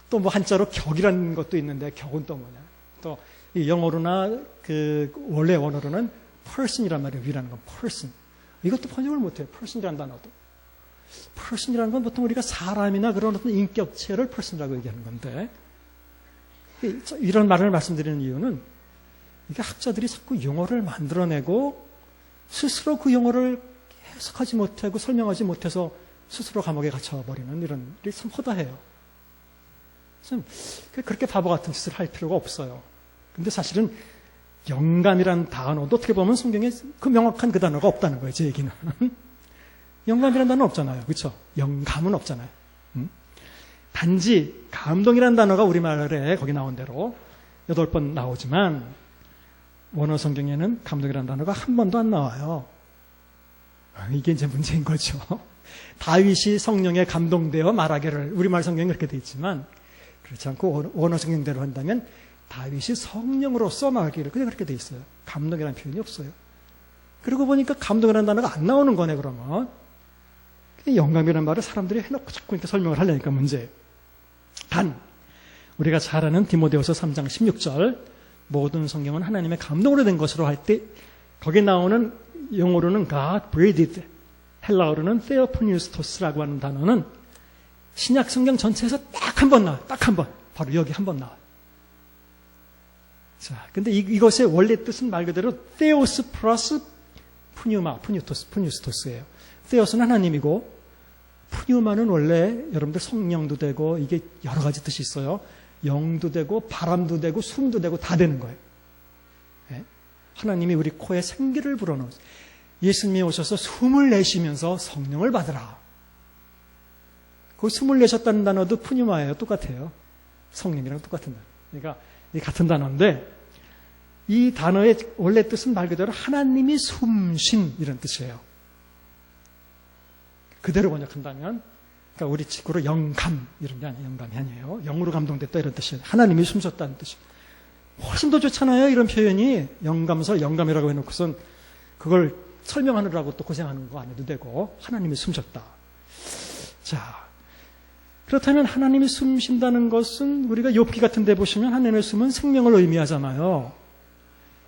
또 뭐 한자로 격이라는 것도 있는데 격은 또 뭐냐. 또 이 영어로나 그 원래 원어로는 person이란 말이에요. 위라는 건 person. 이것도 번역을 못해요. person이라는 단어도. person이라는 건 보통 우리가 사람이나 그런 어떤 인격체를 person이라고 얘기하는 건데 이런 말을 말씀드리는 이유는 이게 학자들이 자꾸 용어를 만들어내고 스스로 그 용어를 해석하지 못하고 설명하지 못해서 스스로 감옥에 갇혀버리는 이런 일이 참 허다해요. 그렇게 바보 같은 짓을 할 필요가 없어요. 근데 사실은 영감이라는 단어도 어떻게 보면 성경에 그 명확한 그 단어가 없다는 거예요. 제 얘기는. 영감이라는 단어는 없잖아요. 그렇죠? 영감은 없잖아요. 단지 감동이라는 단어가 우리말에 거기 나온 대로 8번 나오지만 원어 성경에는 감동이라는 단어가 한 번도 안 나와요. 이게 이제 문제인 거죠. 다윗이 성령에 감동되어 말하기를 우리말 성경에 그렇게 돼 있지만 그렇지 않고 원어 성경대로 한다면 다윗이 성령으로서 말하기를 그냥 그렇게 돼 있어요. 감동이라는 표현이 없어요. 그러고 보니까 감동이라는 단어가 안 나오는 거네 그러면. 영감이라는 말을 사람들이 해놓고 자꾸 이렇게 설명을 하려니까 문제예요. 단 우리가 잘 아는 디모데후서 3장 16절 모든 성경은 하나님의 감동으로 된 것으로 할 때 거기 나오는 영어로는 God breathed, 헬라어로는 theopneustos라고 하는 단어는 신약 성경 전체에서 딱 한 번 나와요. 딱 한 번. 바로 여기 한 번 나와요. 자, 근데 이것의 원래 뜻은 말 그대로 theos 플러스 푸뉴스토스예요. theos는 하나님이고 푸뉴마는 원래 여러분들 성령도 되고 이게 여러 가지 뜻이 있어요. 영도 되고 바람도 되고 숨도 되고 다 되는 거예요. 네? 하나님이 우리 코에 생기를 불어넣으세요. 예수님이 오셔서 숨을 내쉬면서 성령을 받으라. 그 숨을 내셨다는 단어도 푸뉴마예요. 똑같아요. 성령이랑 똑같은 단어. 그러니까 이 같은 단어인데 이 단어의 원래 뜻은 말 그대로 하나님이 숨신 이런 뜻이에요. 그대로 번역한다면 그러니까 우리 식으로 영감 이런 게 아니에요. 영감이 아니에요. 영으로 감동됐다 이런 뜻이에요. 하나님이 숨셨다는 뜻이 훨씬 더 좋잖아요. 이런 표현이 영감설 영감이라고 해놓고선 그걸 설명하느라고 또 고생하는 거 안 해도 되고 하나님이 숨셨다. 자, 그렇다면 하나님이 숨쉰다는 것은 우리가 욥기 같은 데 보시면 하나님의 숨은 생명을 의미하잖아요.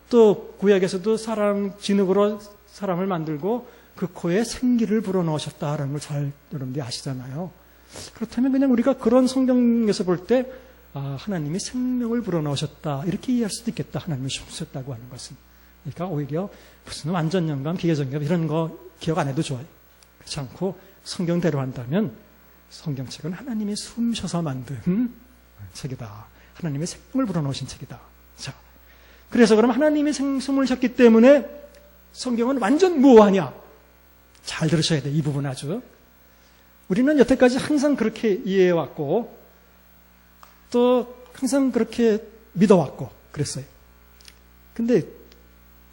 또 구약에서도 사람 진흙으로 사람을 만들고 그 코에 생기를 불어넣으셨다라는 걸 잘 여러분들이 아시잖아요. 그렇다면 그냥 우리가 그런 성경에서 볼 때 하나님이 생명을 불어넣으셨다 이렇게 이해할 수도 있겠다. 하나님이 숨쉬셨다고 하는 것은. 그러니까 오히려 무슨 완전 영감, 기계정감 이런 거 기억 안 해도 좋아요. 그렇지 않고 성경대로 한다면 성경책은 하나님이 숨쉬어서 만든 책이다. 하나님의 생명을 불어넣으신 책이다. 자, 그래서 그럼 하나님이 숨을 쉬었기 때문에 성경은 완전 무효하냐? 잘 들으셔야 돼. 이 부분 아주. 우리는 여태까지 항상 그렇게 이해해왔고 또 항상 그렇게 믿어왔고 그랬어요. 근데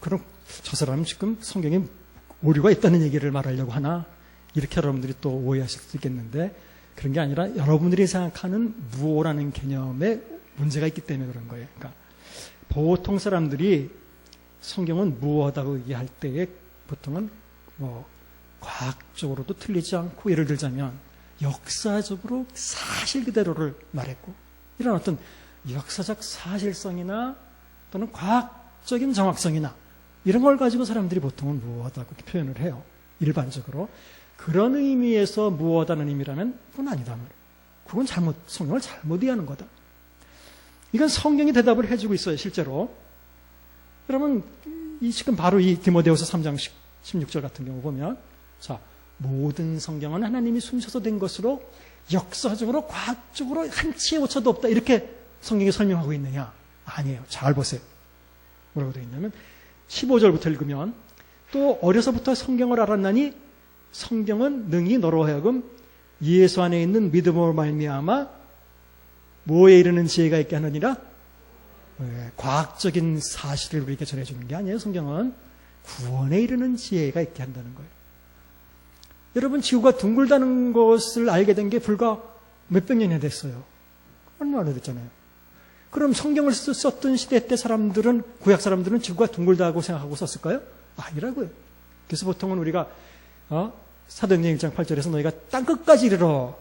그럼 저 사람은 지금 성경에 오류가 있다는 얘기를 말하려고 하나? 이렇게 여러분들이 또 오해하실 수도 있겠는데 그런 게 아니라 여러분들이 생각하는 무오라는 개념에 문제가 있기 때문에 그런 거예요. 그러니까 보통 사람들이 성경은 무오하다고 얘기할 때에 보통은 과학적으로도 틀리지 않고 예를 들자면 역사적으로 사실 그대로를 말했고 이런 어떤 역사적 사실성이나 또는 과학적인 정확성이나 이런 걸 가지고 사람들이 보통은 무오하다고 표현을 해요. 일반적으로. 그런 의미에서 무오하다는 의미라면 그건 아니다. 그건 성경을 잘못 이해하는 거다. 이건 성경이 대답을 해주고 있어요. 실제로. 그러면 지금 바로 이 디모데후서 3장 16절 같은 경우 보면 자, 모든 성경은 하나님이 숨쉬어서 된 것으로 역사적으로 과학적으로 한치의 오차도 없다. 이렇게 성경이 설명하고 있느냐? 아니에요. 잘 보세요. 뭐라고 되어 있냐면 15절부터 읽으면 또 어려서부터 성경을 알았나니 성경은 능히 너로 하여금 예수 안에 있는 믿음으로 말미암아 뭐에 이르는 지혜가 있게 하느니라? 과학적인 사실을 우리에게 전해주는 게 아니에요. 성경은 구원에 이르는 지혜가 있게 한다는 거예요. 여러분 지구가 둥글다는 것을 알게 된 게 불과 몇백 년이 됐어요. 얼마나 오래됐잖아요. 그럼 성경을 썼던 시대 때 사람들은 구약 사람들은 지구가 둥글다고 생각하고 썼을까요? 아니라고요. 그래서 보통은 우리가 사도행전 1장 8절에서 너희가 땅끝까지 이르러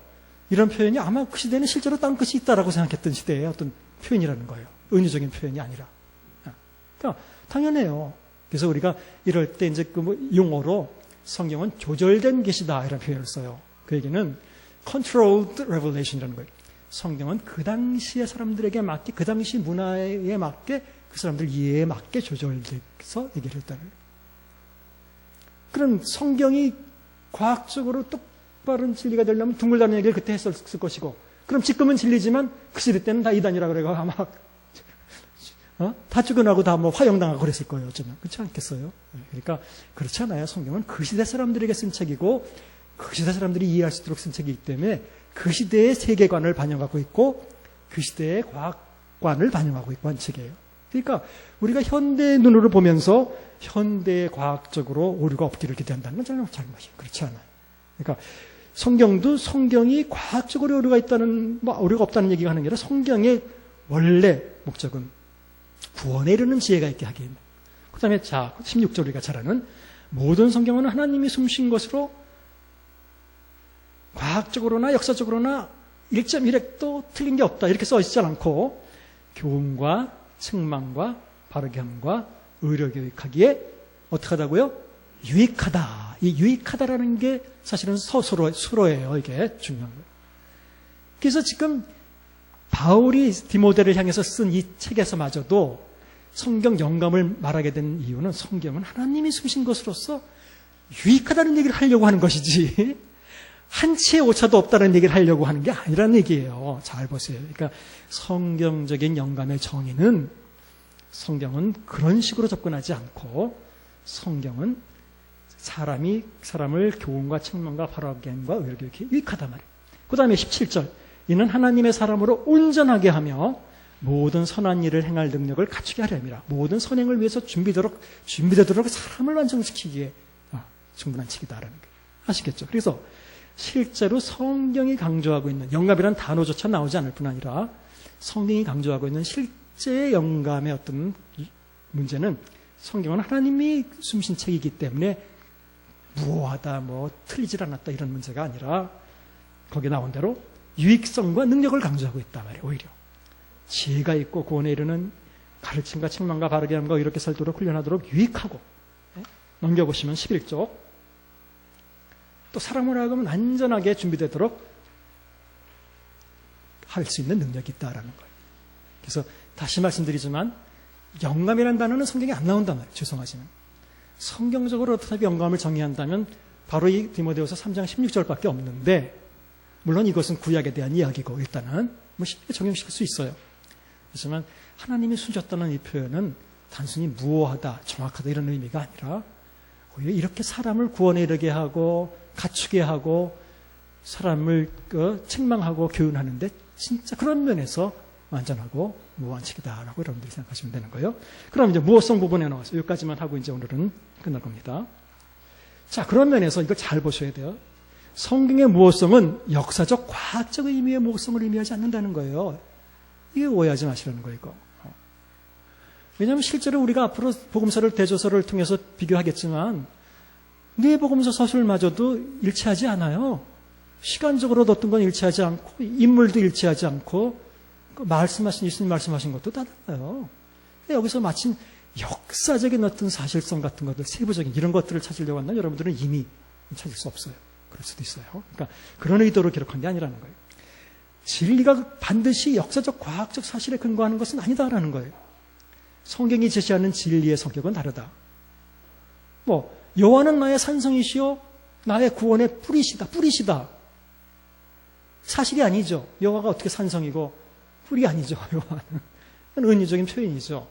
이런 표현이 아마 그 시대는 실제로 땅끝이 있다라고 생각했던 시대의 어떤 표현이라는 거예요. 은유적인 표현이 아니라. 그러니까 당연해요. 그래서 우리가 이럴 때 이제 그 용어로 성경은 조절된 계시다 이런 표현을 써요. 그 얘기는 controlled revelation이라는 거예요. 성경은 그 당시의 사람들에게 맞게, 그 당시 문화에 맞게, 그 사람들 이해에 맞게 조절돼서 얘기를 했다는 거예요. 그럼 성경이 과학적으로 똑바른 진리가 되려면 둥글다는 얘기를 그때 했었을 것이고, 그럼 지금은 진리지만 그 시대 때는 다 이단이라 그래가 아마 다 죽어나고 다 화형당하고 그랬을 거예요. 어쩌면 그렇지 않겠어요? 그러니까 그렇지 않아요. 성경은 그 시대 사람들에게 쓴 책이고 그 시대 사람들이 이해할 수 있도록 쓴 책이기 때문에 그 시대의 세계관을 반영하고 있고 그 시대의 과학관을 반영하고 있고 한 책이에요. 그러니까 우리가 현대의 눈으로 보면서 현대의 과학적으로 오류가 없기를 기대한다는 건 잘못이에요. 그렇지 않아요. 그러니까 성경도 성경이 과학적으로 오류가 있다는, 오류가 없다는 얘기가 하는 게 아니라 성경의 원래 목적은 구원에 이르는 지혜가 있게 하기 위함. 그 다음에 16절 우리가 잘 아는 모든 성경은 하나님이 숨신 것으로 과학적으로나 역사적으로나 1.1핵도 틀린 게 없다 이렇게 써 있지 않고 교훈과 책망과 바르게 함과 의로 교육하기에 어떻게 하다고요? 유익하다. 이 유익하다라는 게 사실은 수로예요. 이게 중요한 거예요. 그래서 지금 바울이 디모데를 향해서 쓴 이 책에서마저도 성경 영감을 말하게 된 이유는 성경은 하나님이 숨신 것으로서 유익하다는 얘기를 하려고 하는 것이지 한치의 오차도 없다는 얘기를 하려고 하는 게 아니라는 얘기예요. 잘 보세요. 그러니까 성경적인 영감의 정의는 성경은 그런 식으로 접근하지 않고 성경은 사람을 교훈과 책망과 바르게 함과 의를 교육해 유익하단 말이에요. 그 다음에 17절 이는 하나님의 사람으로 온전하게 하며 모든 선한 일을 행할 능력을 갖추게 하려 함이라. 모든 선행을 위해서 준비되도록 사람을 완성시키기에 충분한 책이다라는 거예요. 아시겠죠? 그래서 실제로 성경이 강조하고 있는 영감이라는 단어조차 나오지 않을 뿐 아니라 성경이 강조하고 있는 실제의 영감의 어떤 문제는 성경은 하나님이 숨신 책이기 때문에 무오하다, 틀리질 않았다 이런 문제가 아니라 거기에 나온 대로 유익성과 능력을 강조하고 있단 말이에요. 오히려 지혜가 있고 구원에 이르는 가르침과 책망과 바르게 함과 이렇게 살도록 훈련하도록 유익하고. 넘겨보시면 11쪽 또 사람을 하여금 안전하게 준비되도록 할 수 있는 능력이 있다라는 거예요. 그래서 다시 말씀드리지만 영감이라는 단어는 성경에 안 나온단 말이에요. 죄송하지만 성경적으로 어떻게 영감을 정의한다면 바로 이 디모데후서 3장 16절밖에 없는데 물론 이것은 구약에 대한 이야기고 일단은 쉽게 적용시킬 수 있어요. 하지만 하나님이 숨겼다는 이 표현은 단순히 무오하다, 정확하다 이런 의미가 아니라 오히려 이렇게 사람을 구원에 이르게 하고 갖추게 하고 사람을 책망하고 교훈하는데 진짜 그런 면에서 완전하고 무오한 책이다라고 여러분들이 생각하시면 되는 거예요. 그럼 이제 무오성 부분에 나와서 여기까지만 하고 이제 오늘은 끝날 겁니다. 자, 그런 면에서 이걸 잘 보셔야 돼요. 성경의 무오성은 역사적, 과학적 의미의 무오성을 의미하지 않는다는 거예요. 이게 오해하지 마시라는 거예요, 이거. 왜냐하면 실제로 우리가 앞으로 복음서를 대조서를 통해서 비교하겠지만 네 복음서 서술마저도 일치하지 않아요. 시간적으로도 어떤 건 일치하지 않고 인물도 일치하지 않고 말씀하신 예수님 말씀하신 것도 다 달라요. 여기서 마침 역사적인 어떤 사실성 같은 것들, 세부적인 이런 것들을 찾으려고 한다면 여러분들은 이미 찾을 수 없어요. 그럴 수도 있어요. 그러니까 그런 의도로 기록한 게 아니라는 거예요. 진리가 반드시 역사적, 과학적 사실에 근거하는 것은 아니다라는 거예요. 성경이 제시하는 진리의 성격은 다르다. 여호와는 나의 산성이시요 나의 구원의 뿌리시다. 사실이 아니죠. 여호와가 어떻게 산성이고 뿌리 아니죠. 여호와는 은유적인 표현이죠.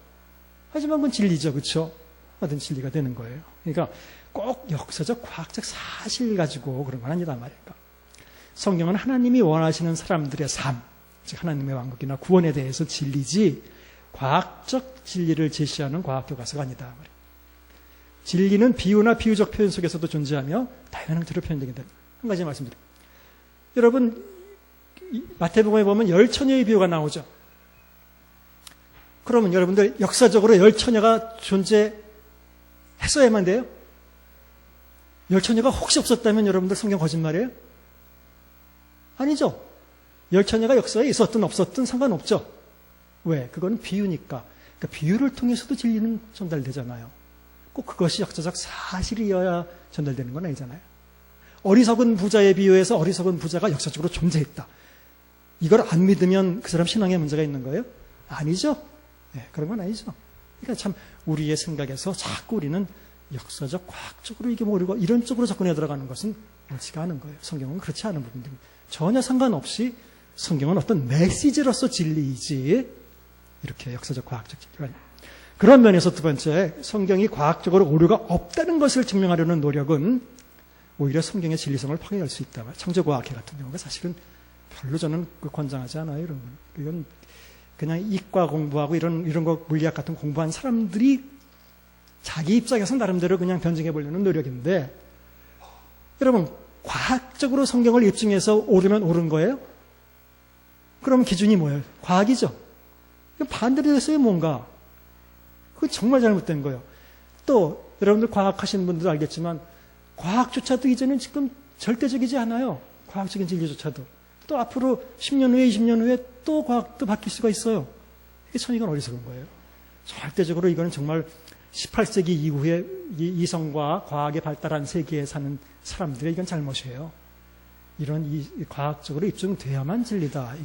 하지만 그건 진리죠. 그렇죠? 어떤 진리가 되는 거예요. 그러니까 꼭 역사적, 과학적 사실 가지고 그런 건 아니다 말이니까. 성경은 하나님이 원하시는 사람들의 삶, 즉 하나님의 왕국이나 구원에 대해서 진리지 과학적 진리를 제시하는 과학 교과서가 아니다 말이에요. 진리는 비유나 비유적 표현 속에서도 존재하며 다양한 형태로 표현되게 됩니다. 한 가지 말씀드립니다. 여러분 마태복음에 보면 열 처녀의 비유가 나오죠. 그러면 여러분들 역사적으로 열 처녀가 존재했어야만 돼요? 열처녀가 혹시 없었다면 여러분들 성경 거짓말이에요? 아니죠. 열처녀가 역사에 있었든 없었든 상관없죠. 왜? 그건 비유니까. 그러니까 비유를 통해서도 진리는 전달되잖아요. 꼭 그것이 역사적 사실이어야 전달되는 건 아니잖아요. 어리석은 부자에 비유해서 어리석은 부자가 역사적으로 존재했다. 이걸 안 믿으면 그 사람 신앙에 문제가 있는 거예요? 아니죠. 네, 그런 건 아니죠. 그러니까 참 우리의 생각에서 자꾸 우리는 역사적, 과학적으로 이게 모르고 이런 쪽으로 접근해 들어가는 것은 옳지가 않은 거예요. 성경은 그렇지 않은 부분들이 전혀 상관없이 성경은 어떤 메시지로서 진리이지 이렇게 역사적, 과학적 진리가 아니에요. 그런 면에서 두 번째, 성경이 과학적으로 오류가 없다는 것을 증명하려는 노력은 오히려 성경의 진리성을 파괴할 수 있다. 창조과학회 같은 경우가 사실은 별로 저는 권장하지 않아요. 여러분. 이건 그냥 이과 공부하고 이런 거 물리학 같은 공부한 사람들이 자기 입장에서 나름대로 그냥 변증해 보려는 노력인데, 여러분 과학적으로 성경을 입증해서 옳으면 옳은 거예요? 그럼 기준이 뭐예요? 과학이죠. 반대로 됐어요, 뭔가. 그건 정말 잘못된 거예요. 또 여러분들 과학하시는 분들도 알겠지만 과학조차도 이제는 지금 절대적이지 않아요. 과학적인 진리조차도. 또 앞으로 10년 후에 20년 후에 또 과학도 바뀔 수가 있어요. 이게 참 이건 어리석은 거예요. 절대적으로 이거는 정말 18세기 이후에 이성과 과학이 발달한 세계에 사는 사람들의 이건 잘못이에요. 이런 과학적으로 입증돼야만 진리다.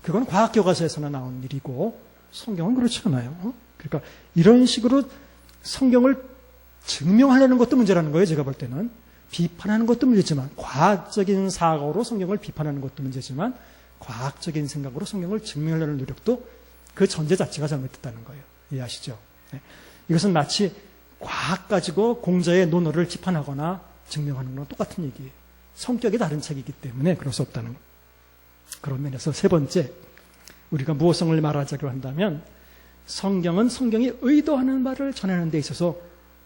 그건 과학 교과서에서나 나온 일이고 성경은 그렇지 않아요. 그러니까 이런 식으로 성경을 증명하려는 것도 문제라는 거예요. 제가 볼 때는 비판하는 것도 문제지만, 과학적인 사고로 성경을 비판하는 것도 문제지만, 과학적인 생각으로 성경을 증명하려는 노력도 그 전제 자체가 잘못됐다는 거예요. 이해하시죠? 네. 이것은 마치 과학 가지고 공자의 논어를 비판하거나 증명하는 거랑 똑같은 얘기예요. 성격이 다른 책이기 때문에 그럴 수 없다는 거. 그런 면에서 세 번째, 우리가 무엇성을 말하자고 한다면 성경은 성경이 의도하는 말을 전하는 데 있어서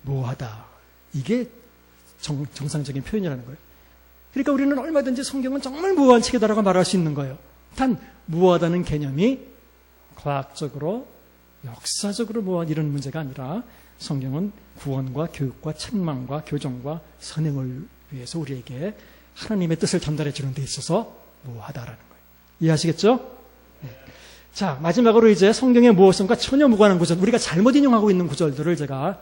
무하다. 이게 정상적인 표현이라는 거예요. 그러니까 우리는 얼마든지 성경은 정말 무한 책이다라고 말할 수 있는 거예요. 단 무하다는 개념이 과학적으로, 역사적으로 무한 이런 문제가 아니라 성경은 구원과 교육과 책망과 교정과 선행을 위해서 우리에게 하나님의 뜻을 전달해 주는 데 있어서 무하다라는 거예요. 이해하시겠죠? 네. 자, 마지막으로 이제 성경의 무엇성과 전혀 무관한 구절, 우리가 잘못 인용하고 있는 구절들을 제가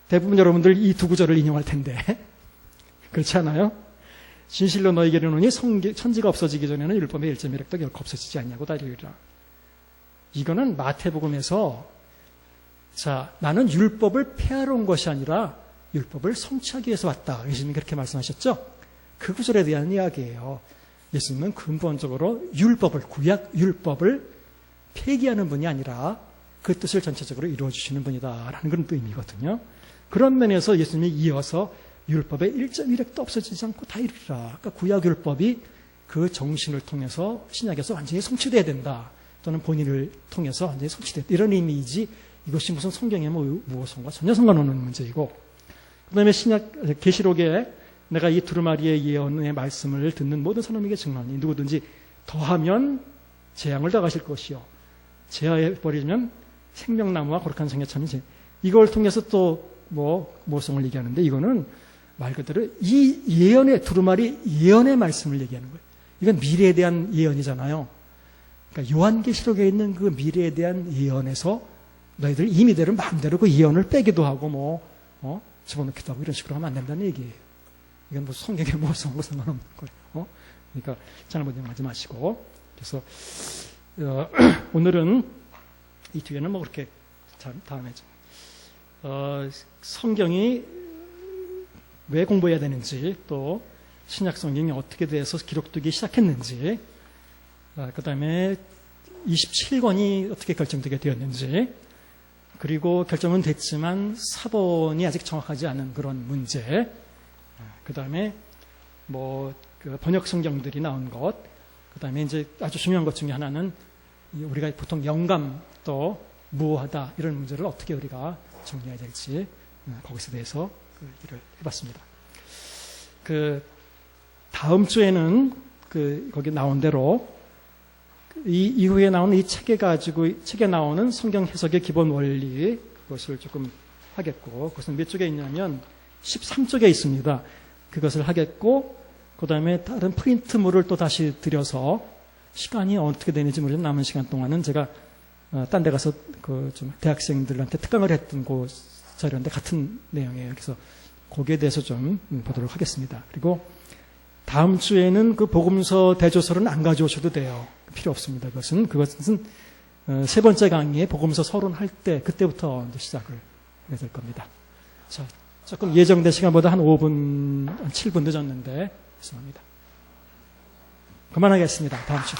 대부분 여러분들 이 두 구절을 인용할 텐데 그렇지 않아요? 진실로 너희에게 이르노니 천지가 없어지기 전에는 율법의 일체 매력도 결코 없어지지 않냐고 다 이르리라. 이거는 마태복음에서 자, 나는 율법을 폐하러 온 것이 아니라 율법을 성취하기 위해서 왔다. 예수님이 그렇게 말씀하셨죠? 그 구절에 대한 이야기예요. 예수님은 근본적으로 구약 율법을 폐기하는 분이 아니라 그 뜻을 전체적으로 이루어주시는 분이다라는 그런 의미거든요. 그런 면에서 예수님이 이어서 율법의 일점 이력도 없어지지 않고 다 이루리라. 그러니까 구약 율법이 그 정신을 통해서 신약에서 완전히 성취돼야 된다. 또는 본인을 통해서 완전히 성취됐다. 이런 의미이지 이것이 무슨 성경의 무엇과 전혀 상관없는 문제이고, 그 다음에 계시록에 내가 이 두루마리의 예언의 말씀을 듣는 모든 사람에게 증언하니 누구든지 더하면 재앙을 당하실 것이요 제하해 버리면 생명나무와 거룩한 성녀처럼 이걸 통해서 또 모성을 얘기하는데, 이거는 말 그대로 이 예언의 두루마리 예언의 말씀을 얘기하는 거예요. 이건 미래에 대한 예언이잖아요. 그러니까 요한계시록에 있는 그 미래에 대한 예언에서 너희들 임의대로 마음대로 그 예언을 빼기도 하고 집어넣기도 하고 이런 식으로 하면 안 된다는 얘기예요. 이건 성경에 모성하고 상관없는 거예요. 그러니까 잘못 이용하지 마시고. 그래서 오늘은 이 뒤에는 그렇게 다음에 성경이 왜 공부해야 되는지, 또 신약 성경이 어떻게 돼서 기록되기 시작했는지, 그 다음에 27권이 어떻게 결정되게 되었는지, 그리고 결정은 됐지만 사본이 아직 정확하지 않은 그런 문제, 그 다음에 그 번역 성경들이 나온 것, 그 다음에 이제 아주 중요한 것 중에 하나는 우리가 보통 영감 또 무하다 이런 문제를 어떻게 우리가 정리해야 될지, 거기서 대해서 그 얘기를 해봤습니다. 그 다음 주에는 거기 나온 대로 이 이후에 나오는 이 책에 나오는 성경 해석의 기본 원리, 그것을 조금 하겠고, 그것은 몇 쪽에 있냐면 13쪽에 있습니다. 그것을 하겠고, 그 다음에 다른 프린트물을 또 다시 들여서 시간이 어떻게 되는지 모르겠는데 남은 시간 동안은 제가 딴 데 가서 좀 대학생들한테 특강을 했던 그 자료인데 같은 내용이에요. 그래서 거기에 대해서 좀 보도록 하겠습니다. 그리고 다음 주에는 그 복음서 대조서는 안 가져오셔도 돼요. 필요 없습니다. 그것은 세 번째 강의에 복음서 서론할 때 그때부터 이제 시작을 해야 될 겁니다. 자, 조금 예정된 시간보다 한 5분, 한 7분 늦었는데 죄송합니다. 그만하겠습니다. 다음 주.